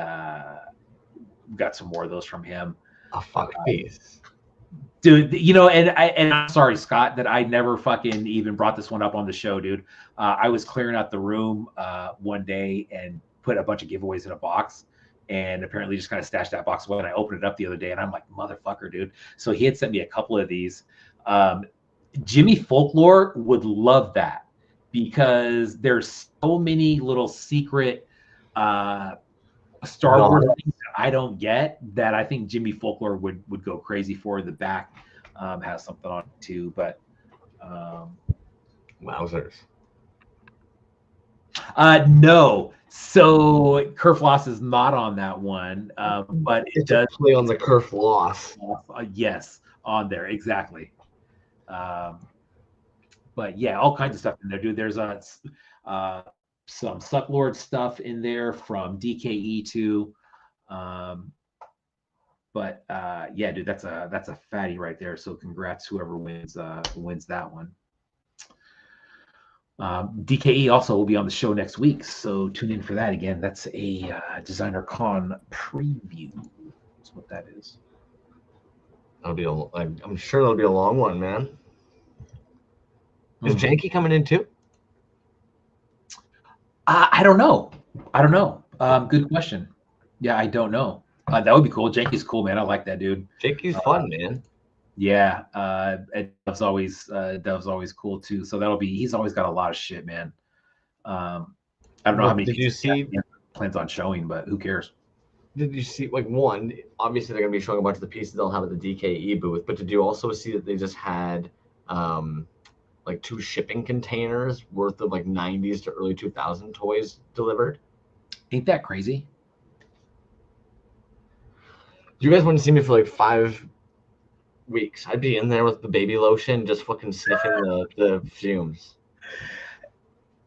[SPEAKER 2] got some more of those from him.
[SPEAKER 1] A fuck piece.
[SPEAKER 2] Dude, you know, and I'm sorry, Scott, that I never fucking even brought this one up on the show, dude. I was clearing out the room one day and put a bunch of giveaways in a box, and apparently just kind of stashed that box away. And I opened it up the other day, and I'm like, motherfucker, dude. So he had sent me a couple of these. Jimmy Folklore would love that because there's so many little secret Star Wars things that I don't get that I think Jimmy Folklore would go crazy for. The back has something on it too, but
[SPEAKER 1] wowzers.
[SPEAKER 2] No. So Kerfloss is not on that one, but it does
[SPEAKER 1] play on the Kerfloss.
[SPEAKER 2] Yes, on there exactly. But yeah, all kinds of stuff in there, dude. There's some Sucklord stuff in there from DKE too. But yeah, dude, that's a fatty right there. So congrats whoever wins that one. DKE also will be on the show next week, so tune in for that. Again, that's a Designer Con preview. That's what that is.
[SPEAKER 1] I'm sure that'll be a long one, man. Is Janky coming in too?
[SPEAKER 2] I don't know. Good question. Yeah, I don't know. That would be cool. Janky's cool, man. I like that dude.
[SPEAKER 1] Janky's fun, man.
[SPEAKER 2] Yeah, and Dove's always cool too. So he's always got a lot of shit, man. I don't know how many
[SPEAKER 1] Did you
[SPEAKER 2] pieces
[SPEAKER 1] see?
[SPEAKER 2] that plans on showing, but who cares?
[SPEAKER 1] Did you see, like, one? Obviously, they're gonna be showing a bunch of the pieces they'll have at the DKE booth. But did you also see that they just had, like, 2 shipping containers worth of like 90s to early 2000 toys delivered?
[SPEAKER 2] Ain't that crazy?
[SPEAKER 1] You guys wouldn't see me for like 5 weeks. I'd be in there with the baby lotion, just fucking sniffing the fumes.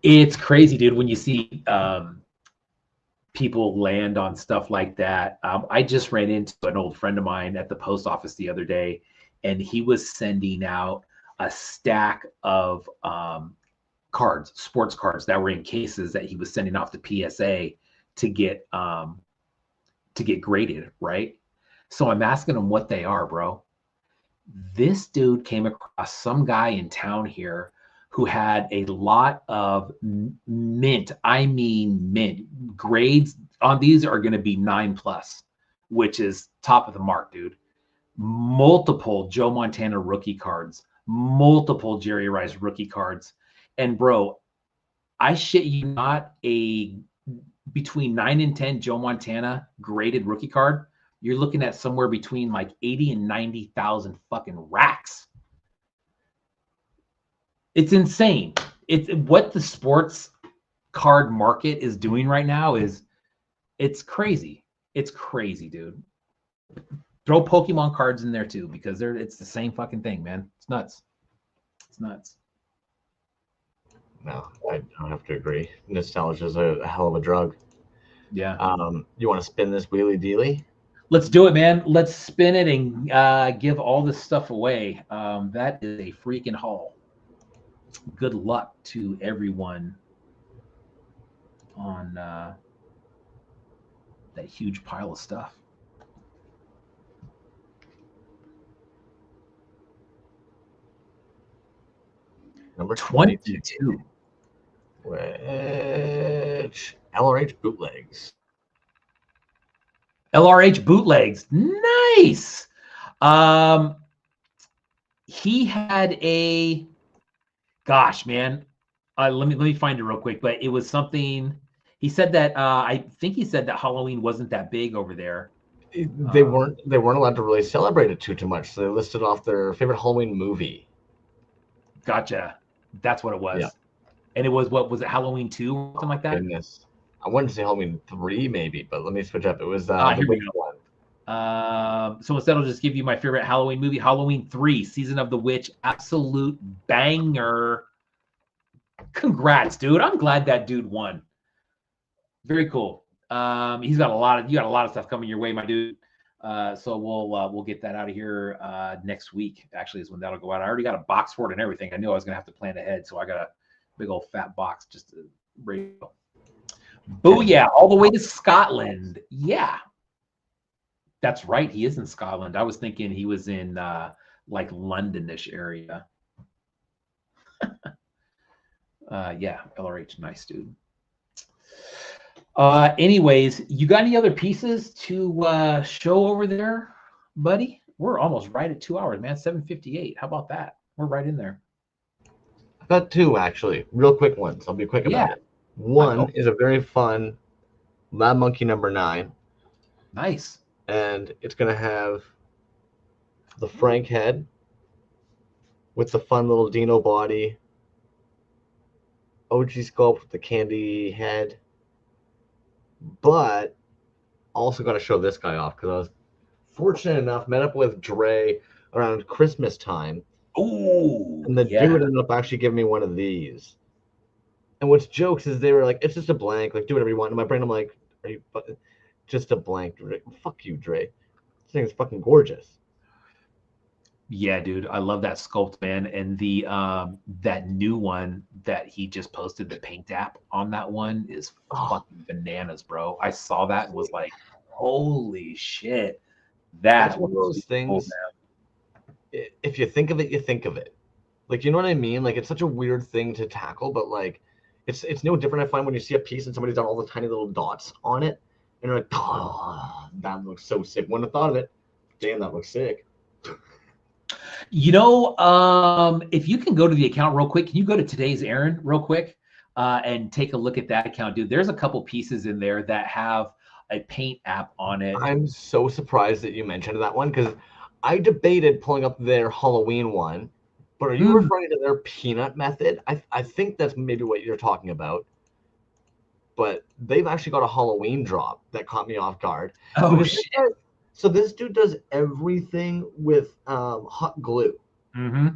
[SPEAKER 2] It's crazy, dude, when you see people land on stuff like that. I just ran into an old friend of mine at the post office the other day, and he was sending out a stack of cards, sports cards that were in cases that he was sending off to PSA to get graded, right? So I'm asking him what they are, bro. This dude came across some guy in town here who had a lot of mint. I mean, mint grades on these are going to be 9+, which is top of the mark, dude. Multiple Joe Montana rookie cards, multiple Jerry Rice rookie cards. And bro, I shit you not, a between 9 and 10 Joe Montana graded rookie card, you're looking at somewhere between like 80 and 90,000 fucking racks. It's insane. It's what the sports card market is doing right now is it's crazy. It's crazy, dude. Throw Pokemon cards in there too, because it's the same fucking thing, man. It's nuts. It's nuts.
[SPEAKER 1] No, I don't have to agree. Nostalgia is a hell of a drug.
[SPEAKER 2] Yeah.
[SPEAKER 1] You want to spin this wheelie dealy?
[SPEAKER 2] Let's do it, man. Let's spin it and give all this stuff away. That is a freaking haul. Good luck to everyone on that huge pile of stuff.
[SPEAKER 1] Number 22. Which LRH bootlegs.
[SPEAKER 2] LRH bootlegs. Nice. He had a gosh, man. Let me find it real quick, but it was something he said that I think he said that Halloween wasn't that big over there.
[SPEAKER 1] They weren't allowed to really celebrate it too much, so they listed off their favorite Halloween movie.
[SPEAKER 2] Gotcha. That's what it was.
[SPEAKER 1] Yeah.
[SPEAKER 2] And it was, what was it, Halloween 2 or something like that?
[SPEAKER 1] Goodness. I wanted to say Halloween 3 maybe, but let me switch up. It was the
[SPEAKER 2] here we
[SPEAKER 1] big
[SPEAKER 2] go.
[SPEAKER 1] one.
[SPEAKER 2] So instead I'll just give you my favorite Halloween movie, Halloween 3, Season of the Witch. Absolute banger. Congrats, dude. I'm glad that dude won. Very cool. You got a lot of stuff coming your way, my dude. So we'll get that out of here next week. Actually, is when that'll go out. I already got a box for it and everything. I knew I was gonna have to plan ahead, so I got a big old fat box just to ready to go. Booyah! All the way to Scotland. Yeah, that's right. He is in Scotland. I was thinking he was in like Londonish area. Yeah, LRH, nice dude. Anyways, you got any other pieces to show over there, buddy? We're almost right at 2 hours, man. 7:58. How about that? We're right in there.
[SPEAKER 1] I've got 2 actually, real quick ones. I'll be quick about it. One is a very fun Lab Monkey number 9.
[SPEAKER 2] Nice.
[SPEAKER 1] And it's gonna have the Frank head with the fun little Dino body, OG sculpt with the candy head. But also got to show this guy off because I was fortunate enough, met up with Dre around Christmas time.
[SPEAKER 2] Ooh,
[SPEAKER 1] and the dude ended up actually giving me one of these. And what's jokes is they were like, it's just a blank, like do whatever you want. In my brain, I'm like, are you just a blank, Dre? Fuck you, Dre. This thing is fucking gorgeous.
[SPEAKER 2] Yeah, dude, I love that sculpt, man. And the that new one that he just posted, the paint app on that one is fucking bananas, bro. I saw that and was like, holy shit.
[SPEAKER 1] That's one of those things. Cool, if you think of it, you think of it. Like, you know what I mean? Like, it's such a weird thing to tackle, but like it's no different, I find, when you see a piece and somebody's done all the tiny little dots on it, and you're like, oh, that looks so sick. Wouldn't have thought of it. Damn, that looks sick.
[SPEAKER 2] You know, if you can go to the account real quick, can you go to today's Aaron real quick? and take a look at that account, dude. There's a couple pieces in there that have a paint app on it.
[SPEAKER 1] I'm so surprised that you mentioned that one because I debated pulling up their Halloween one, but are you referring to their peanut method? I think that's maybe what you're talking about. But they've actually got a Halloween drop that caught me off guard.
[SPEAKER 2] Oh shit!
[SPEAKER 1] So this dude does everything with hot glue.
[SPEAKER 2] Mm-hmm.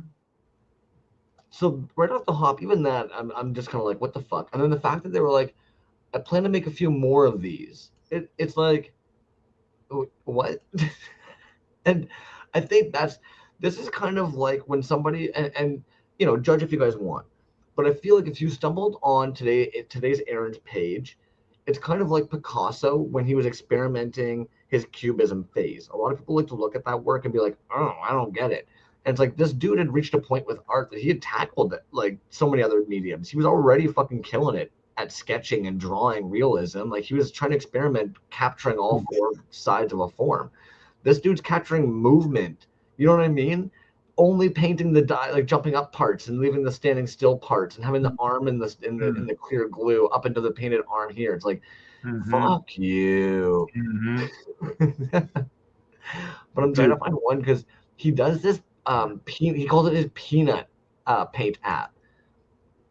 [SPEAKER 1] So right off the hop, even that, I'm just kind of like, what the fuck? And then the fact that they were like, I plan to make a few more of these. It's like, what? And I think this is kind of like when somebody and you know, judge if you guys want, but I feel like if you stumbled on today's Aaron's page, it's kind of like Picasso when he was experimenting his cubism phase. A lot of people like to look at that work and be like, oh, I don't get it. And it's like this dude had reached a point with art that he had tackled it, like so many other mediums. He was already fucking killing it at sketching and drawing realism. Like he was trying to experiment capturing all four sides of a form. This dude's capturing movement. You know what I mean? Only painting the like jumping up parts and leaving the standing still parts and having the arm in the clear glue up into the painted arm here. It's like, fuck you. But I'm trying to find one because he does this. He calls it his peanut paint app,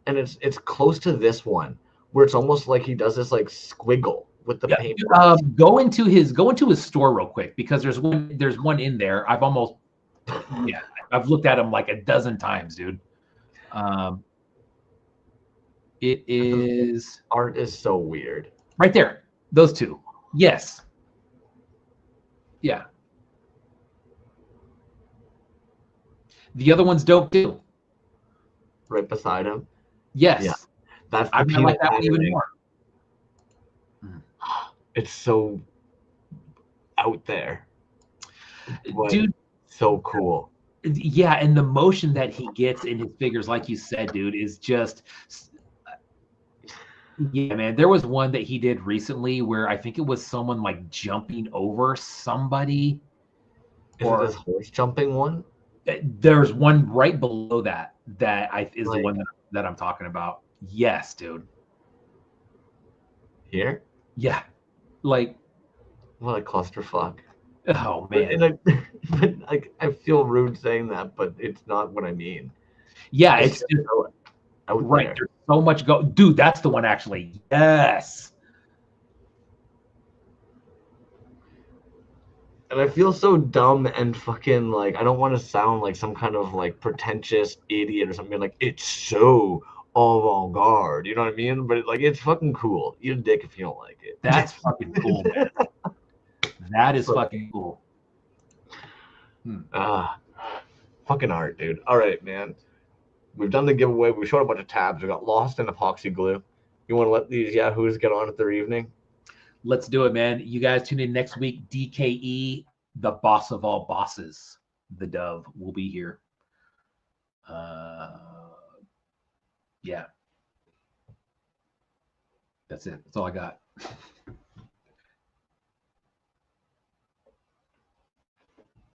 [SPEAKER 1] and it's close to this one where it's almost like he does this like squiggle with the paint.
[SPEAKER 2] Go into his store real quick because there's one in there. I've looked at him like a dozen times, dude. It is
[SPEAKER 1] art is so weird.
[SPEAKER 2] Right there. Those two. Yes. Yeah. The other one's dope too.
[SPEAKER 1] Right beside him.
[SPEAKER 2] Yes.
[SPEAKER 1] Yeah. That's the
[SPEAKER 2] I like that one even more.
[SPEAKER 1] It's so out there. But
[SPEAKER 2] dude,
[SPEAKER 1] so cool.
[SPEAKER 2] Yeah, and the motion that he gets in his figures, like you said, dude, is just yeah, man. There was one that he did recently where I think it was someone like jumping over somebody.
[SPEAKER 1] Is it this horse jumping one?
[SPEAKER 2] There's one right below that is the one that I'm talking about. Yes, dude.
[SPEAKER 1] Here?
[SPEAKER 2] Yeah. Like
[SPEAKER 1] what a clusterfuck.
[SPEAKER 2] Oh man.
[SPEAKER 1] But like I feel rude saying that, but it's not what I mean.
[SPEAKER 2] Yeah, it's just
[SPEAKER 1] out
[SPEAKER 2] right.
[SPEAKER 1] There.
[SPEAKER 2] There's so much dude, that's the one actually. Yes.
[SPEAKER 1] And I feel so dumb and fucking like I don't want to sound like some kind of like pretentious idiot or something like it's so avant-garde, you know what I mean? But it's fucking cool. Eat a dick if you don't like it.
[SPEAKER 2] That's fucking cool, man. That is fucking cool.
[SPEAKER 1] Fucking art, dude. All right, man. We've done the giveaway. We showed a bunch of tabs. We got lost in epoxy glue. You want to let these yahoos get on with their evening?
[SPEAKER 2] Let's do it, man. You guys tune in next week. DKE, the boss of all bosses, the Dove, will be here. Yeah. That's it. That's all I got.